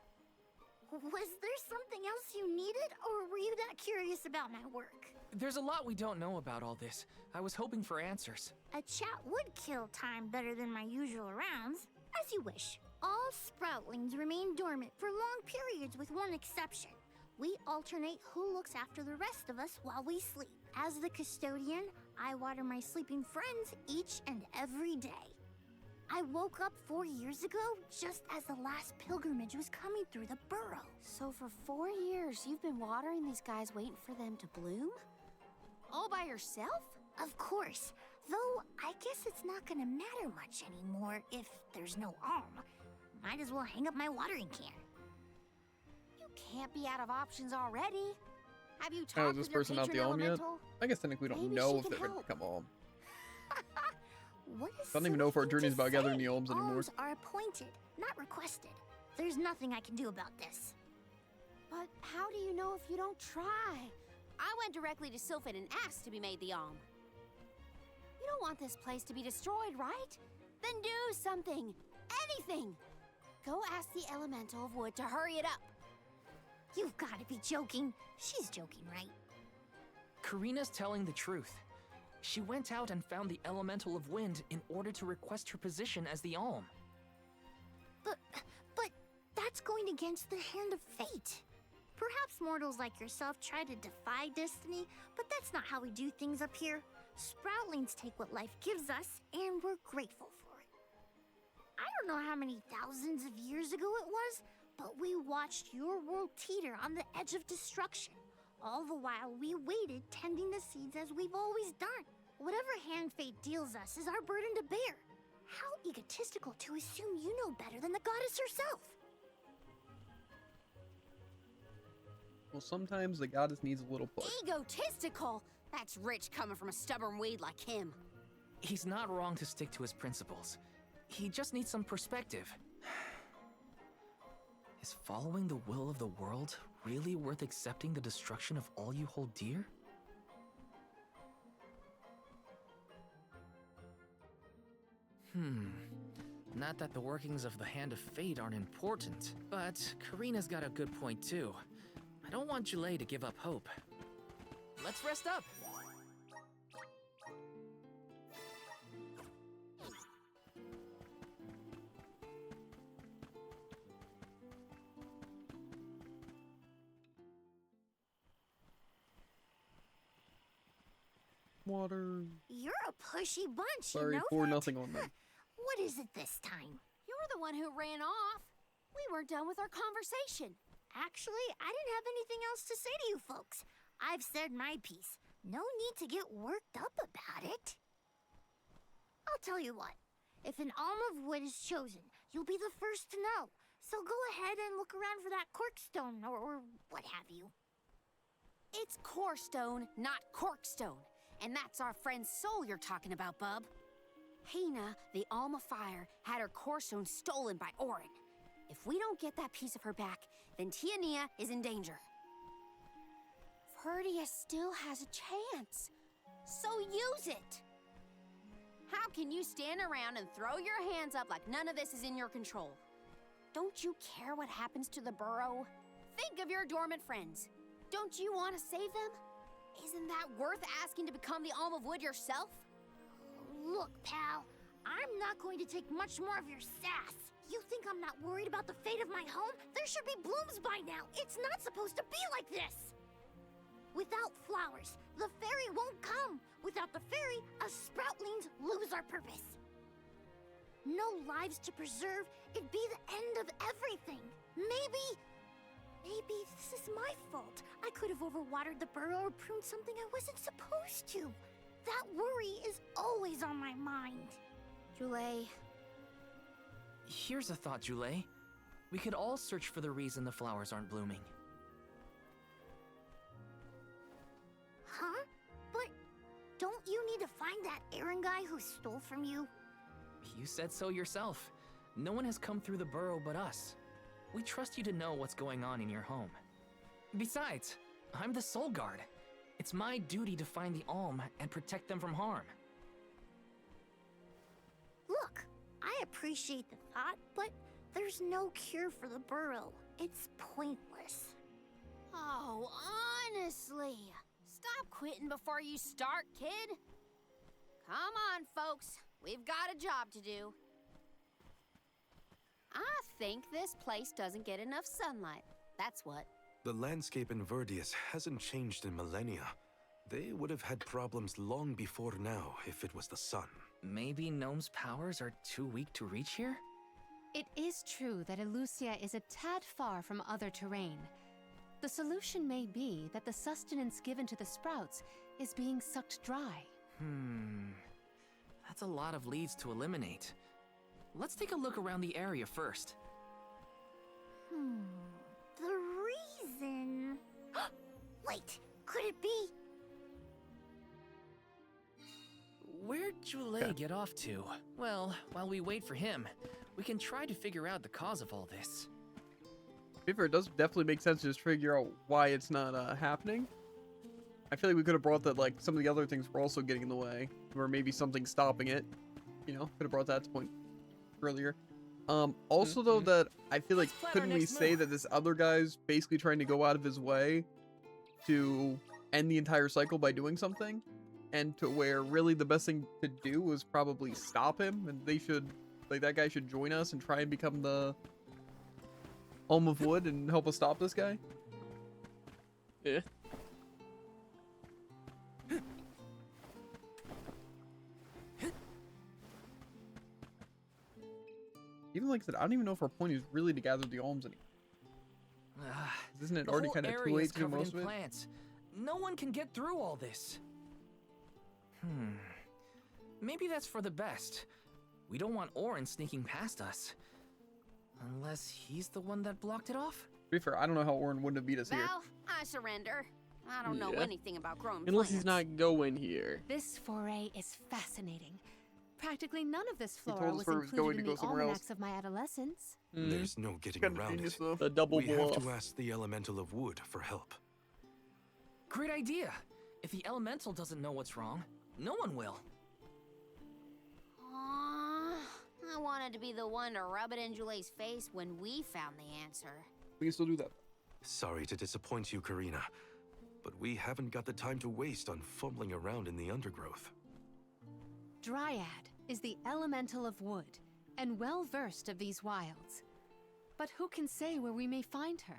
Speaker 3: Was there something else you needed, or were you that curious about my work?
Speaker 5: There's a lot we don't know about all this. I was hoping for answers.
Speaker 3: A chat would kill time better than my usual rounds. As you wish. All sproutlings remain dormant for long periods with one exception. We alternate who looks after the rest of us while we sleep. As the custodian, I water my sleeping friends each and every day. I woke up 4 years ago just as the last pilgrimage was coming through the burrow.
Speaker 8: So for 4 years, you've been watering these guys waiting for them to bloom? All by yourself?
Speaker 3: Of course. Though, I guess it's not gonna matter much anymore if there's no alm. Might as well hang up my watering can.
Speaker 8: You can't be out of options already. Have you
Speaker 1: Oh,
Speaker 8: talked
Speaker 1: is this
Speaker 8: with your
Speaker 1: person not
Speaker 8: patron
Speaker 1: the alm yet?
Speaker 8: elemental?
Speaker 1: I guess technically we don't
Speaker 8: Maybe
Speaker 1: know
Speaker 8: she
Speaker 1: if
Speaker 8: can
Speaker 1: they're gonna
Speaker 8: help.
Speaker 1: become alm.
Speaker 3: What a
Speaker 1: I don't even
Speaker 3: silly
Speaker 1: know if our
Speaker 3: thing
Speaker 1: journey's
Speaker 3: to
Speaker 1: about gathering
Speaker 3: say.
Speaker 1: the alms anymore.
Speaker 3: Alms are appointed, not requested. There's nothing I can do about this.
Speaker 14: But how do you know if you don't try? I went directly to Sylphin and asked to be made the Alm. You don't want this place to be destroyed, right? Then do something. Anything. Go ask the Elemental of Wood to hurry it up.
Speaker 3: You've got to be joking. She's joking, right?
Speaker 5: Karina's telling the truth. She went out and found the Elemental of Wind in order to request her position as the Alm.
Speaker 3: But that's going against the hand of fate. Perhaps mortals like yourself try to defy destiny, but that's not how we do things up here. Sproutlings take what life gives us, and we're grateful for it. I don't know how many thousands of years ago it was, but we watched your world teeter on the edge of destruction. All the while we waited, tending the seeds as we've always done. Whatever hand fate deals us is our burden to bear. How egotistical to assume you know better than the goddess herself.
Speaker 1: Well, sometimes the goddess needs a little push.
Speaker 14: Egotistical? That's rich coming from a stubborn weed like him.
Speaker 5: He's not wrong to stick to his principles. He just needs some perspective. Is following the will of the world really worth accepting the destruction of all you hold dear? Not that the workings of the Hand of Fate aren't important, but Karina's got a good point too. I don't want Julei to give up hope. Let's rest up!
Speaker 1: Water.
Speaker 3: You're a pushy bunch,
Speaker 1: Sorry,
Speaker 3: you know
Speaker 1: pour
Speaker 3: that?
Speaker 1: nothing on them.
Speaker 3: What is it this time?
Speaker 14: You're the one who ran off. We weren't done with our conversation.
Speaker 3: Actually, I didn't have anything else to say to you folks. I've said my piece. No need to get worked up about it. I'll tell you what. If an Alm of Wood is chosen, you'll be the first to know. So go ahead and look around for that Corkstone or what have you.
Speaker 14: It's Corestone, not Corkstone. And that's our friend's soul you're talking about, bub. Hina, the Alm of Fire, had her Corestone stolen by Orin. If we don't get that piece of her back, then Tiania is in danger. Verdia still has a chance, so use it. How can you stand around and throw your hands up like none of this is in your control? Don't you care what happens to the burrow? Think of your dormant friends. Don't you want to save them? Isn't that worth asking to become the Alm of Wood yourself?
Speaker 3: Look, pal, I'm not going to take much more of your sass. You think I'm not worried about the fate of my home? There should be blooms by now. It's not supposed to be like this. Without flowers, the fairy won't come. Without the fairy, us sproutlings lose our purpose. No lives to preserve, it'd be the end of everything. Maybe this is my fault. I could have overwatered the burrow or pruned something I wasn't supposed to. That worry is always on my mind.
Speaker 14: Julei.
Speaker 5: Here's a thought, Julei. We could all search for the reason the flowers aren't blooming.
Speaker 3: Huh? But don't you need to find that Aaron guy who stole from you?
Speaker 5: You said so yourself. No one has come through the burrow but us. We trust you to know what's going on in your home. Besides, I'm the Soul Guard. It's my duty to find the Alm and protect them from harm.
Speaker 3: Look, I appreciate the thought, but there's no cure for the burrow. It's pointless.
Speaker 14: Oh, honestly. Stop quitting before you start, kid. Come on, folks. We've got a job to do. I think this place doesn't get enough sunlight. That's what.
Speaker 7: The landscape in Verdius hasn't changed in millennia. They would have had problems long before now if it was the sun.
Speaker 5: Maybe Gnome's powers are too weak to reach here?
Speaker 6: It is true that Elusia is a tad far from other terrain. The solution may be that the sustenance given to the sprouts is being sucked dry.
Speaker 5: That's a lot of leads to eliminate. Let's take a look around the area first.
Speaker 3: The reason... Wait, could it be...
Speaker 5: Where'd Julei get off to? Well, while we wait for him, we can try to figure out the cause of all this.
Speaker 1: be fair, it does definitely make sense to just figure out why it's not happening. I feel like we could have brought that, like, some of the other things were also getting in the way, or maybe something stopping it. You know, could have brought that to point earlier. Also, though, that I feel like,
Speaker 5: plan our
Speaker 1: couldn't we
Speaker 5: next
Speaker 1: say
Speaker 5: move.
Speaker 1: that this other guy's basically trying to go out of his way to end the entire cycle by doing something? And to where really the best thing to do was probably stop him, and they should, like, that guy should join us and try and become the Alm of Wood and help us stop this guy?
Speaker 2: Yeah.
Speaker 1: Even like I said, I don't even know if our point is really to gather the alms anymore. Isn't it
Speaker 5: The
Speaker 1: already
Speaker 5: whole
Speaker 1: kind of too
Speaker 5: area
Speaker 1: late
Speaker 5: is
Speaker 1: to do
Speaker 5: covered
Speaker 1: most
Speaker 5: in
Speaker 1: of it?
Speaker 5: plants. No one can get through all this. Maybe that's for the best. We don't want Orin sneaking past us. Unless he's the one that blocked it off?
Speaker 1: To be fair, I don't know how Orin wouldn't have beat us here.
Speaker 14: Val, I surrender. I don't know
Speaker 2: Yeah.
Speaker 14: anything about growing
Speaker 2: Unless
Speaker 14: plants.
Speaker 2: he's not going here.
Speaker 6: This foray is fascinating. Practically none of this
Speaker 1: told
Speaker 6: flora
Speaker 1: us
Speaker 6: was
Speaker 1: where he was going
Speaker 6: included
Speaker 1: to
Speaker 6: in
Speaker 1: go
Speaker 6: the
Speaker 1: somewhere else.
Speaker 6: almanacs of my adolescence.
Speaker 7: There's no getting
Speaker 1: Kinda
Speaker 7: around
Speaker 1: genius,
Speaker 7: it.
Speaker 1: though.
Speaker 2: The double
Speaker 7: We have to
Speaker 2: bluff.
Speaker 7: ask the Elemental of Wood for help.
Speaker 5: Great idea. If the elemental doesn't know what's wrong, no one will.
Speaker 14: Aw, I wanted to be the one to rub it in Jule's face when we found the answer.
Speaker 1: We can still do that.
Speaker 7: Sorry to disappoint you, Karina, but we haven't got the time to waste on fumbling around in the undergrowth.
Speaker 6: Dryad is the elemental of wood, and well versed of these wilds. But who can say where we may find her?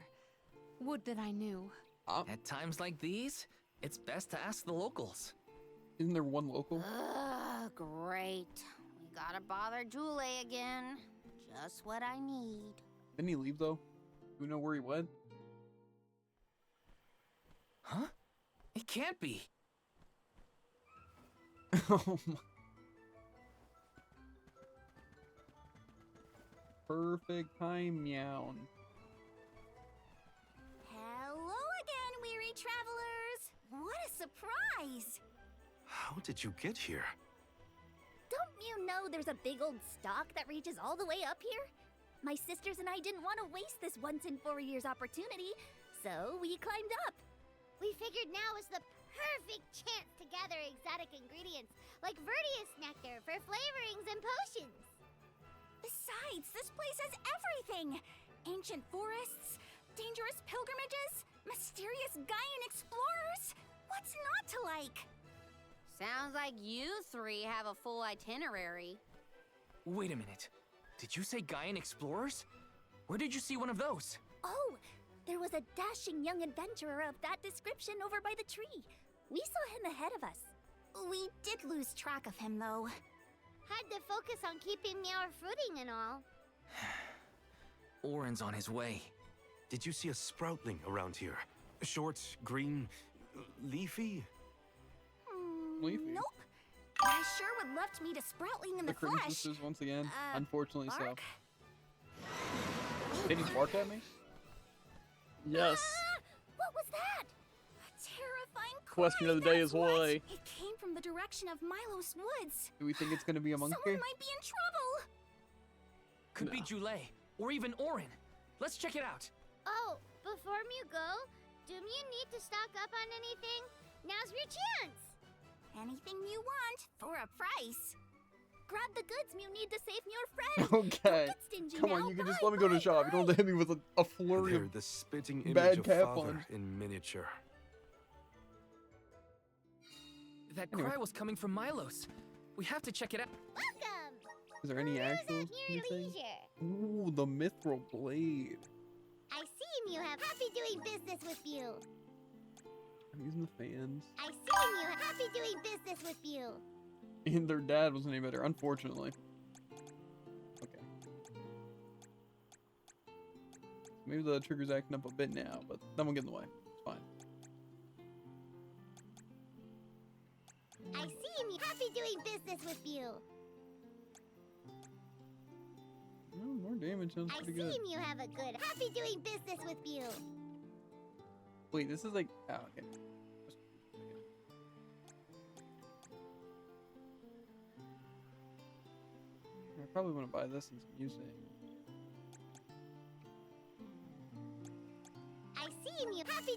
Speaker 6: Would that I knew.
Speaker 5: At times like these, it's best to ask the locals.
Speaker 1: Isn't there one local?
Speaker 14: Ugh, great. We gotta bother Jule again. Just what I need.
Speaker 1: Didn't he leave though? Do we know where he went?
Speaker 5: Huh? It can't be.
Speaker 1: Oh my. Perfect time, meow.
Speaker 3: Hello again, weary travelers! What a surprise!
Speaker 7: How did you get here?
Speaker 3: Don't you know there's a big old stalk that reaches all the way up here? My sisters and I didn't want to waste this once in 4 years opportunity, so we climbed up.
Speaker 15: We figured now was the perfect chance to gather exotic ingredients like Verdius nectar for flavorings and potions.
Speaker 3: Besides, this place has everything! Ancient forests, dangerous pilgrimages, mysterious Gaian explorers! What's not to like?
Speaker 14: Sounds like you three have a full itinerary.
Speaker 5: Wait a minute. Did you say Gaian explorers? Where did you see one of those?
Speaker 3: Oh, there was a dashing young adventurer of that description over by the tree. We saw him ahead of us. We did lose track of him, though.
Speaker 15: Had to focus on keeping our footing and all.
Speaker 5: Orin's on his way.
Speaker 7: Did you see a sproutling around here? Short, green, leafy?
Speaker 1: Leafy.
Speaker 3: Nope. I sure would love to meet a sproutling in
Speaker 1: The
Speaker 3: the
Speaker 1: Critton
Speaker 3: flesh.
Speaker 1: sisters once again.
Speaker 3: Uh,
Speaker 1: Unfortunately
Speaker 3: bark?
Speaker 1: so. Did he bark at me?
Speaker 2: Yes.
Speaker 3: What was that? A terrifying
Speaker 2: Question of the day is why.
Speaker 3: It came from the direction of Milos Woods.
Speaker 1: Do we think it's gonna be a monkey?
Speaker 3: Someone might be in trouble.
Speaker 5: Could be Jule, or even Orin. Let's check it out.
Speaker 15: Oh, before you go, do you need to stock up on anything? Now's your chance!
Speaker 3: Anything you want for a price. Grab the goods you need to save your friend.
Speaker 1: Okay.
Speaker 3: Don't get stingy
Speaker 1: Come
Speaker 3: now.
Speaker 1: on, you can just let me go to the shop. You don't have to hit me with a flurry
Speaker 7: They're
Speaker 1: of
Speaker 7: the spitting image
Speaker 1: bad
Speaker 7: of
Speaker 1: cat
Speaker 7: father
Speaker 1: punch.
Speaker 7: in miniature.
Speaker 5: That
Speaker 1: Anyway.
Speaker 5: cry was coming from Milos. We have to check it out.
Speaker 15: Welcome!
Speaker 1: Is there any actual
Speaker 15: At your
Speaker 1: anything?
Speaker 15: leisure.
Speaker 1: Ooh, the Mithril Blade.
Speaker 15: I see you have happy doing business with you.
Speaker 1: I'm using the fans.
Speaker 15: I see you have happy doing business with you.
Speaker 1: And their dad wasn't any better, unfortunately. Okay. Maybe the trigger's acting up a bit now, but that won't get in the way. It's fine.
Speaker 15: I see you happy doing business with you.
Speaker 1: Oh, more damage sounds
Speaker 15: I
Speaker 1: pretty
Speaker 15: see
Speaker 1: good.
Speaker 15: you have a good happy doing business with you.
Speaker 1: Wait, this is like... Oh, okay. I probably want to buy this and some music.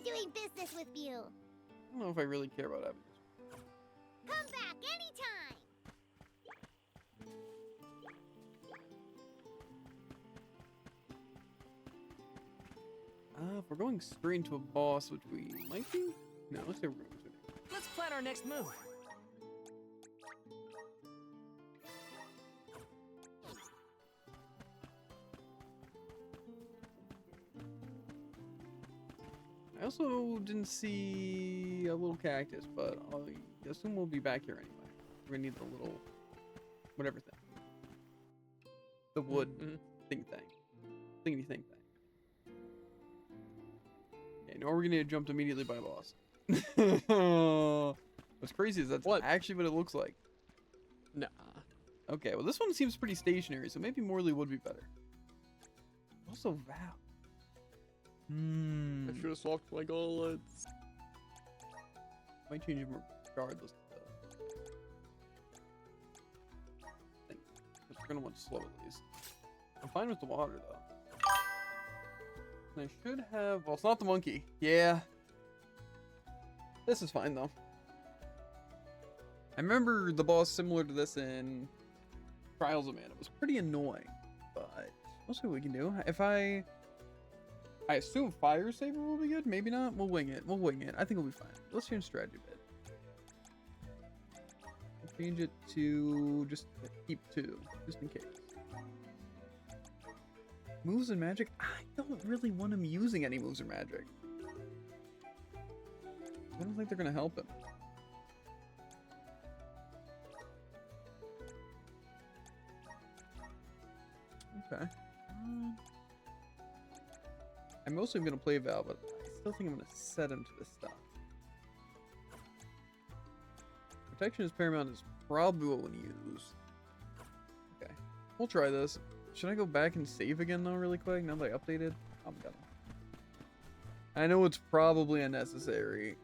Speaker 15: doing business with you.
Speaker 1: I don't know if I really care about having this.
Speaker 15: Come back anytime.
Speaker 1: If we're going straight into a boss, which we might be. No, let's say we're going to.
Speaker 5: Let's plan our next move.
Speaker 1: I also didn't see a little cactus, but I assume we'll be back here anyway. We're gonna need the little whatever thing. The wood thingy thing. Okay, now we're gonna jumped immediately by a boss. What's crazy is that's actually what it looks like.
Speaker 2: Nah.
Speaker 1: Okay, well this one seems pretty stationary, so maybe Morley would be better. Also Val.
Speaker 2: I should have swapped my gauntlets.
Speaker 1: Might change them regardless. Because we're gonna want slow at least. I'm fine with the water though. I should have. Well, it's not the monkey. Yeah. This is fine though. I remember the boss similar to this in Trials of Mana. It was pretty annoying, but we'll see what we can do. If I assume Fire Saber will be good. Maybe not. We'll wing it. I think we'll be fine. Let's change strategy a bit. Change it to just keep 2, just in case. Moves and magic? I don't really want him using any moves or magic. I don't think they're gonna help him. Okay. I'm mostly gonna play Val, but I still think I'm gonna set him to this stuff. Protection is paramount is probably what we'll use. Okay, we'll try this. Should I go back and save again though, really quick? Now that I updated, I'm gonna. I know it's probably unnecessary,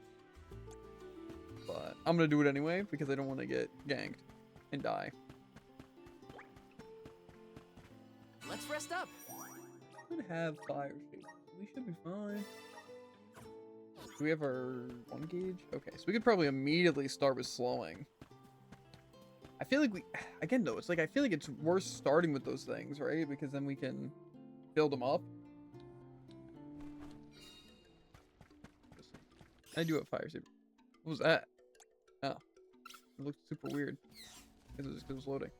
Speaker 1: but I'm gonna do it anyway because I don't want to get ganked and die.
Speaker 5: Let's rest up.
Speaker 1: Could have fire shape. We should be fine. Do we have our 1 gauge? Okay, so we could probably immediately start with slowing. I feel like again though, it's like I feel like it's worth starting with those things, right? Because then we can build them up. I do have fire saber. What was that? Oh, it looked super weird. I guess it was just 'cause it was loading.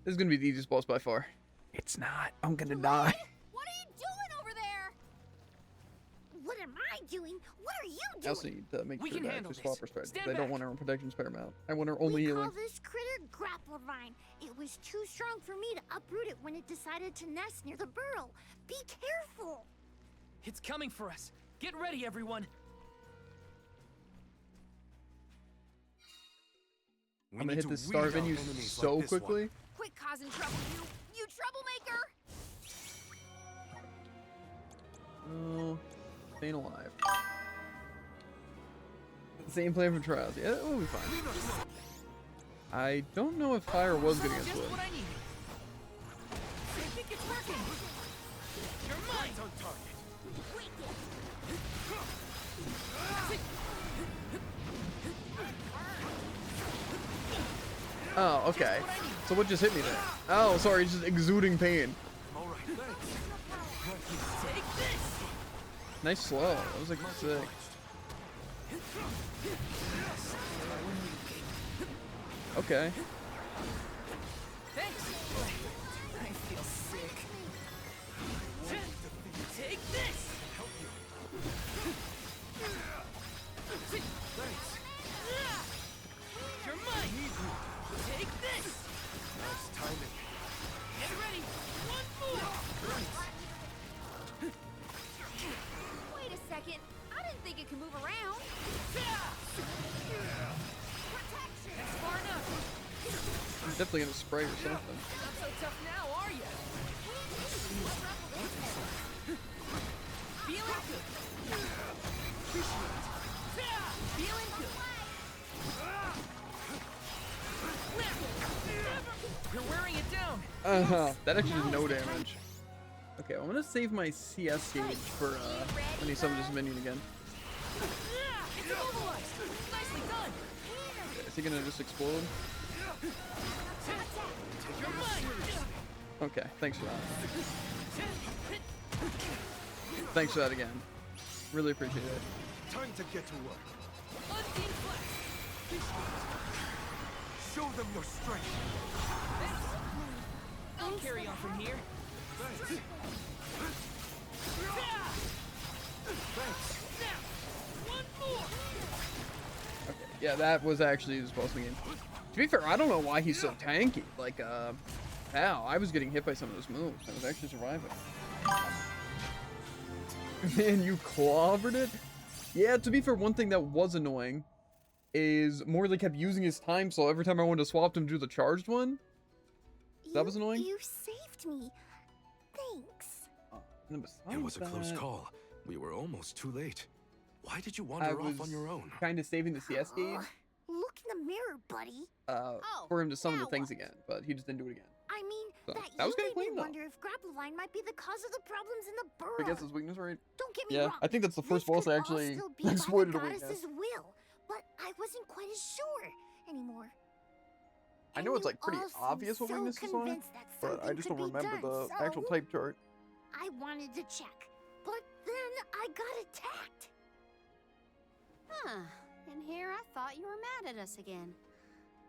Speaker 1: This is gonna be the easiest boss by far. It's not. I'm gonna die.
Speaker 14: What are you doing over there?
Speaker 15: What am I doing? What are you
Speaker 1: I also
Speaker 15: doing?
Speaker 1: need to make
Speaker 5: We
Speaker 1: sure
Speaker 5: can
Speaker 1: that I
Speaker 5: handle
Speaker 1: actually swap
Speaker 5: this.
Speaker 1: our strategy.
Speaker 5: Stand
Speaker 1: I don't
Speaker 5: back.
Speaker 1: want our own protections paramount. I want our only
Speaker 15: We
Speaker 1: healing.
Speaker 15: call this critter Grapplervine. It was too strong for me to uproot it when it decided to nest near the burrow. Be careful.
Speaker 5: It's coming for us. Get ready, everyone.
Speaker 1: I'm gonna hit this star menu so quickly.
Speaker 14: Quit causing trouble, you troublemaker!
Speaker 1: Oh, staying alive. Same plan for Trials. Yeah, we'll be fine. I don't know if fire was good against
Speaker 5: Just
Speaker 1: wood.
Speaker 5: what I needed. I think it's working. You're mine. On target.
Speaker 1: Oh, okay. So what just hit me there? Oh, sorry, it's just exuding pain.
Speaker 5: Take this.
Speaker 1: Nice slow. That was like sick. Okay.
Speaker 5: Thanks. I feel sick. Take this. You're mine. Take this. Nice timing. Get ready. One more.
Speaker 14: Wait a second. I didn't think it could move around. Protection!
Speaker 5: That's far enough.
Speaker 1: I'm definitely gonna spray or something.
Speaker 5: Not so tough now, are you? Feeling good. Appreciate it. Feeling good. You're wearing it down.
Speaker 1: That actually did no damage. Okay, I'm gonna save my CS gauge for when he summons his minion again.
Speaker 5: It's immobilized! Nicely done!
Speaker 1: Is he gonna just explode?
Speaker 5: You're mine!
Speaker 1: Okay, thanks for that. Thanks for that again. Really appreciate it.
Speaker 4: Time to get to work.
Speaker 5: Unseen flex!
Speaker 4: Show them your strength.
Speaker 5: I'll carry on from here.
Speaker 4: Thanks.
Speaker 5: Now, one more!
Speaker 1: Okay, yeah, that was actually the boss of the game. To be fair, I don't know why he's so tanky. Like, ow, I was getting hit by some of those moves. I was actually surviving. Man, you clobbered it? Yeah, to be fair, one thing that was annoying is Morley kept using his time slow every time I wanted to swap him to the charged one. That was annoying.
Speaker 3: You saved me. Thanks.
Speaker 7: It was a close call. We were almost too late. Why did you wander off on your own?
Speaker 1: Kind of saving the CS gauge.
Speaker 3: Look in the mirror, buddy.
Speaker 1: For him to summon the things again, but he just didn't do it again.
Speaker 3: I mean,
Speaker 1: So,
Speaker 3: that
Speaker 1: that was
Speaker 3: you
Speaker 1: kinda
Speaker 3: made me
Speaker 1: clean, though.
Speaker 3: wonder if Grapplovine might be the cause of the problems in the burrow.
Speaker 1: I guess his weakness, right?
Speaker 3: Don't get me
Speaker 1: Yeah,
Speaker 3: wrong.
Speaker 1: I think that's the first
Speaker 3: This
Speaker 1: boss
Speaker 3: could
Speaker 1: I
Speaker 3: all
Speaker 1: actually
Speaker 3: still be by the
Speaker 1: exploited a weakness.
Speaker 3: goddess's will, but I wasn't quite as sure anymore.
Speaker 1: I know it's like pretty
Speaker 3: all seem
Speaker 1: obvious what
Speaker 3: so
Speaker 1: weaknesses are,
Speaker 3: convinced that
Speaker 1: but I
Speaker 3: something
Speaker 1: just
Speaker 3: could
Speaker 1: don't
Speaker 3: be
Speaker 1: remember
Speaker 3: done,
Speaker 1: the actual
Speaker 3: so
Speaker 1: type chart.
Speaker 3: I wanted to check, but then I got attacked.
Speaker 14: Huh. And here I thought you were mad at us again.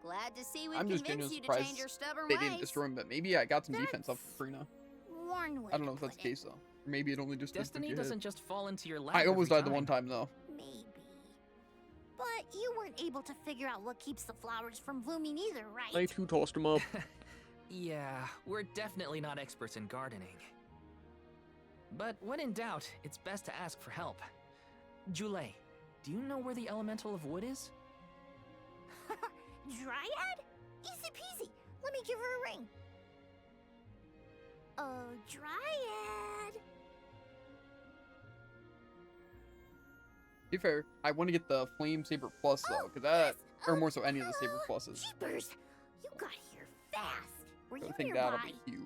Speaker 14: Glad to see we
Speaker 1: I'm just
Speaker 14: convinced
Speaker 1: genuinely
Speaker 14: you to
Speaker 1: surprised
Speaker 14: change your stubborn
Speaker 1: they
Speaker 14: ways.
Speaker 1: didn't destroy him, but maybe I got some defense up for Frina.
Speaker 3: One way
Speaker 1: I don't know
Speaker 3: to
Speaker 1: if that's the
Speaker 3: put it.
Speaker 1: case though. Or maybe it only just did
Speaker 5: Destiny
Speaker 1: 50
Speaker 5: doesn't
Speaker 1: hit.
Speaker 5: just fall into your lap.
Speaker 1: I almost
Speaker 5: every
Speaker 1: died the one time though.
Speaker 3: Maybe. But you weren't able to figure out what keeps the flowers from blooming either, right?
Speaker 2: They too tossed him up.
Speaker 5: Yeah, we're definitely not experts in gardening. But when in doubt, it's best to ask for help. Jule, do you know where the elemental of wood is?
Speaker 3: Dryad? Easy peasy. Let me give her a ring. Oh, Dryad.
Speaker 1: To be fair, I want to get the Flame Saber Plus though, because that, or more so any of the Saber Pluses.
Speaker 3: Jeepers, you got here fast. Were
Speaker 1: So
Speaker 3: you
Speaker 1: I think
Speaker 3: nearby?
Speaker 1: that'll be huge.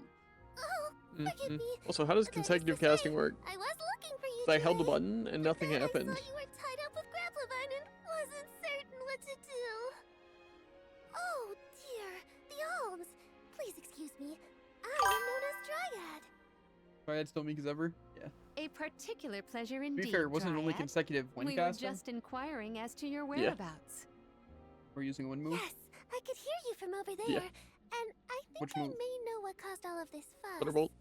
Speaker 3: Oh, forgive me.
Speaker 2: Also, how does consecutive casting work?
Speaker 3: I was looking for you.
Speaker 2: So I held the
Speaker 3: Jule.
Speaker 2: button and nothing
Speaker 3: Then
Speaker 2: happened.
Speaker 3: I saw you were tied up with Grapplovine and wasn't certain what to do. Oh dear, the Alms. Please excuse me. I am known as Dryad.
Speaker 1: Triad still meek as ever? Yeah.
Speaker 6: A particular pleasure
Speaker 1: To
Speaker 6: indeed.
Speaker 1: be fair, it wasn't only
Speaker 6: Dryad.
Speaker 1: consecutive wind
Speaker 6: We were
Speaker 1: casting.
Speaker 6: just inquiring as to your whereabouts.
Speaker 1: We're using a wind move.
Speaker 3: Yes, I could hear you from over there,
Speaker 1: Yeah.
Speaker 3: and I think
Speaker 1: Which
Speaker 3: I
Speaker 1: move?
Speaker 3: may know what caused all of this fuss.
Speaker 2: Thunderbolt.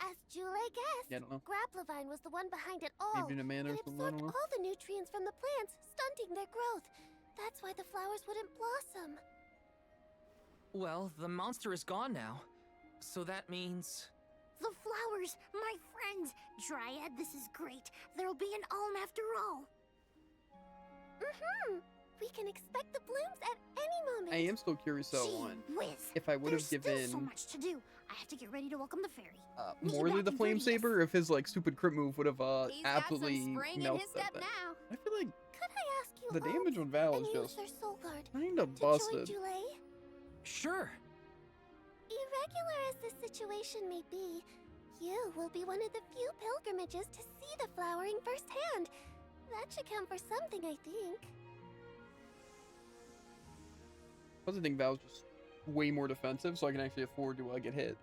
Speaker 3: As Jule guessed,
Speaker 1: Yeah, I don't know.
Speaker 3: Grapplovine was the one behind it all.
Speaker 1: Maybe in a manner or
Speaker 3: It
Speaker 1: something, I
Speaker 3: absorbed
Speaker 1: don't know.
Speaker 3: all the nutrients from the plants, stunting their growth. That's why the flowers wouldn't blossom.
Speaker 5: Well, the monster is gone now. So that means...
Speaker 3: The flowers, my friends! Dryad, this is great. There'll be an alm after all. We can expect the blooms at any moment.
Speaker 1: I am still curious though
Speaker 3: Gee
Speaker 1: on
Speaker 3: whiz.
Speaker 1: if I would have
Speaker 3: There's still
Speaker 1: given
Speaker 3: so much to do. I have to get ready to welcome the fairy. Meet you
Speaker 1: Morley
Speaker 3: back
Speaker 1: the
Speaker 3: in
Speaker 1: Flame
Speaker 3: 30
Speaker 1: Saber, if his like stupid crit move would have
Speaker 14: He's
Speaker 1: absolutely
Speaker 14: got some spring in
Speaker 1: melted
Speaker 14: his step
Speaker 1: that.
Speaker 14: now.
Speaker 1: I feel like
Speaker 3: Could I ask you
Speaker 1: the
Speaker 3: all
Speaker 1: damage on Val
Speaker 3: and
Speaker 1: is
Speaker 3: use
Speaker 1: just
Speaker 3: their soul guard
Speaker 1: kind of
Speaker 3: to join
Speaker 1: busted.
Speaker 3: Jule?
Speaker 5: Sure.
Speaker 3: Irregular as this situation may be, you will be one of the few pilgrimages to see the flowering firsthand. That should count for something, I think.
Speaker 1: Plus, I think Val's just way more defensive, so I can actually afford to get hit.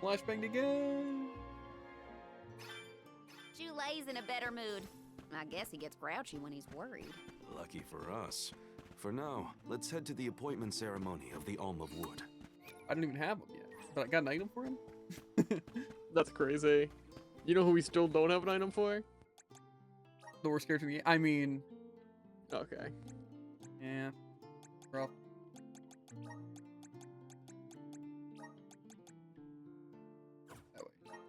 Speaker 1: Flashbang again.
Speaker 14: Jule's in a better mood. I guess he gets grouchy when he's worried.
Speaker 7: Lucky for us. For now, let's head to the appointment ceremony of the Alm of Wood.
Speaker 1: I don't even have him yet, but I got an item for him.
Speaker 2: That's crazy. You know who we still don't have an item for?
Speaker 1: The worst character in the game. I mean,
Speaker 2: Okay.
Speaker 1: yeah, rough. Oh wait,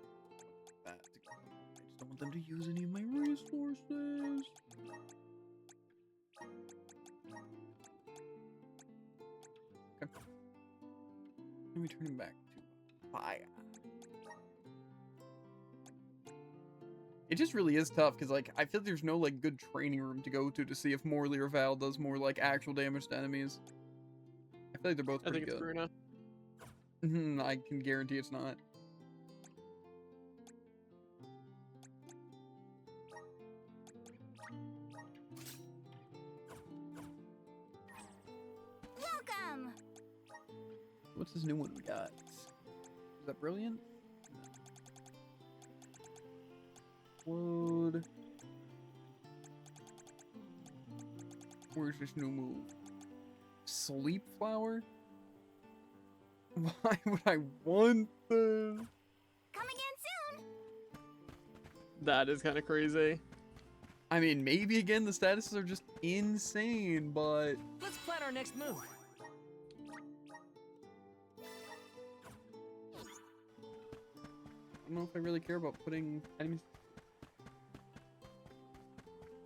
Speaker 1: that to go. I just don't want them to use any of my resources. Okay. Let me turn him back to fire. It just really is tough because like I feel like there's no like good training room to go to see if Morley or Val does more like actual damage to enemies. I feel like they're both
Speaker 2: I
Speaker 1: pretty
Speaker 2: think it's
Speaker 1: good.
Speaker 2: Bruna.
Speaker 1: I can guarantee it's not.
Speaker 3: Welcome!
Speaker 1: What's this new one we got? Is that brilliant? Wood. Where's this new move? Sleep flower? Why would I want this?
Speaker 3: Come again soon!
Speaker 2: That is kind of crazy.
Speaker 1: I mean, maybe again the statuses are just insane, but
Speaker 5: Let's plan our next move.
Speaker 1: I don't know if I really care about putting enemies.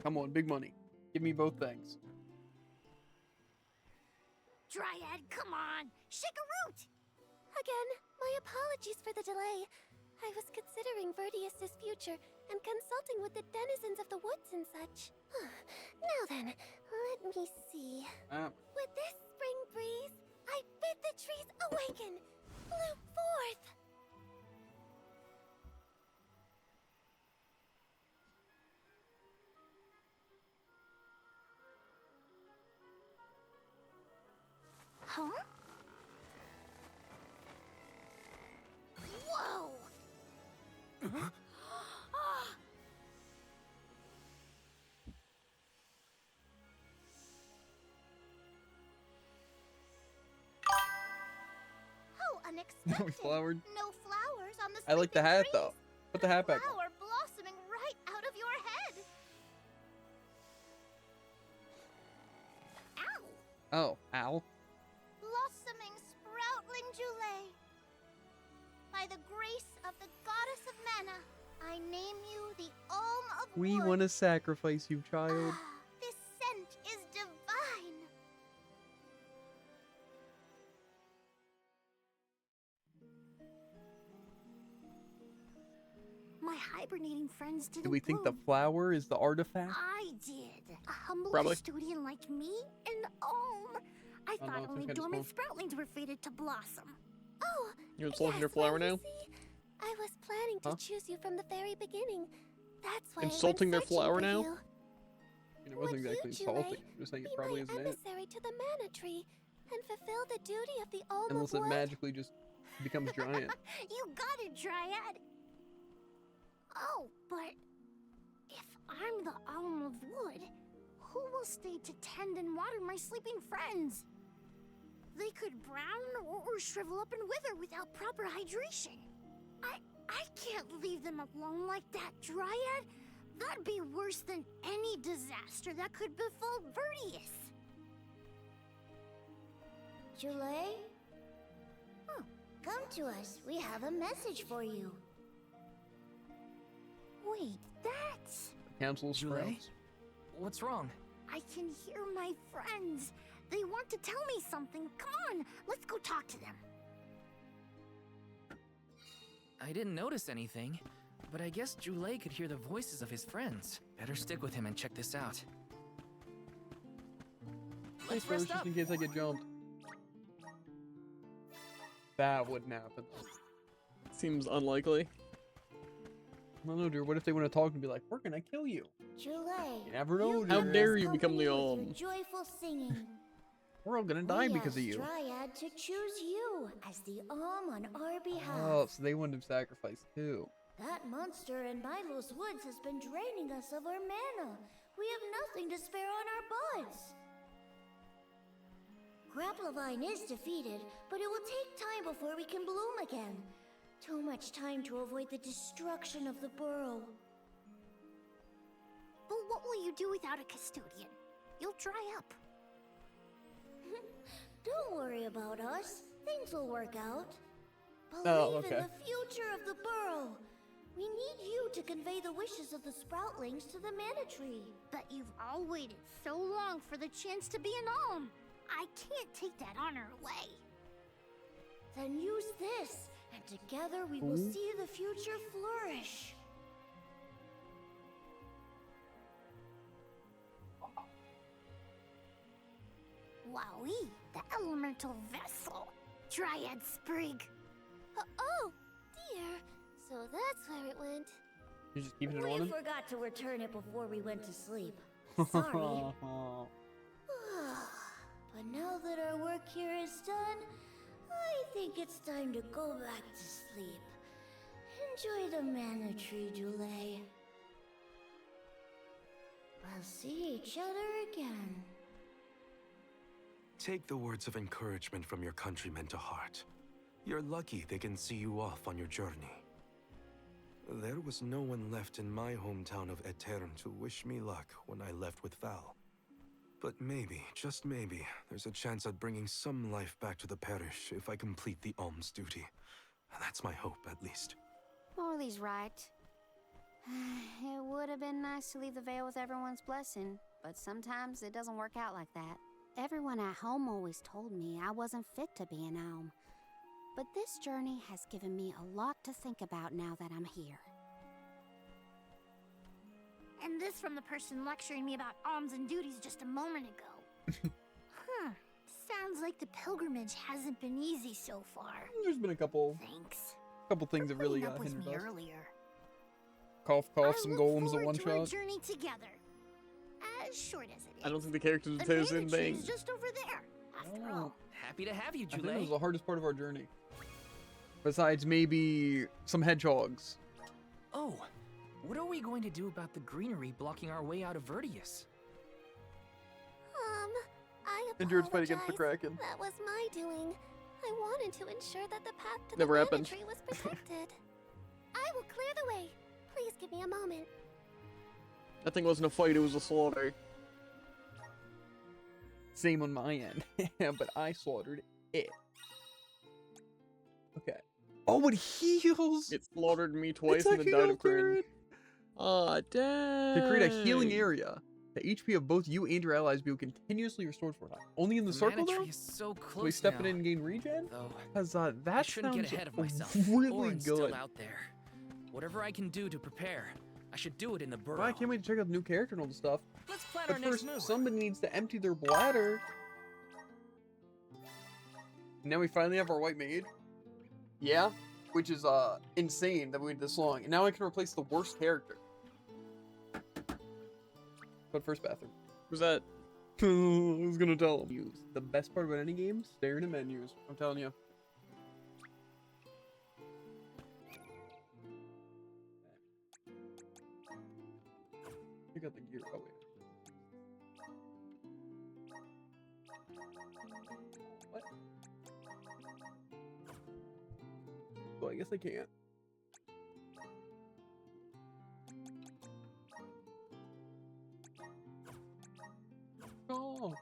Speaker 1: Come on, big money. Give me both things.
Speaker 3: Dryad, come on! Shake a root!
Speaker 8: Again, my apologies for the delay. I was considering Verdius's future and consulting with the denizens of the woods and such. Now then, let me see. With this spring breeze, I bid the trees awaken, bloom forth.
Speaker 3: Huh? Whoa! How unexpected!
Speaker 1: Flowered.
Speaker 3: No flowers on the
Speaker 1: I like the
Speaker 3: sleeping
Speaker 1: hat
Speaker 3: trees.
Speaker 1: though. Put the hat back on.
Speaker 3: Flower blossoming right out of your head. Ow!
Speaker 1: Oh, ow.
Speaker 3: Blossoming sproutling Jule. By the grace of the goddess of mana, I name you the Alm of
Speaker 1: We
Speaker 3: Wood.
Speaker 1: want to sacrifice you, child.
Speaker 3: This scent is divine. My hibernating friends didn't
Speaker 1: Do we think the
Speaker 3: bloom.
Speaker 1: flower is the artifact?
Speaker 3: I did. A humble
Speaker 1: Probably.
Speaker 3: custodian like me? An Alm? I
Speaker 1: Oh, no,
Speaker 3: thought
Speaker 1: it's
Speaker 3: only
Speaker 1: kinda
Speaker 3: dormant
Speaker 1: small.
Speaker 3: sproutlings were fated to blossom. Oh,
Speaker 2: You're insulting your flower now?
Speaker 8: I was planning to
Speaker 2: Huh?
Speaker 8: choose you from the very beginning. That's why
Speaker 2: Insulting
Speaker 8: I
Speaker 2: their
Speaker 8: went searching
Speaker 2: flower
Speaker 8: for
Speaker 2: now?
Speaker 8: you.
Speaker 1: I mean, it wasn't exactly insulting. I'm just saying it probably isn't it.
Speaker 8: Emissary to the mana tree and fulfill the duty of the Alm
Speaker 1: Unless
Speaker 8: of
Speaker 1: it
Speaker 8: Wood.
Speaker 1: magically just becomes giant.
Speaker 3: You got it, Dryad. Oh, but if I'm the Alm of Wood, who will stay to tend and water my sleeping friends? They could brown or shrivel up and wither without proper hydration. I can't leave them alone like that, Dryad. That'd be worse than any disaster that could befall Verdius.
Speaker 15: Jule? Oh, come to us. We have a message for you.
Speaker 3: Wait, that's...
Speaker 1: Council of
Speaker 5: Jule?
Speaker 1: Sprouts.
Speaker 5: What's wrong?
Speaker 3: I can hear my friends. They want to tell me something. Come on, let's go talk to them.
Speaker 5: I didn't notice anything, but I guess Jule could hear the voices of his friends. Better stick with him and check this out.
Speaker 1: Thanks,
Speaker 5: Let's
Speaker 1: bro,
Speaker 5: rest
Speaker 1: just
Speaker 5: up.
Speaker 1: in case I get jumped. That wouldn't happen.
Speaker 2: Seems unlikely.
Speaker 1: I don't know, dude. What if they want to talk and be like, "We're gonna kill you"?
Speaker 15: Jule.
Speaker 1: You never know,
Speaker 2: How
Speaker 1: dude.
Speaker 2: dare you become the
Speaker 15: Accompany
Speaker 2: Alm?
Speaker 15: with your joyful singing.
Speaker 1: We're all gonna die
Speaker 15: We
Speaker 1: because of
Speaker 15: asked
Speaker 1: you.
Speaker 15: Dryad to choose you as the Alm on our behalf.
Speaker 1: Oh, so they wanted to sacrifice too.
Speaker 15: That monster in Milo's woods has been draining us of our mana. We have nothing to spare on our buds. Grapplevine is defeated, but it will take time before we can bloom again. Too much time to avoid the destruction of the burrow.
Speaker 3: But what will you do without a custodian? You'll dry up.
Speaker 15: Don't worry about us. Things will work out. Believe
Speaker 1: Oh,
Speaker 15: in
Speaker 1: okay.
Speaker 15: the future of the burrow. We need you to convey the wishes of the sproutlings to the mana tree.
Speaker 3: But you've all waited so long for the chance to be an Alm. I can't take that honor away.
Speaker 15: Then use this, and together we will
Speaker 1: Ooh.
Speaker 15: see the future flourish.
Speaker 3: Wowee, the elemental vessel.
Speaker 15: Dryad Sprig.
Speaker 8: Oh, dear. So that's where it went.
Speaker 1: You're just keeping it
Speaker 16: We
Speaker 1: on him?
Speaker 16: forgot to return it before we went to sleep. Sorry. But now that our work here is done, I think it's time to go back to sleep. Enjoy the mana tree, Dulé. We'll see each other again.
Speaker 7: Take the words of encouragement from your countrymen to heart. You're lucky they can see you off on your journey. There was no one left in my hometown of Aetern to wish me luck when I left with Val. But maybe, just maybe, there's a chance at bringing some life back to the parish if I complete the alms duty. That's my hope, at least.
Speaker 14: Morley's right. It would have been nice to leave the Vale with everyone's blessing, but sometimes it doesn't work out like that. Everyone at home always told me I wasn't fit to be an Elm. But this journey has given me a lot to think about now that I'm here.
Speaker 15: And this from the person lecturing me about alms and duties just a moment ago. Sounds like the pilgrimage hasn't been easy so far.
Speaker 1: There's been a couple things that really
Speaker 15: Up with
Speaker 1: hindered
Speaker 15: me
Speaker 1: us.
Speaker 15: earlier.
Speaker 1: Cough,
Speaker 15: I
Speaker 1: cough, some
Speaker 15: look
Speaker 1: golems at
Speaker 15: forward
Speaker 1: one
Speaker 15: to our
Speaker 1: shot.
Speaker 15: journey together. As short as it is.
Speaker 2: I don't think the characters would say the same thing.
Speaker 15: Is just over there. After all.
Speaker 5: Happy to have you,
Speaker 1: I think that was
Speaker 5: Dulé.
Speaker 1: the hardest part of our journey. Besides maybe some hedgehogs.
Speaker 5: Oh, what are we going to do about the greenery blocking our way out of Vertius?
Speaker 8: I
Speaker 1: Endurance fight against the
Speaker 8: apologize.
Speaker 1: Kraken.
Speaker 8: That was my doing. I wanted to ensure that the path to
Speaker 2: Never
Speaker 8: the
Speaker 2: happened.
Speaker 8: tree was protected. I will clear the way. Please give me a moment.
Speaker 2: That thing wasn't a fight, it was a slaughter.
Speaker 1: Same on my end. But I slaughtered it. Okay. Oh, it heals!
Speaker 2: It slaughtered me twice and then
Speaker 1: actually
Speaker 2: died
Speaker 1: not
Speaker 2: of cringe.
Speaker 1: good.
Speaker 2: Aw, dang.
Speaker 1: To create a healing area, the HP of both you and your allies will be continuously restored for a time. Only in the circle,
Speaker 5: mana
Speaker 1: though?
Speaker 5: tree is so close
Speaker 1: So we step
Speaker 5: now.
Speaker 1: in and gain regen?
Speaker 5: Though,
Speaker 1: Because
Speaker 5: I
Speaker 1: that
Speaker 5: shouldn't
Speaker 1: sounds
Speaker 5: get ahead of myself.
Speaker 1: really
Speaker 5: Orin's
Speaker 1: good.
Speaker 5: still out there. Whatever I can do to prepare, I should do it in the burrow.
Speaker 1: Well, I can't wait to check out the new character and all the stuff.
Speaker 5: Let's plan
Speaker 1: But
Speaker 5: our next
Speaker 1: first,
Speaker 5: move.
Speaker 1: somebody needs to empty their bladder. Now we finally have our white maid. Yeah, which is insane that we waited this long. And now I can replace the worst character. But first, bathroom.
Speaker 2: Who's that?
Speaker 1: I was gonna tell him. Menus. The best part about any game, staring at menus. I'm telling you. You got the gear. Oh wait. What? Well, I guess I can't. Oh.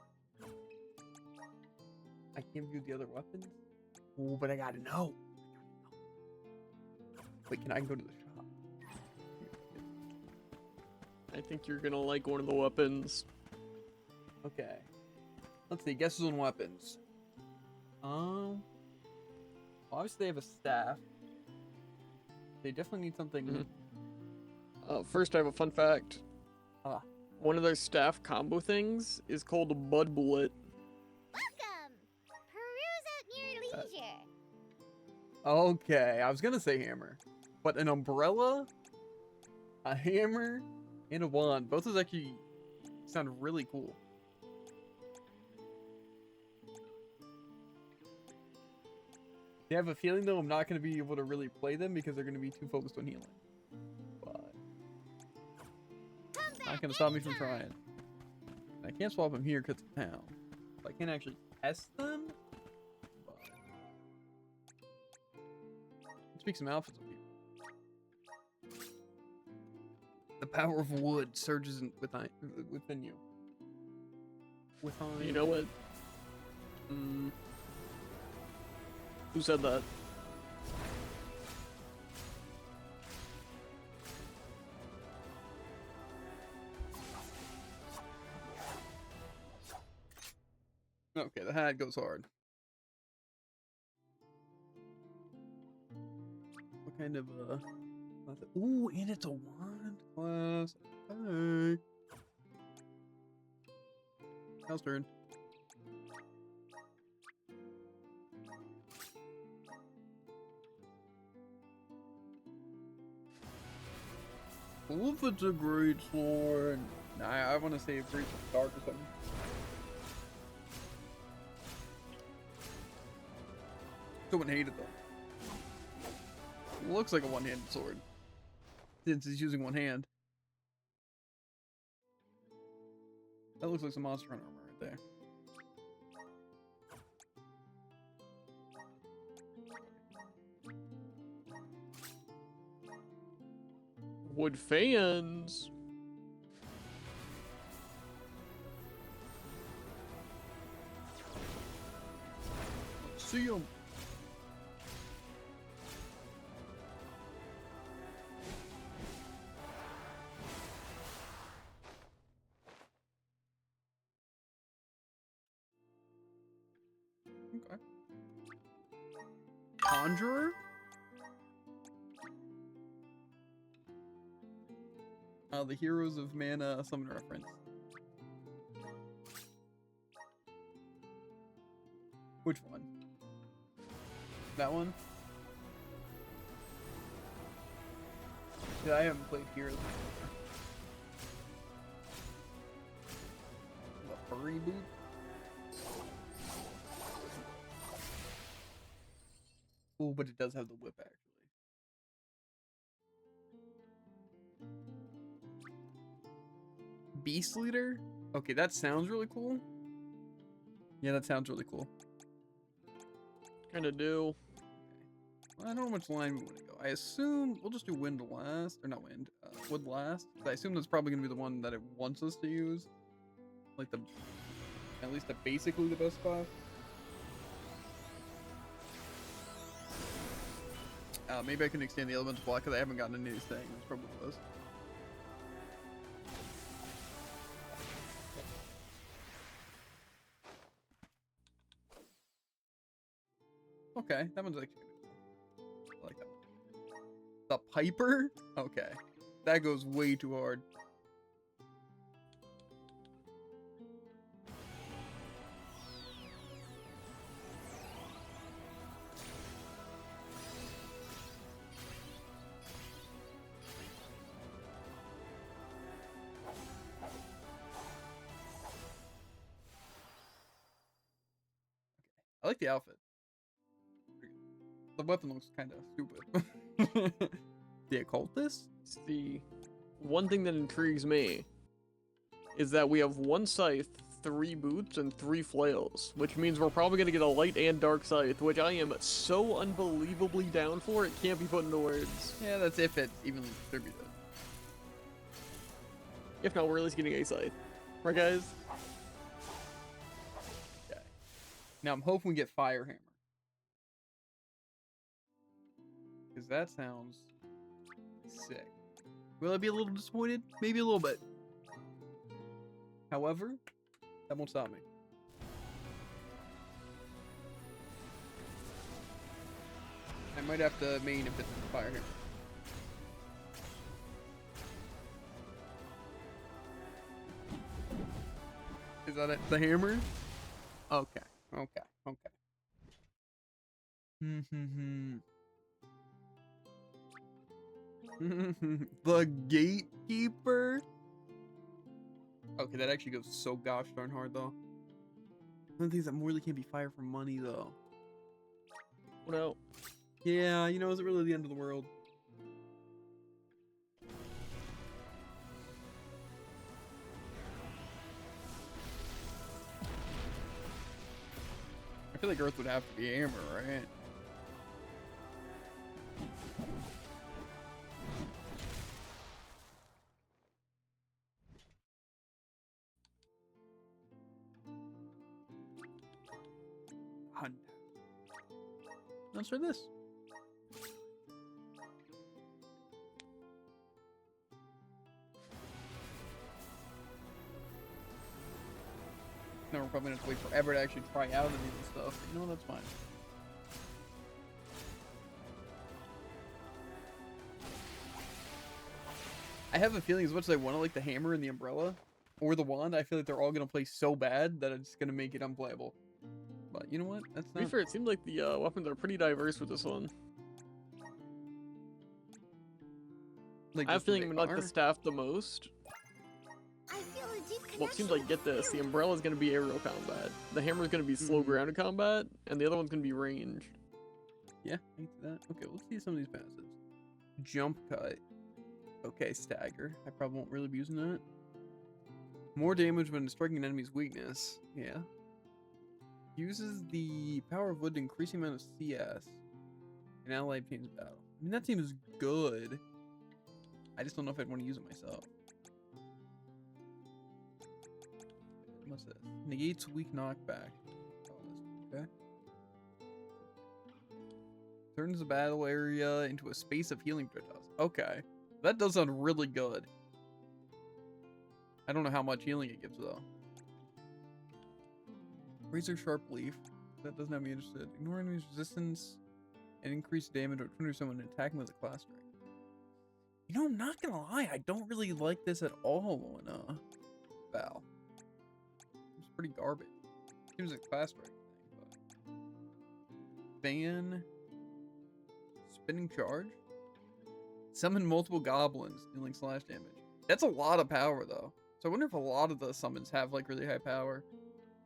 Speaker 1: I can't view the other weapons. Oh, but I gotta know. Wait, can I go to the shop?
Speaker 2: I think you're gonna like one of the weapons.
Speaker 1: Okay. Let's see. Guesses on weapons. Obviously they have a staff. They definitely need something.
Speaker 2: First, I have a fun fact.
Speaker 1: Ah.
Speaker 2: One of their staff combo things is called a Bud Bullet.
Speaker 15: Welcome! Peruse at your leisure.
Speaker 1: Okay, I was gonna say hammer, but an umbrella, a hammer, and a wand. Both of those actually sound really cool. I have a feeling though I'm not gonna be able to really play them because they're gonna be too focused on healing. But not gonna stop me from trying. I can't swap them here because it's town. So I can't actually test them. But speak some outfits of people. The power of wood surges within you.
Speaker 2: You know what? Who said that?
Speaker 1: Okay, the hat goes hard. What kind of ooh, and it's a wand class. Hey. How's turn? know if it's a great sword. Nah, I want to say a great dark or something. Someone hated though. Looks like a one-handed sword. Since he's using one hand. That looks like some Monster Hunter armor right there.
Speaker 2: Wood fans.
Speaker 1: See him. Okay. Conjurer? The Heroes of Mana summon reference. Which one? That one? Yeah, I haven't played Heroes before. The furry boot? Oh, but it does have the whip actually. Beast Leader? Okay, that sounds really cool. Yeah, that sounds really cool.
Speaker 2: Kinda do.
Speaker 1: Well, I don't know how much line we want to go. I assume we'll just do wind last, or not wind, wood last. I assume that's probably gonna be the one that it wants us to use, like the, at least basically the best spot. Maybe I can extend the elemental block because I haven't gotten any of these things. That's probably what it was. Okay, that one's actually good. I like that one. The Piper? Okay. That goes way too hard. I like the outfit. The weapon looks kind of stupid. The occultist?
Speaker 2: The one thing that intrigues me is that we have one scythe, 3 boots, and 3 flails, which means we're probably going to get a light and dark scythe, which I am so unbelievably down for, it can't be put into words.
Speaker 1: Yeah, that's if it's evenly distributed.
Speaker 2: If not, we're at least getting a scythe. Right, guys?
Speaker 1: Okay. Now I'm hoping we get Fire Hammer. Because that sounds sick. Will I be a little disappointed? Maybe a little bit. However, that won't stop me. I might have to main if it's Fire Hammer. Is that it? The hammer? Okay. Okay. Okay. The Gatekeeper? Okay, that actually goes so gosh darn hard though. One of the things that really can't be fire for money though.
Speaker 2: No.
Speaker 1: Yeah, you know, is it really the end of the world? I feel like Earth would have to be hammer, right? Hunt. Let's try this. Now we're probably gonna have to wait forever to actually try out any of this stuff. You know, that's fine. I have a feeling as much as I want to like the hammer and the umbrella or the wand, I feel like they're all gonna play so bad that it's gonna make it unplayable. But you know what? That's not.
Speaker 2: To be fair, it seems like the weapons are pretty diverse with this one.
Speaker 1: Like,
Speaker 2: I have
Speaker 1: just when
Speaker 2: feeling
Speaker 1: they
Speaker 2: we like the
Speaker 1: are?
Speaker 2: staff the most.
Speaker 3: I feel a deep
Speaker 2: Well, it seems
Speaker 3: connection
Speaker 2: like,
Speaker 3: with
Speaker 2: get this, the umbrella's gonna be aerial combat, the hammer's gonna be slow grounded combat, and the other one's gonna be ranged.
Speaker 1: Yeah, I can see that. Okay, let's see some of these passives. Jump cut. Okay, stagger. I probably won't really be using that. More damage when striking an enemy's weakness. Yeah. Uses the power of wood to increase the amount of CS in allied team's battle. I mean, that seems good. I just don't know if I'd want to use it myself. What's this? Negates weak knockback. Oh, okay. Turns the battle area into a space of healing projectiles. Okay. That does sound really good. I don't know how much healing it gives, though. Razor Sharp Leaf. That doesn't have me interested. Ignore enemy's resistance and increase damage or 20% when attacking with a class strike. You know, I'm not gonna lie. I don't really like this at all on Val. It's pretty garbage. Seems like a class strike thing, but... Ban... Spinning charge? Summon multiple goblins, dealing slash damage. That's a lot of power, though. So I wonder if a lot of the summons have, like, really high power.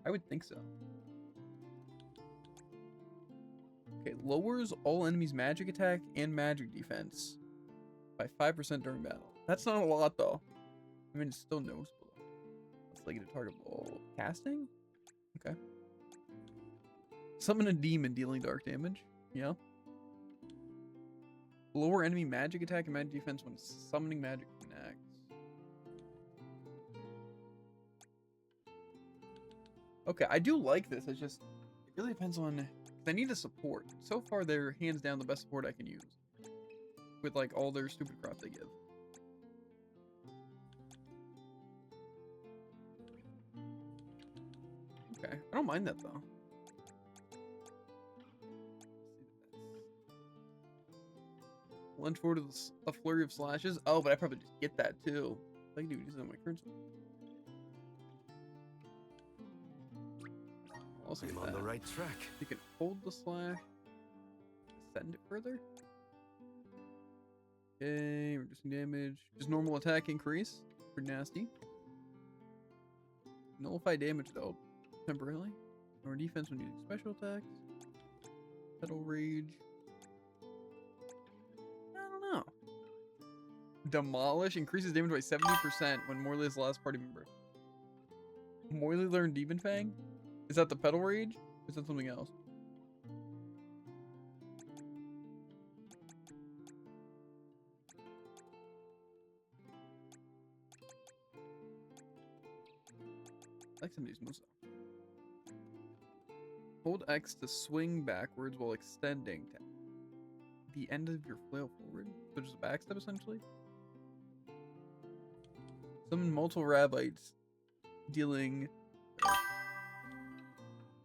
Speaker 1: I would think so. Okay, lowers all enemies' magic attack and magic defense by 5% during battle. That's not a lot, though. I mean, it's still noticeable. Let's like it a targetable casting? Okay. Summon a demon, dealing dark damage. Yeah. Lower enemy magic attack and magic defense when summoning magic connects. Okay, I do like this. It's just, it really depends on, they need a support. So far, they're hands down the best support I can use. With like all their stupid crap they give. Okay, I don't mind that though. Lunge forward with a flurry of slashes. Oh, but I probably just get that too. I can do this on my current one. Also
Speaker 7: I'm on the right track.
Speaker 1: You can hold the slash, send it further. Okay, reducing damage. Just normal attack increase. Pretty nasty. Nullify damage though, temporarily. Or defense when using special attacks. Petal Rage. I don't know. Demolish increases damage by 70% when Morley is the last party member. Morley learned Demon Fang? Is that the Petal Rage? Or is that something else? I like some of these moves though. Hold X to swing backwards while extending to the end of your flail forward. So just a backstep essentially. Summon multiple rabbits, dealing.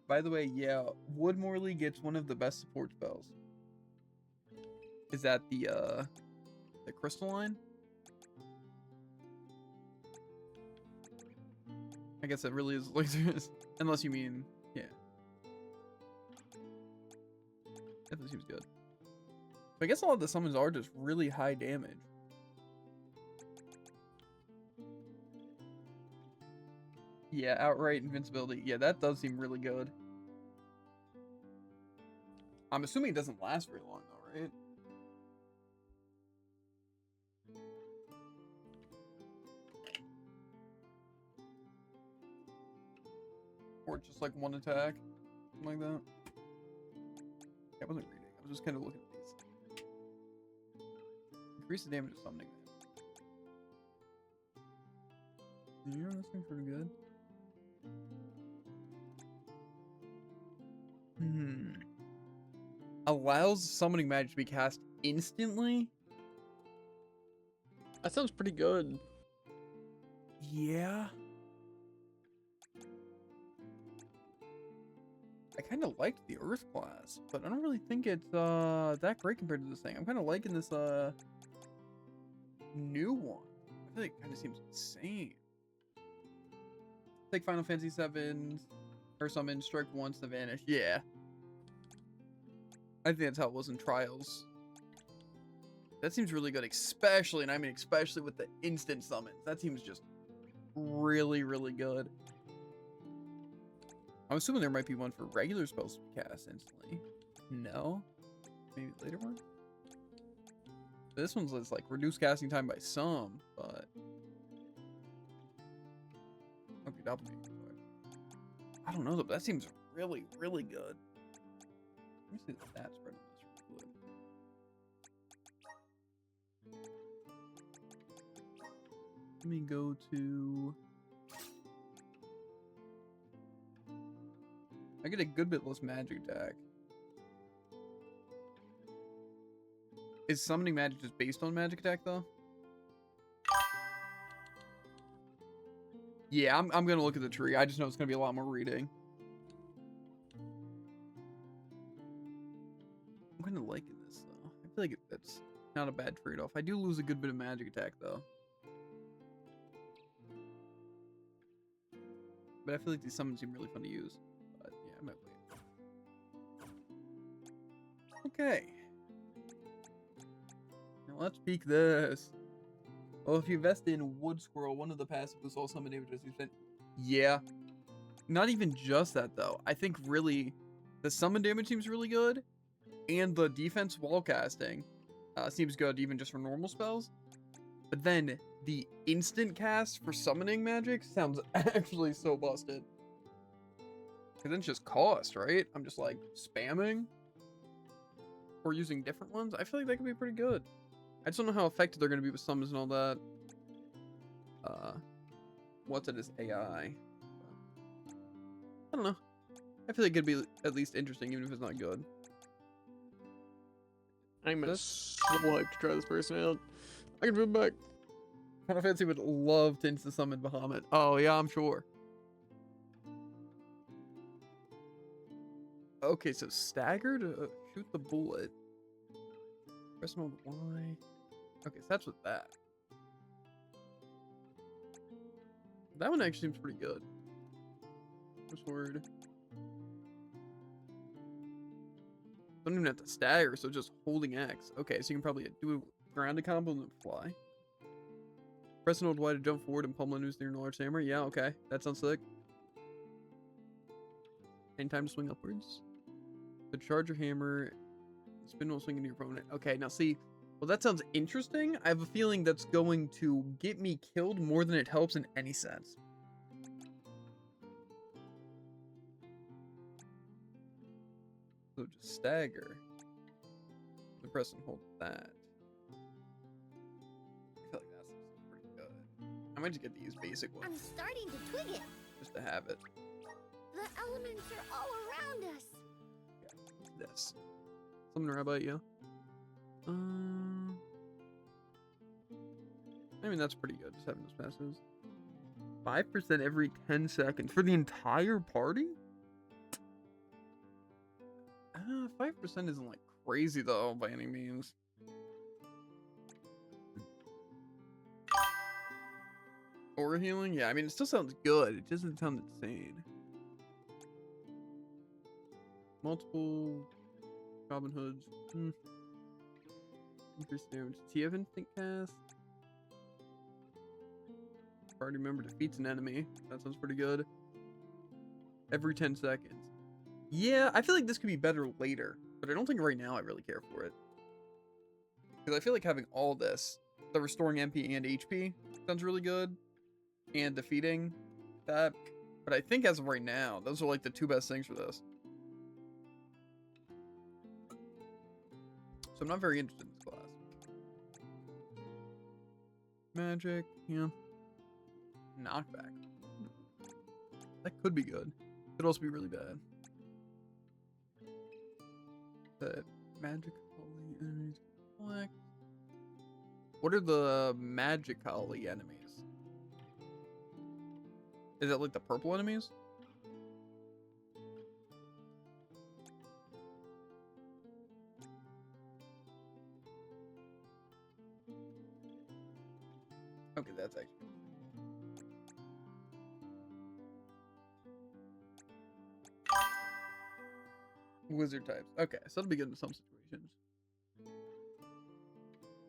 Speaker 1: By the way, yeah, Wood Morley gets one of the best support spells. Is that the crystalline? I guess it really is lasers, unless you mean, yeah. Definitely seems good. But I guess a lot of the summons are just really high damage. Yeah, outright invincibility. Yeah, that does seem really good. I'm assuming it doesn't last very long though, right? Or just like one attack, something like that. I wasn't reading. I was just kind of looking at these. Increase the damage of summoning. Yeah, that seems pretty good. Allows summoning magic to be cast instantly?
Speaker 2: That sounds pretty good.
Speaker 1: Yeah. I kind of liked the Earth class, but I don't really think it's that great compared to this thing. I'm kind of liking this new one. I feel like it kind of seems insane. Take Final Fantasy 7 or summon, strike once to vanish. Yeah. I think that's how it was in Trials. That seems really good, especially, and I mean especially with the instant summons. That seems just really, really good. I'm assuming there might be one for regular spells to cast instantly. No? Maybe later one? This one's just like reduce casting time by some, but... Okay, doppelganger. I don't know though, but that seems really, really good. Let me see the stats spread on this real quick. Let me go to... I get a good bit less magic attack. Is summoning magic just based on magic attack though? Yeah, I'm gonna look at the tree. I just know it's gonna be a lot more reading. I'm kinda liking this though. I feel like that's not a bad trade-off. I do lose a good bit of magic attack though. But I feel like these summons seem really fun to use. But yeah, I might wait. Okay. Now let's peek this. Well, if you invest in Wood Squirrel, one of the passive boosts all summon damage as you spend. Yeah. Not even just that though. I think really the summon damage seems really good. And the defense wall casting seems good even just for normal spells. But then the instant cast for summoning magic sounds actually so busted. Because then it's just cost, right? I'm just like spamming. Or using different ones. I feel like that could be pretty good. I just don't know how effective they're going to be with summons and all that. What's it as AI? I don't know. I feel like it could be at least interesting even if it's not good.
Speaker 2: I'm so hyped to try this person out. I can move back.
Speaker 1: Final Fantasy would love to insta summon Bahamut. Oh yeah, I'm sure. Okay, so stagger to shoot the bullet. Press mode Y. Okay, so that's with that. That one actually seems pretty good. This word. Don't even have to stagger, so just holding X. Okay, so you can probably do a grounded combo and then fly. Press and hold Y to jump forward and pummel enemies near a large hammer. Yeah, okay. That sounds sick. Any time to swing upwards. So charge your hammer. Spin while swinging your opponent. Okay, now see. Well, that sounds interesting. I have a feeling that's going to get me killed more than it helps in any sense. So just stagger. The press and hold that. I feel like that's pretty good. I might just get to use basic ones.
Speaker 15: I'm starting to twig it.
Speaker 1: Just to have it.
Speaker 15: The elements are all around us.
Speaker 1: Yeah, this. Something to about you. I mean, that's pretty good, just having those passes. 5% every 10 seconds for the entire party? 5% isn't like crazy though, by any means. Aura healing? Yeah, I mean, it still sounds good. It doesn't sound insane. Multiple Robin Hoods. Increase damage. Do you have instant cast? Party member defeats an enemy. That sounds pretty good. Every 10 seconds. Yeah, I feel like this could be better later, but I don't think right now I really care for it. Because I feel like having all this, the restoring MP and HP, sounds really good. And defeating that. But I think as of right now, those are like the two best things for this. So I'm not very interested in this class. Magic, yeah. Knockback. That could be good. Could also be really bad. That magic holy enemies collect. What are the magically enemies? Is that like the purple enemies? Okay, that's actually. Wizard types. Okay, so that'll be good in some situations.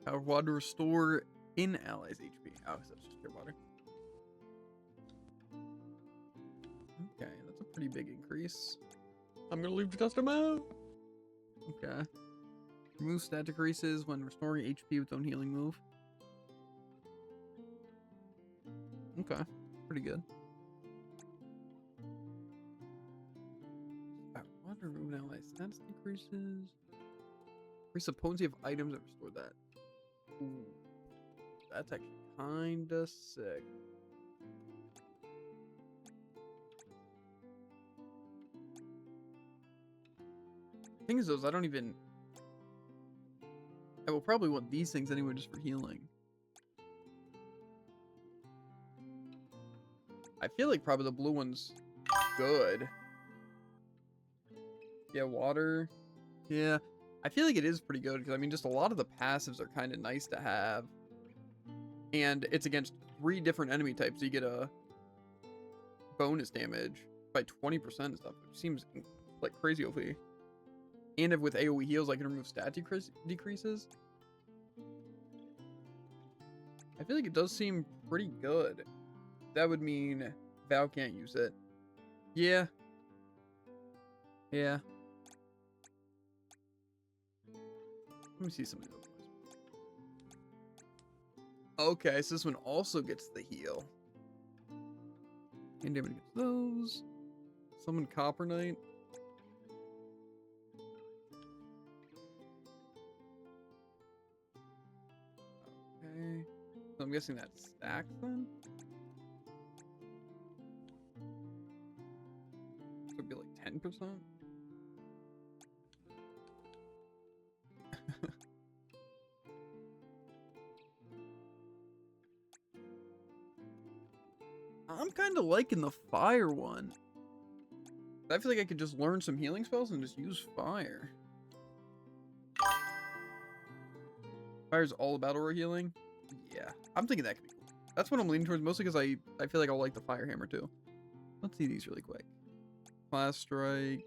Speaker 1: Power of water restore in allies HP. Oh, so that's just pure water. Okay, that's a pretty big increase.
Speaker 2: I'm gonna leave the customer out.
Speaker 1: Okay. Remove stat decreases when restoring HP with own healing move. Okay, pretty good. Water remove ally stats decreases. Increase the potency of items that restore that. Ooh, that's actually kinda sick. Thing is, those I don't even. I will probably want these things anyway, just for healing. I feel like probably the blue one's good. Yeah, water. Yeah, I feel like it is pretty good because I mean, just a lot of the passives are kind of nice to have, and it's against 3 different enemy types. So you get a bonus damage by 20% and stuff, which seems like crazy OP. And if with AoE heals, I can remove stat decreases. I feel like it does seem pretty good. That would mean Val can't use it. Yeah. Yeah. Let me see some of those. Okay, so this one also gets the heal. And damage gets those. Summon Copper Knight. Okay. So I'm guessing that stacks then? So it'd be like 10%? I'm kind of liking the fire one. I feel like I could just learn some healing spells and just use fire. Fire's all about aura healing? Yeah, I'm thinking that could be cool. That's what I'm leaning towards, mostly because I feel like I'll like the fire hammer too. Let's see these really quick. Class strike.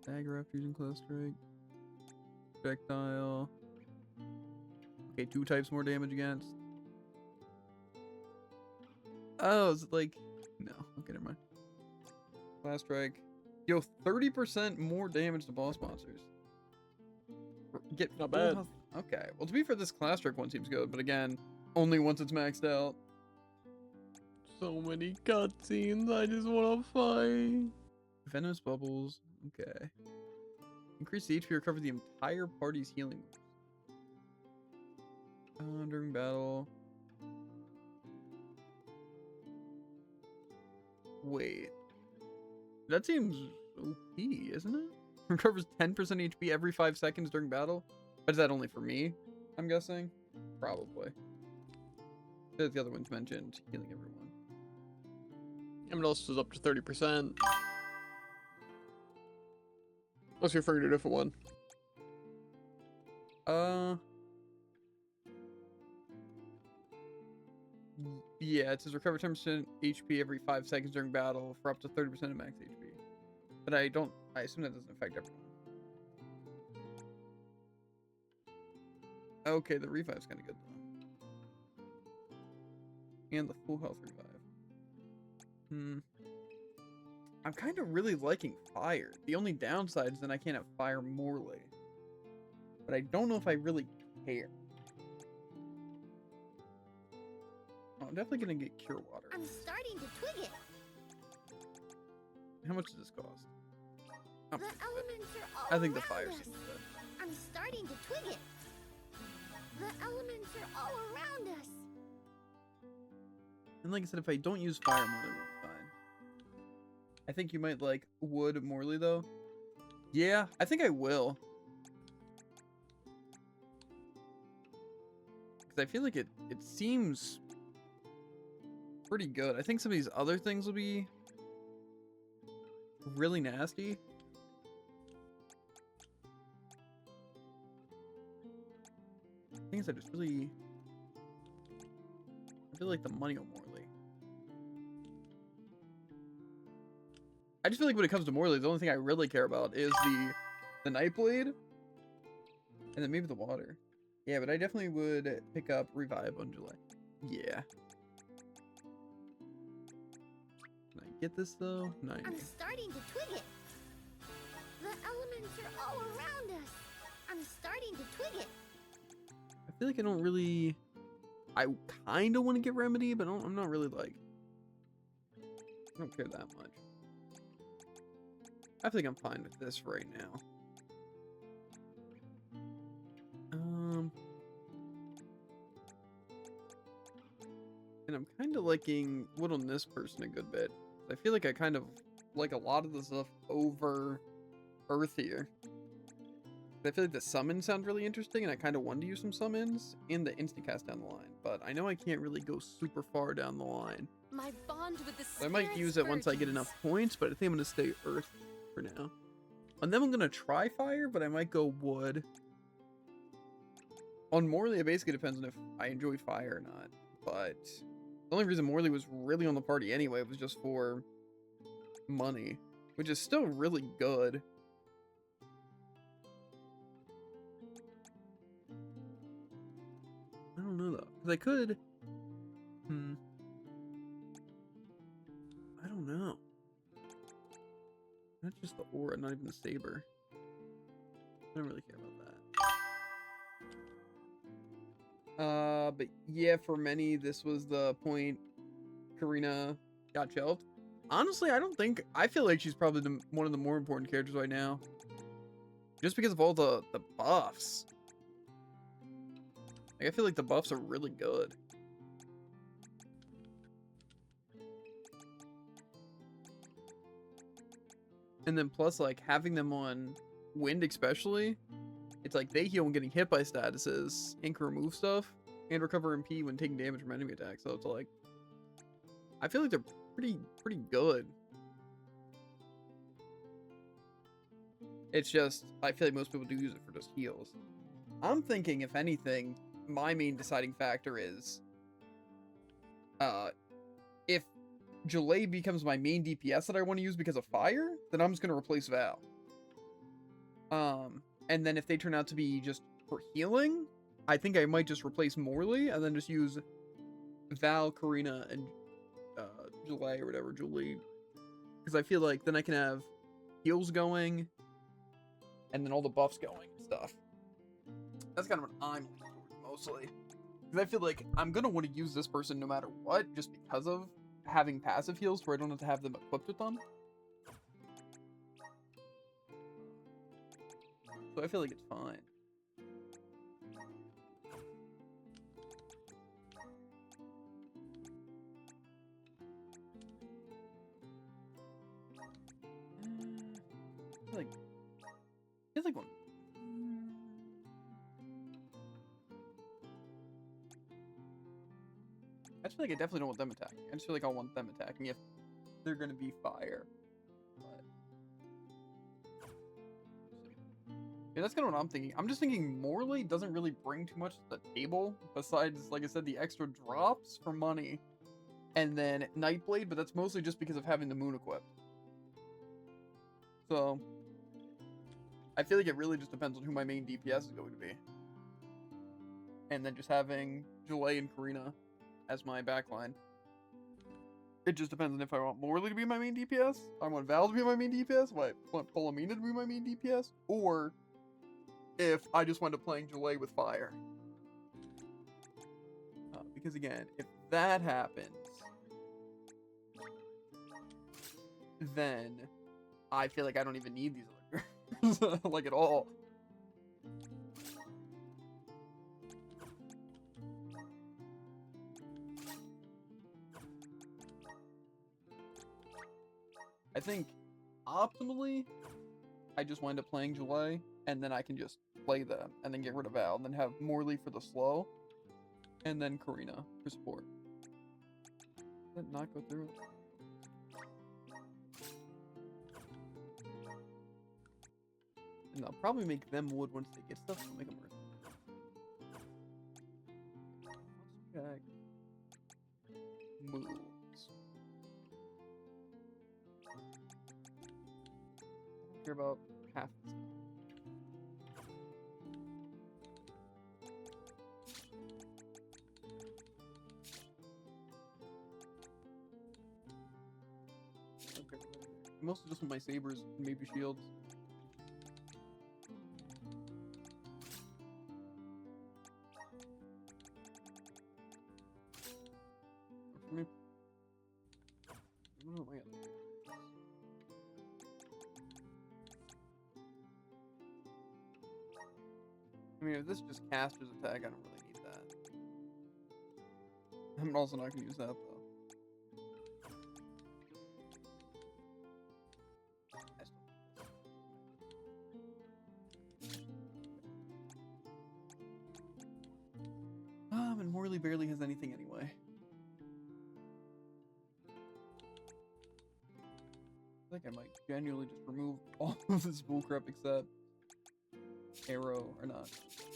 Speaker 1: Dagger after using class strike. Projectile. Okay, 2 types more damage against. Oh, is it like... No, okay, never mind. Class strike. Yo, 30% more damage to boss monsters. Get
Speaker 2: not bad.
Speaker 1: Health. Okay, well, to be fair, this class strike one seems good, but again, only once it's maxed out.
Speaker 2: So many cutscenes, I just wanna fight.
Speaker 1: Venomous bubbles. Okay. Increase the HP, recover the entire party's healing. During battle. Wait. That seems OP, isn't it? Recovers 10% HP every 5 seconds during battle. But is that only for me? I'm guessing. Probably. The other ones mentioned healing everyone.
Speaker 2: Emerald is up to 30%. Unless you're figured a different one.
Speaker 1: Yeah, it says recover 10% HP every 5 seconds during battle for up to 30% of max HP. But I assume that doesn't affect everyone. Okay, the revive's kind of good though. And the full health revive. I'm kind of really liking fire. The only downside is that I can't have fire Morley. But I don't know if I really care. Oh, I'm definitely gonna get cure water.
Speaker 3: I'm starting to twig it.
Speaker 1: How much does this cost? Oh,
Speaker 3: The elements are all
Speaker 1: I think the
Speaker 3: around
Speaker 1: fire
Speaker 3: us.
Speaker 1: seems good.
Speaker 3: I'm starting to twig it. The elements are all around us.
Speaker 1: And like I said, if I don't use fire Morley, we'll be fine. I think you might like wood Morley though. Yeah, I think I will. Because I feel like it seems pretty good. I think some of these other things will be really nasty. Things I just really... I feel like the money on Morley. I just feel like when it comes to Morley, the only thing I really care about is the Nightblade. And then maybe the water. Yeah, but I definitely would pick up Revive on July. Yeah. Can I get this though? 90.
Speaker 15: I'm starting to twig it. The elements are all around us. I'm starting to twig it.
Speaker 1: I feel like I don't really... I kind of want to get Remedy, but I'm not really like... I don't care that much. I think I'm fine with this right now. And I'm kind of liking Wood on this person a good bit. I feel like I kind of like a lot of the stuff over Earthier. I feel like the summons sound really interesting, and I kind of want to use some summons and the instacast down the line. But I know I can't really go super far down the line.
Speaker 6: My bond with the
Speaker 1: So I might use it once I get enough points, but I think I'm going to stay Earth for now. And then I'm going to try Fire, but I might go Wood. On Morley, it basically depends on if I enjoy Fire or not. But the only reason Morley was really on the party anyway was just for money, which is still really good. I don't know though, because I could. I don't know. Not just the aura, not even the saber. I don't really care about that. But yeah, for many, this was the point Karina got shelved. Honestly, I feel like she's probably one of the more important characters right now. Just because of all the buffs. Like, I feel like the buffs are really good. And then plus, like, having them on Wind especially, it's like they heal when getting hit by statuses, and can remove stuff, and recover MP when taking damage from enemy attacks. So it's like, I feel like they're pretty good. It's just, I feel like most people do use it for just heals. I'm thinking, if anything, my main deciding factor is, if Jolay becomes my main DPS that I want to use because of Fire, then I'm just going to replace Val. And then if they turn out to be just for healing, I think I might just replace Morley and then just use Val, Karina, and Jolay or whatever, Julie. Because I feel like then I can have heals going and then all the buffs going and stuff. That's kind of what I'm looking towards mostly. Because I feel like I'm going to want to use this person no matter what, just because of having passive heals where I don't have to have them equipped with them. So I feel like it's fine. I feel like one. I just feel like I definitely don't want them attacking. I just feel like I want them attacking if they're gonna be Fire. But yeah, that's kind of what I'm thinking. I'm just thinking Morley doesn't really bring too much to the table besides, like I said, the extra drops for money. And then Nightblade, but that's mostly just because of having the moon equipped. So I feel like it really just depends on who my main DPS is going to be. And then just having Jolay and Karina as my backline. It just depends on if I want Morley to be my main DPS, I want Val to be my main DPS, if I want Polomina to be my main DPS, or if I just wind up playing Jolay with Fire. Because again, if that happens, then I feel like I don't even need these other characters, like at all. I think, optimally, I just wind up playing Jolay, and then I can just play them, and then get rid of Val, and then have Morley for the slow, and then Karina for support. Did that not go through? And I'll probably make them wood once they get stuff, so I'll make them earth. Let's check. Moves. Care about half the stuff. Mostly just with my sabers, and maybe shields. For me, oh my God. I mean, if this is just caster's attack, I don't really need that. I'm also not gonna use that though. And Morley barely has anything anyway. I think I might genuinely just remove all of this bullcrap except arrow, or not,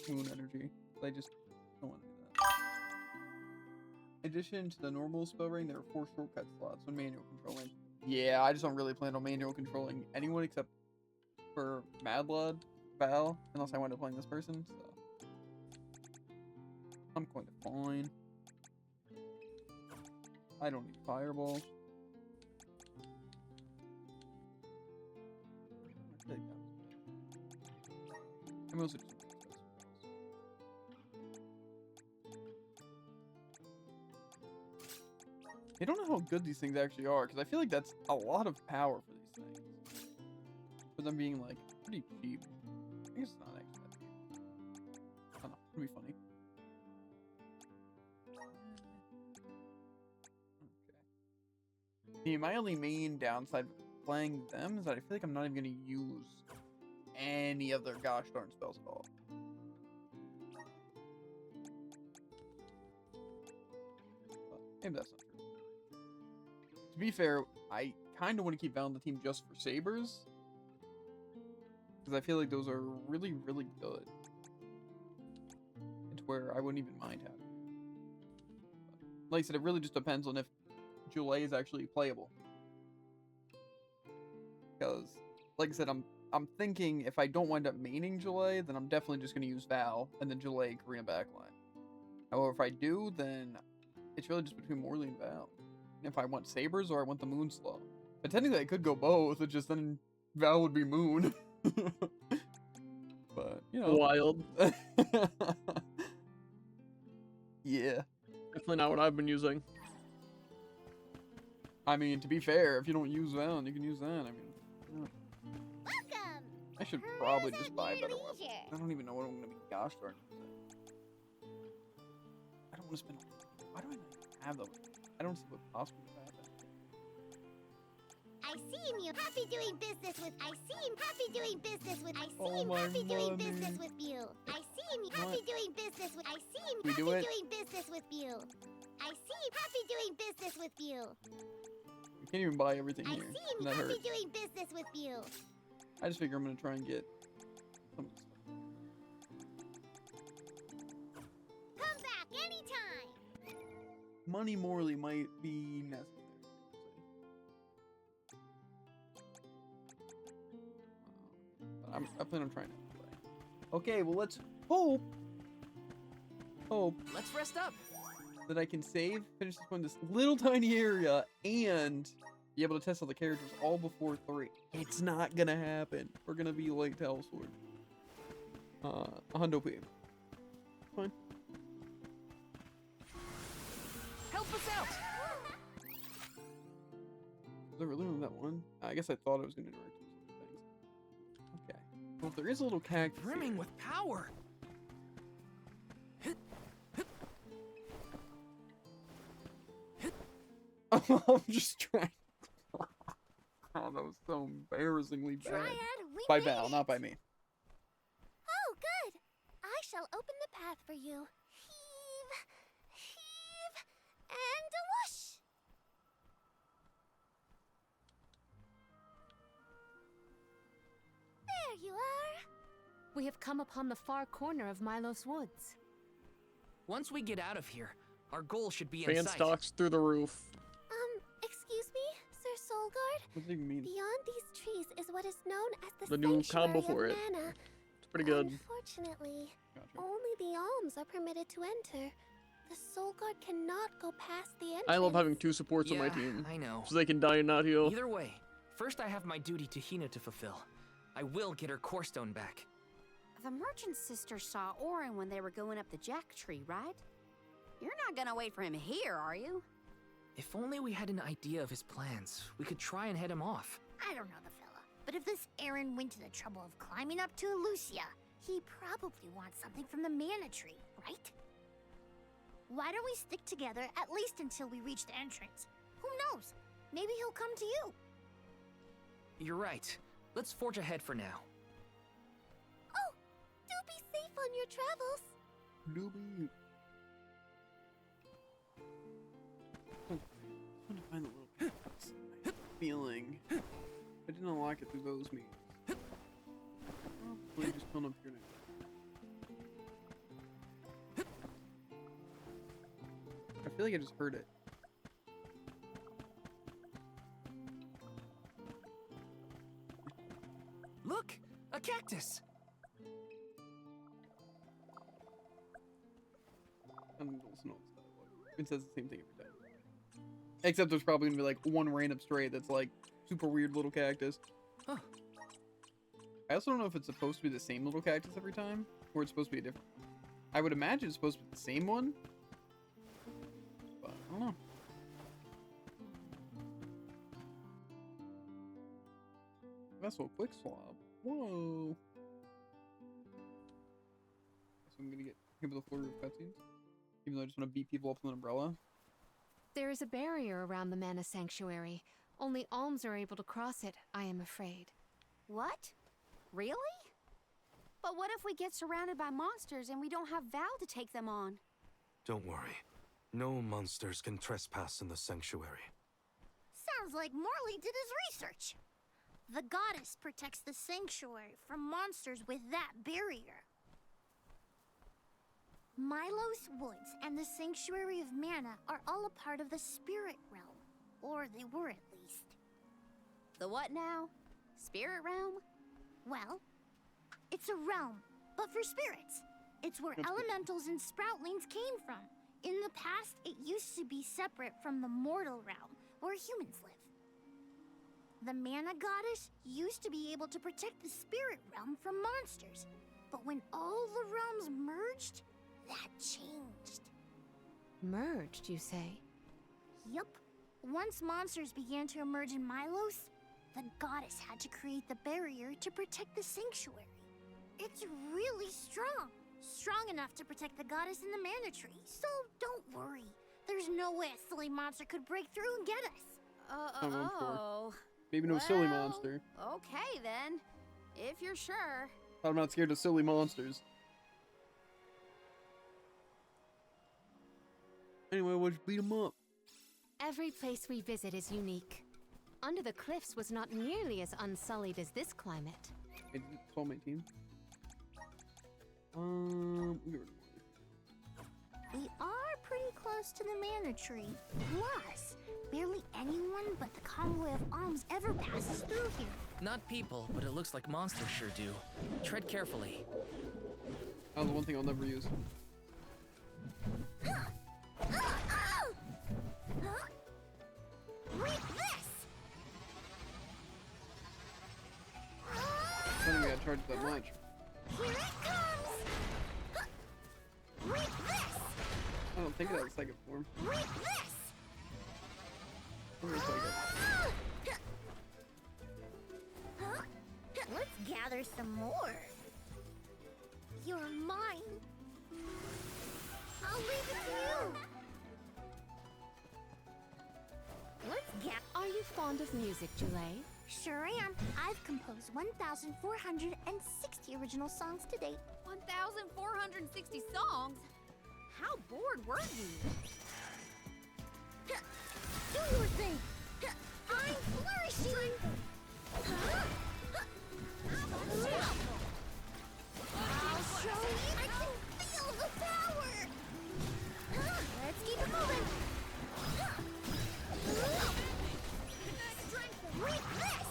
Speaker 1: moon energy. I just don't want to do that. In addition to the normal spell ring, there are 4 shortcut slots when manual controlling. Yeah, I just don't really plan on manual controlling anyone except for Madlod, Val, unless I wind up playing this person, so I'm quite fine. I don't need Fireball. I mostly just I don't know how good these things actually are, because I feel like that's a lot of power for these things. For them being, like, pretty cheap. I guess it's not actually that cheap. I don't know, it'll be funny. Okay. See, my only main downside with playing them is that I feel like I'm not even going to use any of their gosh darn spells at all. But maybe that's not true. To be fair, I kind of want to keep Val on the team just for sabers, because I feel like those are really, really good. It's where I wouldn't even mind having. But, like I said, it really just depends on if Joulet is actually playable. Because, like I said, I'm thinking if I don't wind up maining Joulet, then I'm definitely just going to use Val and then Joulet Korean backline. However, if I do, then it's really just between Morley and Val. If I want sabers or I want the moon slow. But technically I could go both, it's just then Val would be moon. But, you know.
Speaker 2: Wild.
Speaker 1: Yeah.
Speaker 2: Definitely not what I've been using.
Speaker 1: I mean, to be fair, if you don't use Val, you can use that. I mean, yeah.
Speaker 3: Welcome.
Speaker 1: I should probably just buy a better weapon. I don't even know what I'm going to be gosh darn using. I don't want to spend. Why do I not have those? I don't see what possibly would happen.
Speaker 3: I seem you happy doing business with. I seem happy doing business with. I
Speaker 1: Oh,
Speaker 3: seem
Speaker 1: my
Speaker 3: happy doing
Speaker 1: money.
Speaker 3: business with you. I seem happy doing business with. I seem
Speaker 1: We
Speaker 3: happy
Speaker 1: do it?
Speaker 3: doing business with you. I seem happy doing business with you.
Speaker 1: You can't even buy everything
Speaker 3: I
Speaker 1: here.
Speaker 3: seem
Speaker 1: And that
Speaker 3: happy
Speaker 1: hurts.
Speaker 3: doing business with you.
Speaker 1: I just figure I'm going to try and get some of this stuff.
Speaker 3: Come back anytime.
Speaker 1: Money Morley might be necessary. But I plan on trying to play. Okay, well let's hope
Speaker 5: Let's rest up.
Speaker 1: that I can save, finish this one in this little tiny area, and be able to test all the characters all before 3. It's not gonna happen. We're gonna be late to Elsword. A hundo P. Fine.
Speaker 5: Help us out.
Speaker 1: Was there really only that one? I guess I thought I was gonna direct some things. Okay. Well, if there is a little cactus
Speaker 5: Brimming
Speaker 1: here,
Speaker 5: with power.
Speaker 1: I'm just trying. Oh, that was so embarrassingly bad.
Speaker 3: Dryad, we
Speaker 1: By
Speaker 3: made
Speaker 1: Val,
Speaker 3: it.
Speaker 1: not by me.
Speaker 8: Oh, good. I shall open the path for you. Heave, heave, and a whoosh. There you are.
Speaker 6: We have come upon the far corner of Milos Woods.
Speaker 5: Once we get out of here, our goal should be in
Speaker 2: Fan
Speaker 5: sight.
Speaker 2: stocks through the roof.
Speaker 8: Excuse me, Sir Soulguard.
Speaker 1: What does it even mean?
Speaker 8: Beyond these trees is what is known as
Speaker 2: The
Speaker 8: the
Speaker 2: new
Speaker 8: Sanctuary
Speaker 2: combo for
Speaker 8: of
Speaker 2: it.
Speaker 8: Mana.
Speaker 2: It's pretty good.
Speaker 8: Unfortunately,
Speaker 1: Gotcha.
Speaker 8: only the alms are permitted to enter. The Soulguard cannot go past the entrance.
Speaker 2: I love having 2 supports on my
Speaker 5: Yeah,
Speaker 2: team.
Speaker 5: I know.
Speaker 2: So they can die and not heal.
Speaker 5: Either way, First, I have my duty to Hina to fulfill. I will get her core stone back.
Speaker 14: The merchant sisters saw Orin when they were going up the Jack Tree, right? You're not gonna wait for him here, are you?
Speaker 5: If only we had an idea of his plans, we could try and head him off.
Speaker 15: I don't know the fella, but if this Aaron went to the trouble of climbing up to Lucia, he probably wants something from the mana tree, right? Why don't we stick together at least until we reach the entrance? Who knows? Maybe he'll come to you.
Speaker 5: You're right. Let's forge ahead for now.
Speaker 8: Oh, do be safe on your travels.
Speaker 1: Doobie. I want to find the little paths. Feeling. I didn't unlock it through those means. Probably just come up here now. I feel like I just heard it.
Speaker 5: Look! A cactus!
Speaker 1: I don't know. It says the same thing every time. Except there's probably gonna be like one random stray that's like super weird little cactus.
Speaker 5: Huh.
Speaker 1: I also don't know if it's supposed to be the same little cactus every time, or it's supposed to be a different one. I would imagine it's supposed to be the same one, but I don't know. Vessel quick swap. Whoa. So I'm gonna get hit with a flurry of cutscenes, even though I just want to beat people up with an umbrella.
Speaker 6: There is a barrier around the Mana Sanctuary. Only alms are able to cross it, I am afraid.
Speaker 14: What? Really? But what if we get surrounded by monsters and we don't have Val to take them on?
Speaker 7: Don't worry. No monsters can trespass in the sanctuary.
Speaker 15: Sounds like Morley did his research. The goddess protects the sanctuary from monsters with that barrier. Milos Woods and the Sanctuary of Mana are all a part of the spirit realm. Or they were at least.
Speaker 14: The what now? Spirit realm?
Speaker 15: Well, it's a realm, but for spirits. It's where elementals and sproutlings came from. In the past, it used to be separate from the mortal realm, where humans live. The Mana Goddess used to be able to protect the spirit realm from monsters. But when all the realms merged, that changed.
Speaker 6: Merged, you say?
Speaker 15: Yup. Once monsters began to emerge in Milos, the goddess had to create the barrier to protect the sanctuary. It's really strong. Strong enough to protect the goddess in the mana tree. So don't worry. There's no way a silly monster could break through and get us.
Speaker 14: Oh.
Speaker 1: Maybe no silly monster.
Speaker 14: Okay then. If you're sure.
Speaker 1: I'm not scared of silly monsters. Anyway, let's beat them up.
Speaker 6: Every place we visit is unique. Under the Cliffs was not nearly as unsullied as this climate.
Speaker 1: 12-18.
Speaker 15: We are pretty close to the mana tree. Plus, barely anyone but the convoy of alms ever passes through here.
Speaker 5: Not people, but it looks like monsters sure do. Tread carefully.
Speaker 1: That's the one thing I'll never use.
Speaker 15: Read this!
Speaker 1: I don't think I got charged that much.
Speaker 15: Here it comes! Read this!
Speaker 1: I don't think of that in second form.
Speaker 15: Read this!
Speaker 1: Where is that?
Speaker 15: Let's gather some more. You're mine. I'll leave it to you. Let's get.
Speaker 6: Are you fond of music, Julay?
Speaker 15: Sure am. I've composed 1,460 original songs to date.
Speaker 14: 1,460 songs? How bored were you?
Speaker 15: Do your thing. I'm flourishing. I'll show you. I can feel the power. Let's keep it moving. Read this.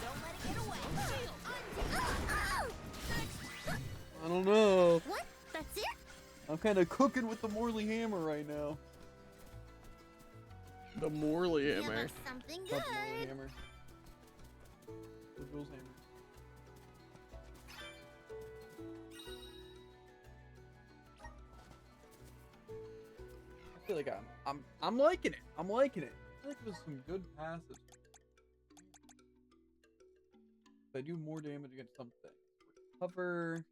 Speaker 14: Don't let it get away.
Speaker 1: I don't know.
Speaker 15: What? That's it?
Speaker 1: I'm kind of cooking with the Morley hammer right now.
Speaker 2: The Morley
Speaker 15: Give
Speaker 2: hammer.
Speaker 15: us something
Speaker 1: Not the Morley
Speaker 15: good.
Speaker 1: hammer. The Jules hammer. I feel like I'm liking it. I'm liking it. I feel like there's some good passes. If I do more damage against something. Recover.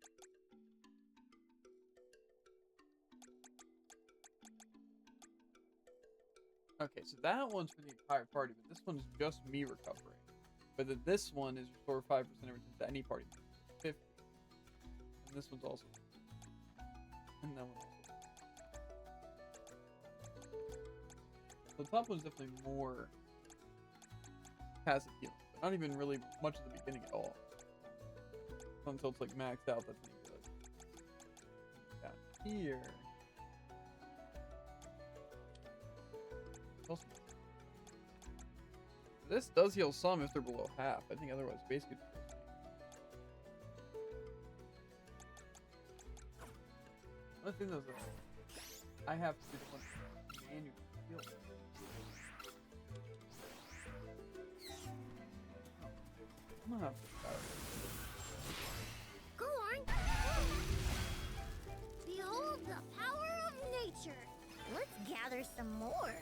Speaker 1: Okay, so that one's for the entire party, but this one's just me recovering. But then this one is restore 5% every time to any party. 50. And this one's also. And that one also. The top one's definitely more passive healing, but not even really much at the beginning at all. Until it's like maxed out, that's pretty good. Down here. Also, this does heal some if they're below half. I think otherwise, basically. Another thing though, I have to do the one manual heal. I'm gonna have to try it.
Speaker 15: Go on. Behold the power of nature. Let's gather some more.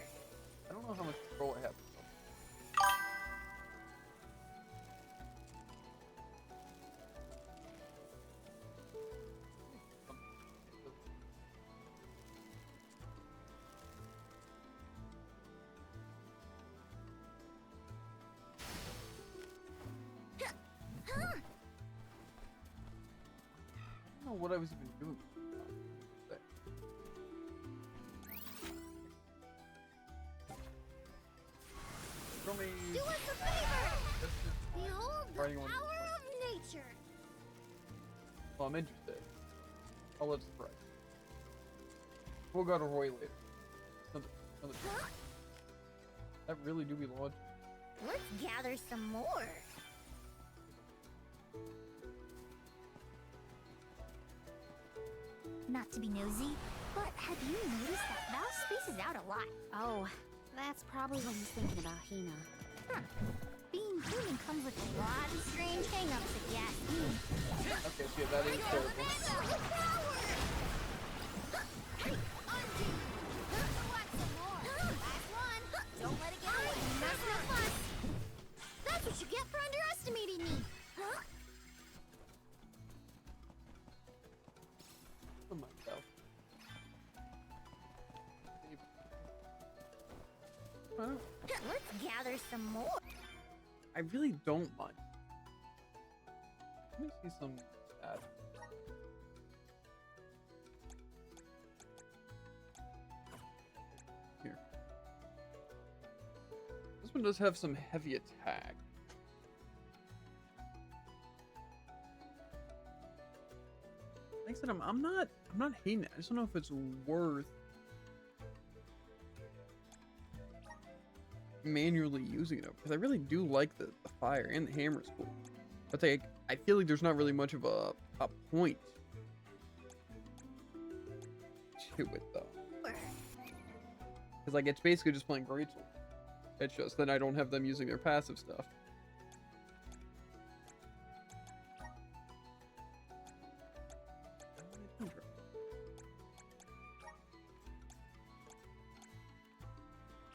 Speaker 1: I don't know how much control I have. I don't know what I was even doing. Show me.
Speaker 15: Do us a favor. Behold the
Speaker 1: Writing one.
Speaker 15: power of nature.
Speaker 1: Well, I'm interested. I'll let it spread. We'll go to Roy later. Another that really do be launched.
Speaker 15: Let's gather some more. Not to be nosy, but have you noticed that Val spaces out a lot?
Speaker 14: Oh, that's probably when he's thinking about Hina.
Speaker 15: Huh. Being human comes with a lot of strange hang-ups, if you ask me.
Speaker 1: Okay, so yeah, that is terrible.
Speaker 15: Don't let it get away. That's no fun. That's what you get for underestimating me.
Speaker 1: For myself.
Speaker 15: Let's gather some more.
Speaker 1: I really don't mind. Let me see some stats. Here. This one does have some heavy attack. Like I said, I'm not hating it. I just don't know if it's worth manually using it because I really do like the fire and the hammer is cool, but I feel like there's not really much of a point to it though, because like it's basically just playing Greatsword. It's just that I don't have them using their passive stuff.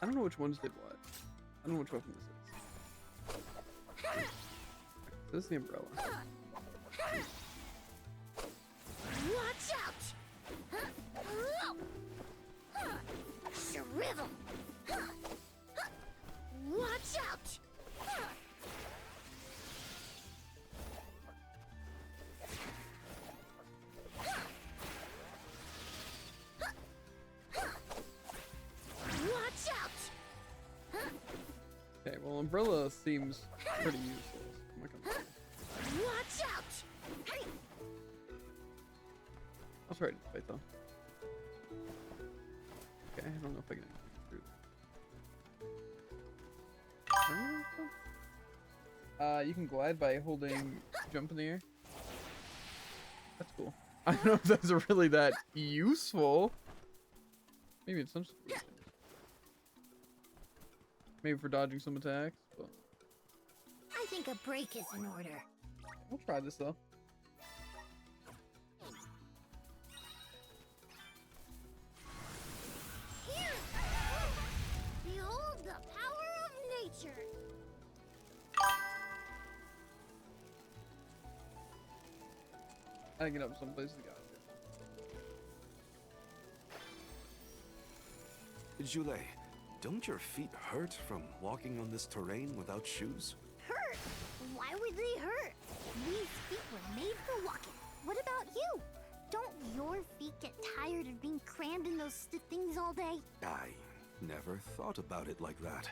Speaker 1: I don't know which ones did what. I don't know which weapon this is. This is the umbrella.
Speaker 15: Watch out! Shrivel! Watch out! Watch out!
Speaker 1: Okay, well, umbrella seems pretty useless. I'm not gonna lie.
Speaker 15: Watch out!
Speaker 1: I'll try to fight though. Okay, I don't know if I can get through. You can glide by holding jump in the air. That's cool. I don't know if those are really that useful. Maybe in some situations. Maybe for dodging some attacks, but
Speaker 3: I think a break is in order.
Speaker 1: we'll try this though.
Speaker 15: Here! Behold the power of nature!
Speaker 1: I can get up some places to go.
Speaker 7: Jule, don't your feet hurt from walking on this terrain without shoes?
Speaker 15: Hurt? Why would they hurt? These feet were made for walking. What about you? Don't your feet get tired of being crammed in those stiff things all day?
Speaker 7: I never thought about it like that.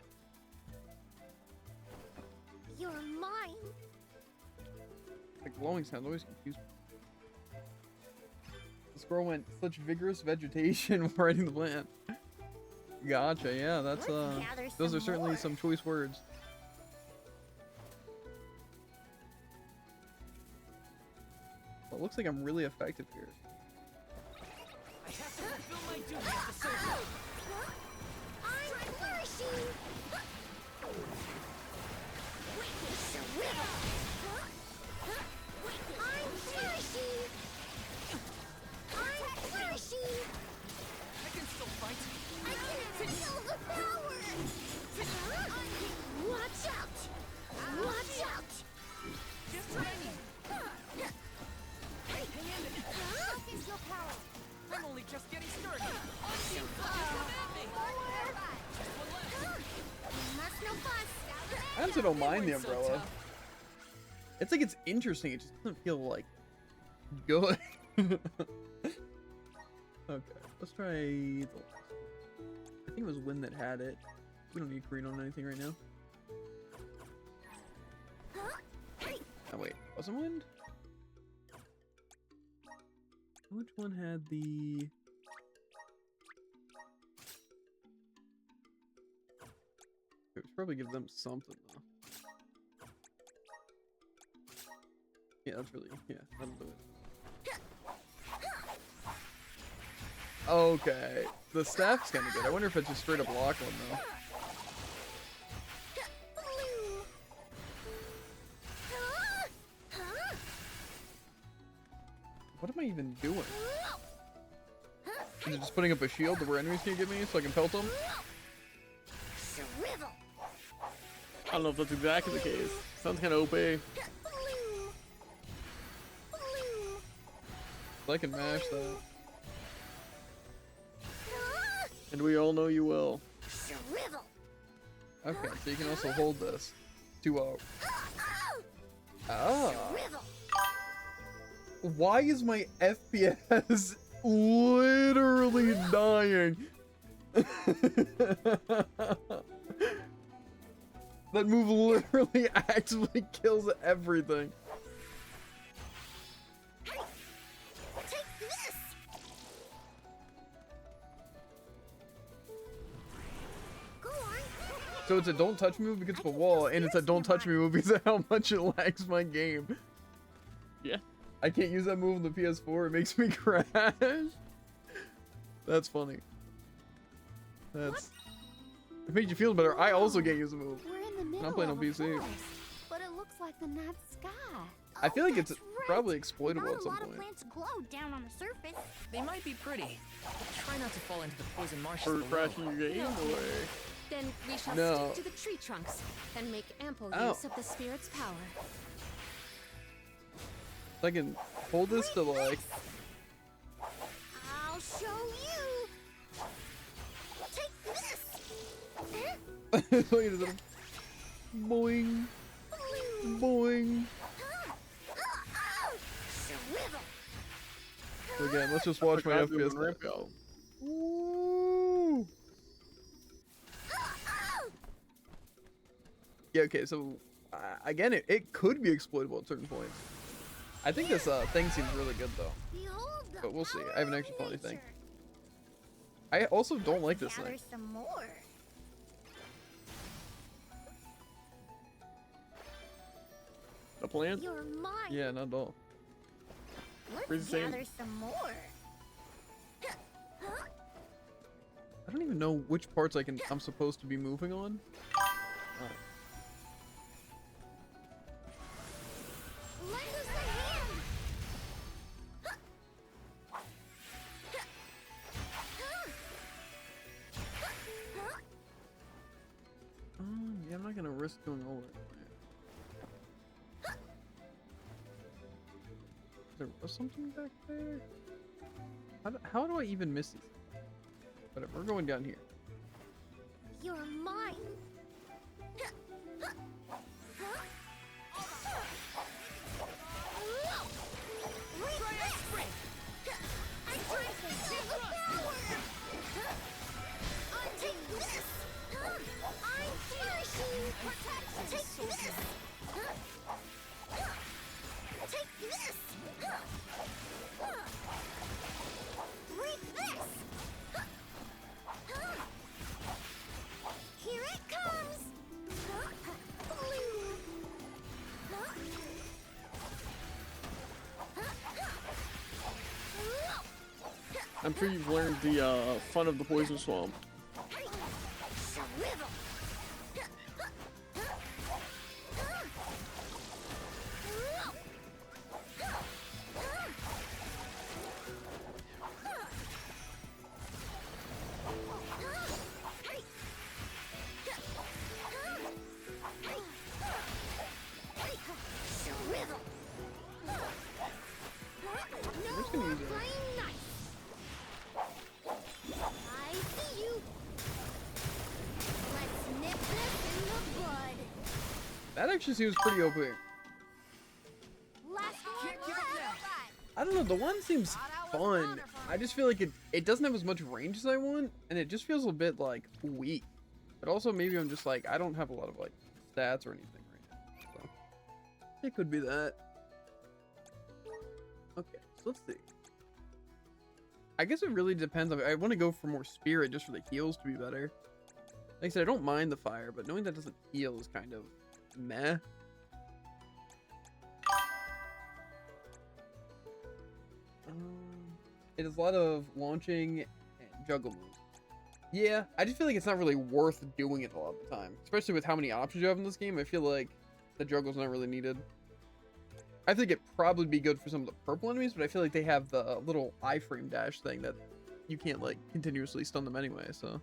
Speaker 15: You're mine.
Speaker 1: The glowing sound always confused me. The squirrel went such vigorous vegetation riding the plant. Gotcha, yeah, that's
Speaker 15: gather
Speaker 1: those are
Speaker 15: some
Speaker 1: certainly
Speaker 15: more.
Speaker 1: some choice words. Well, it looks like I'm really effective here.
Speaker 5: I have to fulfill my duty as the soldier.
Speaker 15: I'm flourishing. I'm flourishing. I'm flourishing.
Speaker 5: I can still fight.
Speaker 15: I can feel the power. Watch out. Watch out.
Speaker 5: Just training. Hang in there.
Speaker 15: Focus your power.
Speaker 5: I'm only just getting started. Unseen focus command me. Just one left.
Speaker 15: Must no fuss.
Speaker 1: I honestly don't mind the
Speaker 5: weren't so
Speaker 1: umbrella.
Speaker 5: tough.
Speaker 1: It's like it's interesting, it just doesn't feel like good. Okay, let's try the I think it was Wind that had it. We don't need green on anything right now. Oh wait, wasn't Wind? Which one had the... We should probably give them something though. Yeah, that's really, yeah, that'll do it. Okay, the staff's kind of good. I wonder if it's just straight up lock one though. What am I even doing? Is it just putting up a shield where enemies can't get me so I can pelt them?
Speaker 15: Shrivel.
Speaker 2: I don't know if that's exactly the case. Sounds kind of OP.
Speaker 1: I can mash that.
Speaker 2: And we all know you will.
Speaker 15: Shrivel.
Speaker 1: Okay, so you can also hold this. 2-0. Ah.
Speaker 15: Shrivel.
Speaker 1: Why is my FPS literally dying? That move literally actively kills everything.
Speaker 15: Hey, take this. Go on.
Speaker 1: So it's a don't touch me move against the wall, and it's a don't touch me move because of how much it lags my game.
Speaker 2: Yeah.
Speaker 1: I can't use that move on the PS4. It makes me crash. That's funny. That's. It made you feel better. I also can't use the move.
Speaker 14: We're in the middle
Speaker 1: I'm playing
Speaker 14: of
Speaker 1: on
Speaker 14: a
Speaker 1: PC.
Speaker 14: forest, but it looks like the night sky.
Speaker 1: I feel like it's
Speaker 15: That's right.
Speaker 1: probably exploitable
Speaker 15: Not
Speaker 1: at
Speaker 15: a
Speaker 1: some
Speaker 15: lot of
Speaker 1: point.
Speaker 15: plants glow down on the surface.
Speaker 5: They might be pretty, but try not to fall into the poison marshes
Speaker 2: For
Speaker 5: below.
Speaker 2: crashing your game, or
Speaker 6: Then we shall
Speaker 1: No.
Speaker 6: stick to the tree trunks and make ample
Speaker 1: Oh.
Speaker 6: use of the spirit's power.
Speaker 1: I can hold this to like.
Speaker 15: I'll show you. Take this.
Speaker 1: Look at this. Boing. Boing.
Speaker 15: Shrivel.
Speaker 1: So again, let's just watch my
Speaker 2: Forgot to
Speaker 1: FPS.
Speaker 2: even rip go.
Speaker 1: Ooh. Yeah, okay, so again, it could be exploitable at certain points. I think this thing seems really good though,
Speaker 15: Behold the
Speaker 1: but we'll see.
Speaker 15: power
Speaker 1: I haven't
Speaker 15: of
Speaker 1: actually fought anything.
Speaker 15: nature.
Speaker 1: I also don't like this
Speaker 15: Gather
Speaker 1: thing.
Speaker 15: some more.
Speaker 2: The plant?
Speaker 15: You're mine.
Speaker 1: Yeah, not at all.
Speaker 15: Let's
Speaker 2: Pretty same.
Speaker 15: gather some more.
Speaker 1: I don't even know which parts I'm supposed to be moving on. gonna risk doing all that. There was something back there? How do I even miss these? Whatever, we're going down here.
Speaker 15: You're mine. Here it comes.
Speaker 2: I'm sure you've learned the fun of the poison swamp.
Speaker 1: That actually seems pretty OP. I don't know, the one seems fun. I just feel like it doesn't have as much range as I want, and it just feels a bit like weak. But also maybe I'm just like, I don't have a lot of like stats or anything right now. So it could be that. Okay, so let's see. I guess it really depends. I want to go for more spirit just for the heals to be better. Like I said, I don't mind the fire, but knowing that doesn't heal is kind of meh. It is a lot of launching and juggle moves. Yeah, I just feel like it's not really worth doing it a lot of the time. Especially with how many options you have in this game, I feel like the juggle's not really needed. I think it'd probably be good for some of the purple enemies, but I feel like they have the little iframe dash thing that you can't like continuously stun them anyway, so.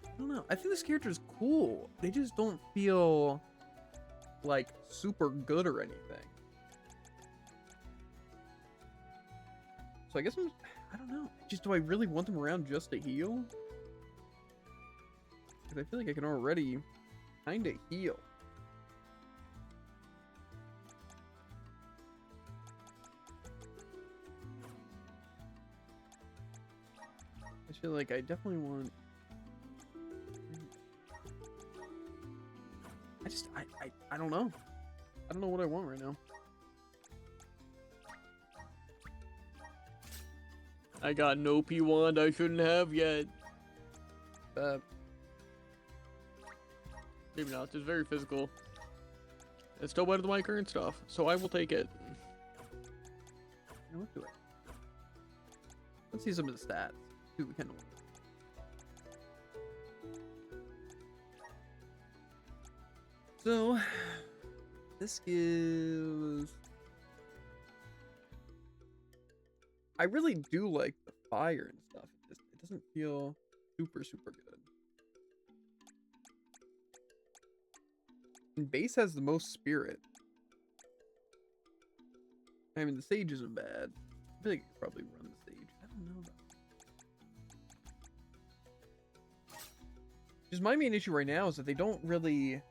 Speaker 1: I don't know. I think this character is cool. They just don't feel like super good or anything. So I guess I don't know. Just do I really want them around just to heal? Because I feel like I can already kind of heal. I feel like I definitely want. I don't know. I don't know what I want right now.
Speaker 2: I got an OP wand I shouldn't have yet. Maybe not. It's very physical. It's still better than my current stuff, so I will take it.
Speaker 1: Let's do it. Let's see some of the stats. See what we can do. So, this gives... I really do like the fire and stuff. It doesn't feel super good. And base has the most spirit. I mean, the sage isn't bad. I feel like I could probably run the sage. I don't know though. Just my main issue right now is that they don't really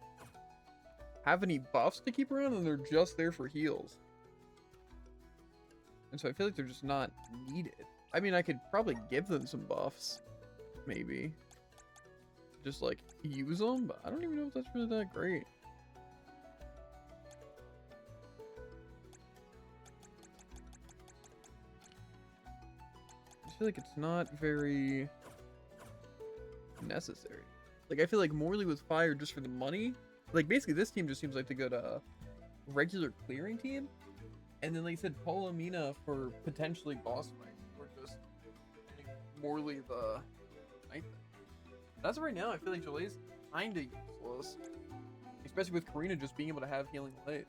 Speaker 1: have any buffs to keep around, and they're just there for heals. And so I feel like they're just not needed. I mean, I could probably give them some buffs, maybe. Just like use them, but I don't even know if that's really that great. I feel like it's not very necessary. Like, I feel like Morley was fired just for the money. Like, basically, this team just seems like the good regular clearing team. And then, like I said, Palomina for potentially boss fight. Or just Morley the night thing. As of right now, I feel like Jalee's kinda useless. Especially with Karina just being able to have healing light.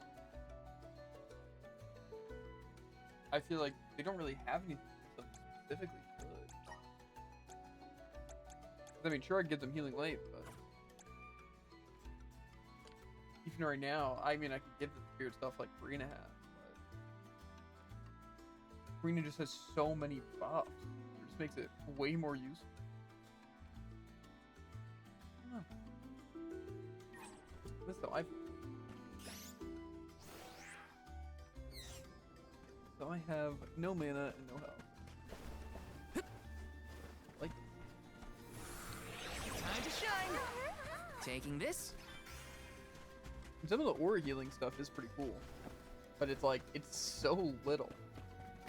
Speaker 1: I feel like they don't really have anything specifically good. I mean, sure, I'd give them healing light, but even right now, I mean, I could give the spirit stuff like Karina has, but Karina just has so many buffs. It just makes it way more useful. Huh. This though, so I have no mana and no health. Like,
Speaker 5: Time to shine. Taking this.
Speaker 1: some of the aura healing stuff is pretty cool, but it's like it's so little.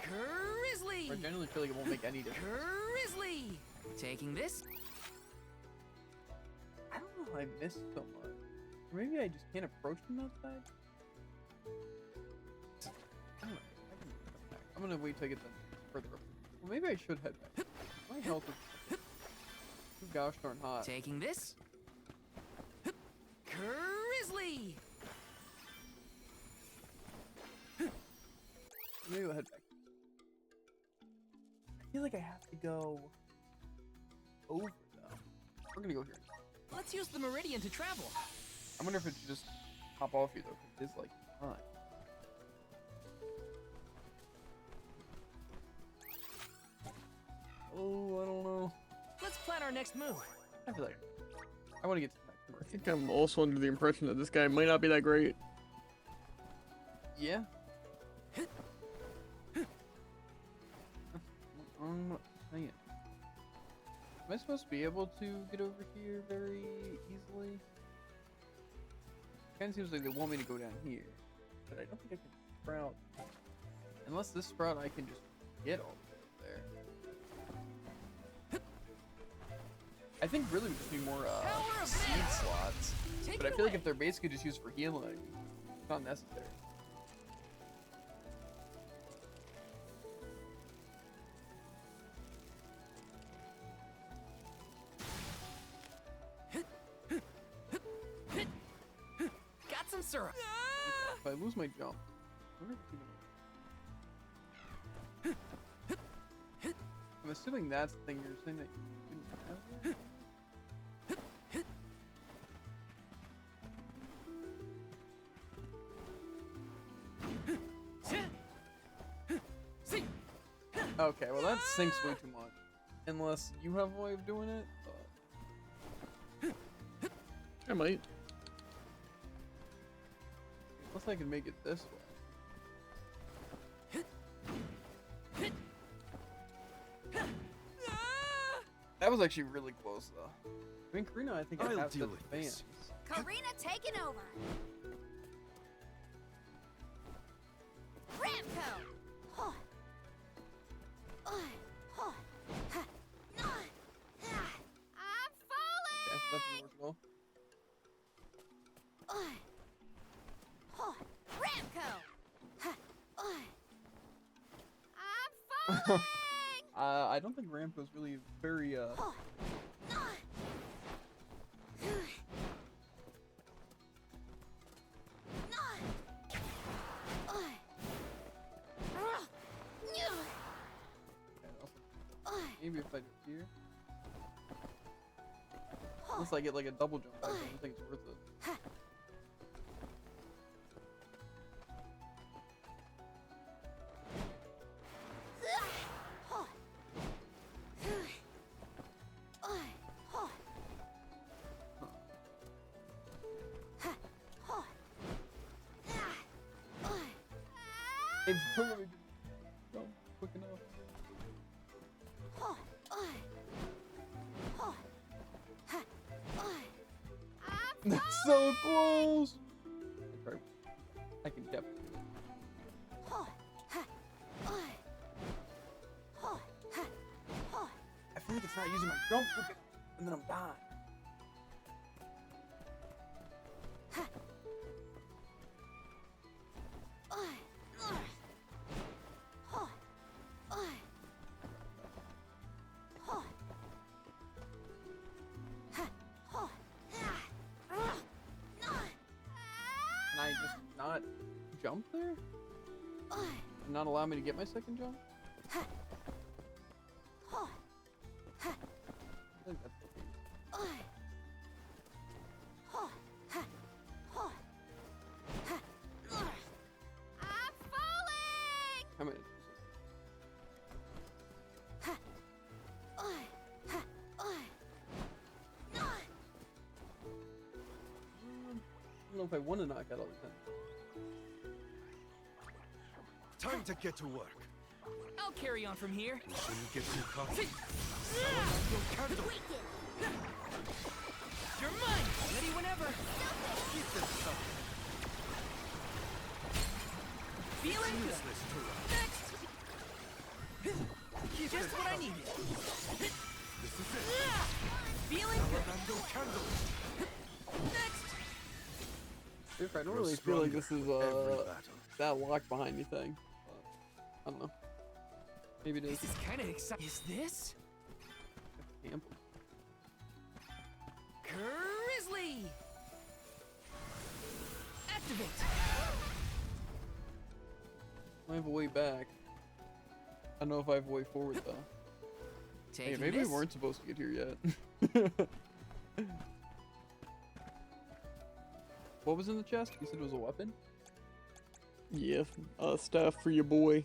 Speaker 5: Grizzly.
Speaker 1: I generally feel like it won't make any difference.
Speaker 5: Grizzly. Taking this.
Speaker 1: I don't know how I missed so much. Or maybe I just can't approach them outside. I don't know. I can come back. I'm gonna wait till I get them further up. Well, maybe I should head back. My health is too gosh darn hot.
Speaker 5: Taking this. Grizzly.
Speaker 1: Maybe I'll head back. I feel like I have to go over though. We're gonna go here.
Speaker 5: Let's use the meridian to travel.
Speaker 1: I wonder if it should just pop off you though, because it is like time. Oh, I don't know.
Speaker 5: Let's plan our next move.
Speaker 1: I feel like I want to get to that.
Speaker 2: I think I'm also under the impression that this guy might not be that great.
Speaker 1: Yeah. Hang it. Am I supposed to be able to get over here very easily? Kind of seems like they want me to go down here, but I don't think I can sprout. Unless this sprout, I can just get all the way up there. I think really we just need more seed slots, but I feel like if they're basically just used for healing, it's not necessary.
Speaker 5: Got some syrup.
Speaker 1: If I lose my jump, I'm assuming that's the thing you're saying that you didn't have there? Okay, well that sinks way too much. Unless you have a way of doing it.
Speaker 2: I might.
Speaker 1: Unless I can make it this way. That was actually really close though. I mean, Karina, I think I have
Speaker 7: deal
Speaker 1: such
Speaker 7: with
Speaker 1: fans.
Speaker 14: Karina taking over. Ramco. I'm falling.
Speaker 1: Okay, that's workable.
Speaker 14: Ramco. I'm falling.
Speaker 1: I don't think Ramco's really very maybe if I do here. Unless I get like a double jump, I don't think it's worth it. It probably didn't jump quick enough. That's so close! I can definitely. I feel like it's not using my jump quick enough, and then I'm dying. Can I just not jump there? Not allow me to get my second jump? I think that's the case. know if I want to knock out all the time.
Speaker 7: Time to get to work.
Speaker 5: I'll carry on from here.
Speaker 7: We shouldn't get too cocky.
Speaker 5: You're mine! Ready whenever!
Speaker 7: Keep this up.
Speaker 5: Feeling good!
Speaker 7: Useless to us.
Speaker 5: Next! Just what I needed.
Speaker 7: This is it.
Speaker 5: Feeling good!
Speaker 7: Orlando Candle.
Speaker 5: Next!
Speaker 1: If I don't
Speaker 7: Grow
Speaker 1: really feel like this is
Speaker 7: every battle.
Speaker 1: that locked behind me thing. I don't know. Maybe it is.
Speaker 5: This is kind of exciting. Is this?
Speaker 1: Camp.
Speaker 5: Grizzly! Activate!
Speaker 1: I have a way back. I don't know if I have a way forward though. Hey,
Speaker 5: Taking
Speaker 1: maybe
Speaker 5: this?
Speaker 1: we weren't supposed to get here yet. What was in the chest? You said it was a weapon?
Speaker 2: Yeah, staff for your boy.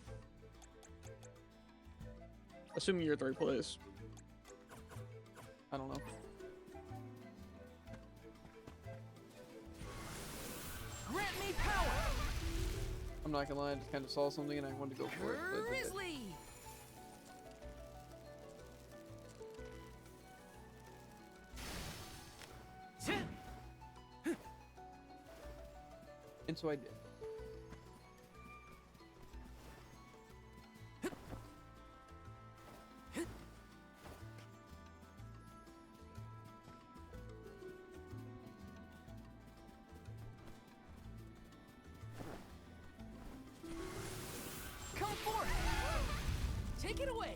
Speaker 2: Assuming you're at the right place.
Speaker 1: I don't know.
Speaker 5: Grant me power!
Speaker 1: I'm not gonna lie, I just kind of saw something and I wanted to go for it. But it's okay.
Speaker 5: Grizzly!
Speaker 1: And so I did.
Speaker 5: Come forth! Take it away!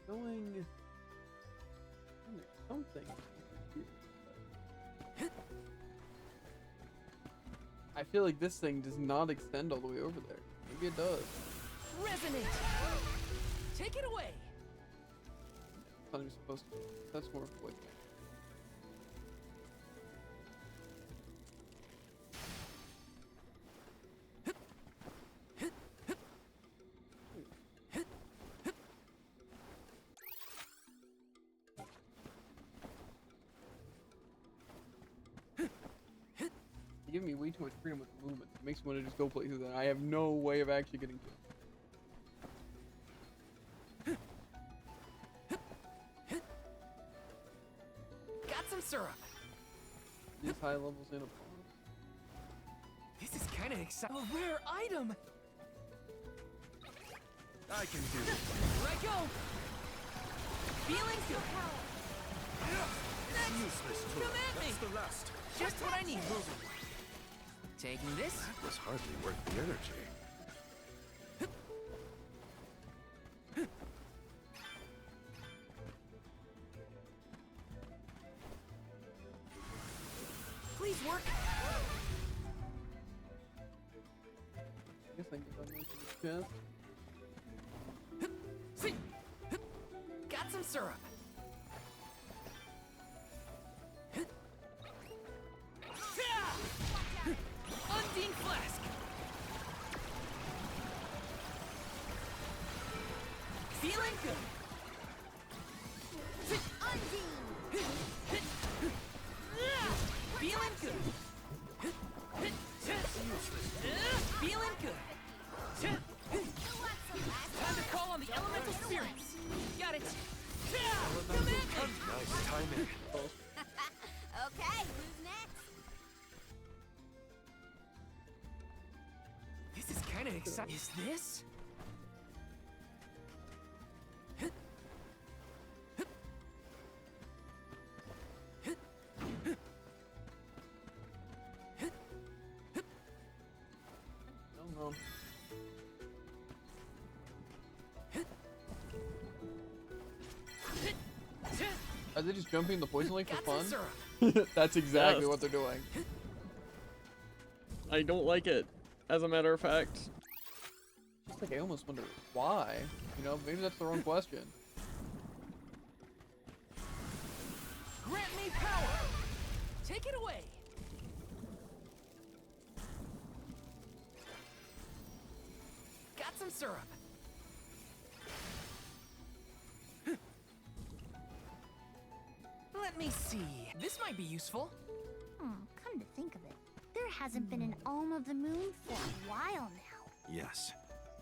Speaker 1: Going. Something. I feel like this thing does not extend all the way over there. Maybe it does.
Speaker 5: Resonate! Take it away!
Speaker 1: I thought it was supposed to. That's more of a way. You're giving me way too much freedom with the movement. It makes me want to just go places that I have no way of actually getting to.
Speaker 5: Got some syrup!
Speaker 1: These high levels in a pond.
Speaker 5: This is kind of exciting. A rare item!
Speaker 7: I can do it.
Speaker 5: Here I go! Feeling good! Next!
Speaker 7: Useless to
Speaker 5: Come
Speaker 7: us.
Speaker 5: at me!
Speaker 7: That's the last.
Speaker 5: Just what I need. Taking this?
Speaker 7: That was hardly worth the energy.
Speaker 5: Please work!
Speaker 1: I guess I can get on the chest.
Speaker 5: See! Got some syrup! Undine Flask! Feeling good!
Speaker 3: Undine!
Speaker 5: Feeling good! Feeling good! Time to call on the elemental spirits! Got it! Come at me!
Speaker 7: Nice timing.
Speaker 3: Okay, who's next?
Speaker 5: This is kind of exciting. Is this?
Speaker 1: No. Are they just jumping the poison lake for
Speaker 5: Got some
Speaker 1: fun?
Speaker 5: syrup.
Speaker 1: That's exactly
Speaker 2: Yes.
Speaker 1: what they're doing.
Speaker 2: I don't like it, as a matter of fact.
Speaker 1: Just like I almost wonder why. You know, maybe that's the wrong question.
Speaker 5: Grant me power! Take it away! some syrup. Let me see. This might be useful.
Speaker 15: Come to think of it, there hasn't been an Alm of the Moon for a while now.
Speaker 7: Yes.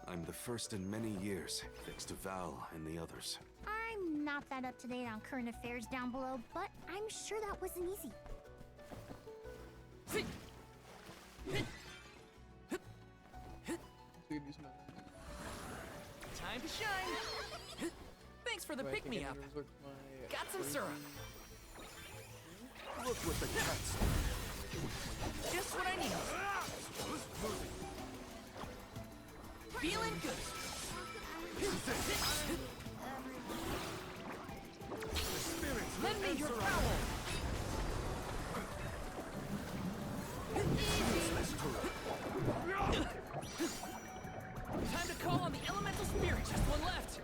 Speaker 7: I'm the first in many years, thanks to Val and the others.
Speaker 15: I'm not that up to date on current affairs down below, but I'm sure that wasn't easy.
Speaker 5: Time to shine. Thanks for the pick-me-up. Got some syrup.
Speaker 7: Look what the cat's
Speaker 5: Just what I need. Feeling good. Lend me your power. Time to call on the elemental spirit. Just one left.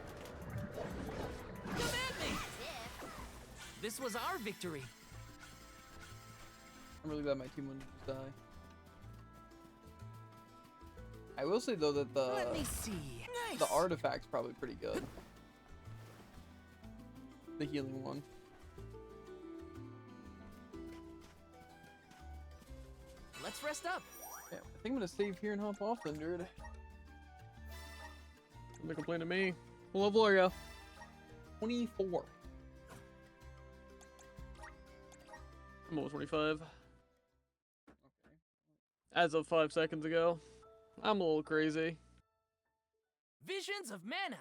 Speaker 5: Command me. This was our victory.
Speaker 1: I'm really glad my team wouldn't just die. I will say though that
Speaker 5: Let me see. Nice.
Speaker 1: the artifact's probably pretty good. The healing one.
Speaker 5: Let's rest up.
Speaker 1: Yeah, I think I'm gonna save here and hop off then, dude.
Speaker 2: Don't complain to me. What level are you?
Speaker 1: 24.
Speaker 2: I'm almost 25. As of 5 seconds ago. I'm a little crazy.
Speaker 5: Visions of mana.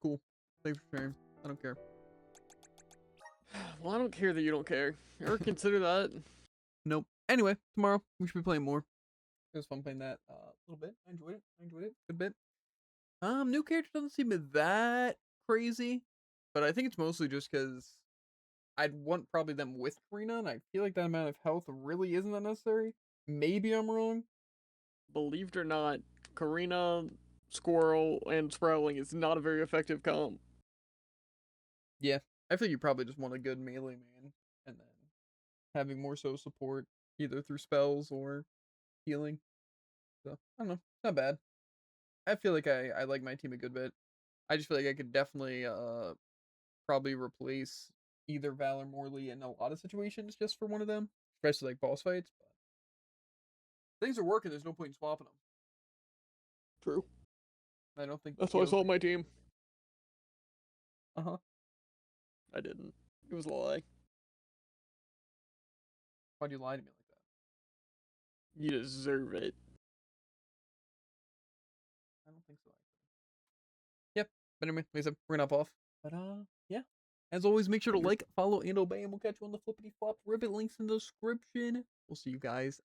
Speaker 1: Cool. Thanks for sharing. I don't care.
Speaker 2: Well, I don't care that you don't care. You ever consider that?
Speaker 1: Nope. Anyway, tomorrow we should be playing more. It was fun playing that a little bit. I enjoyed it. Good bit. New character doesn't seem that crazy, but I think it's mostly just because I'd want probably them with Karina, and I feel like that amount of health really isn't that necessary. Maybe I'm wrong.
Speaker 2: Believe it or not, Karina, Squirrel, and Sproutling is not a very effective comp.
Speaker 1: Yeah, I feel you probably just want a good melee man, and then having more so support either through spells or healing. So I don't know, not bad. I feel like I like my team a good bit. I just feel like I could definitely probably replace either Val or Morley in a lot of situations just for one of them, especially like boss fights. But things are working. There's no point in swapping them.
Speaker 2: True.
Speaker 1: I don't think
Speaker 2: That's why I sold my team.
Speaker 1: Uh-huh.
Speaker 2: I didn't. It was a lie.
Speaker 1: Why'd you lie to me like that?
Speaker 2: You deserve it.
Speaker 1: I don't think so. Yep. But anyway, like I said, we're gonna hop off. But yeah. As always, make sure to like, follow, and obey, and we'll catch you on the flippity flop ribbit links in the description. We'll see you guys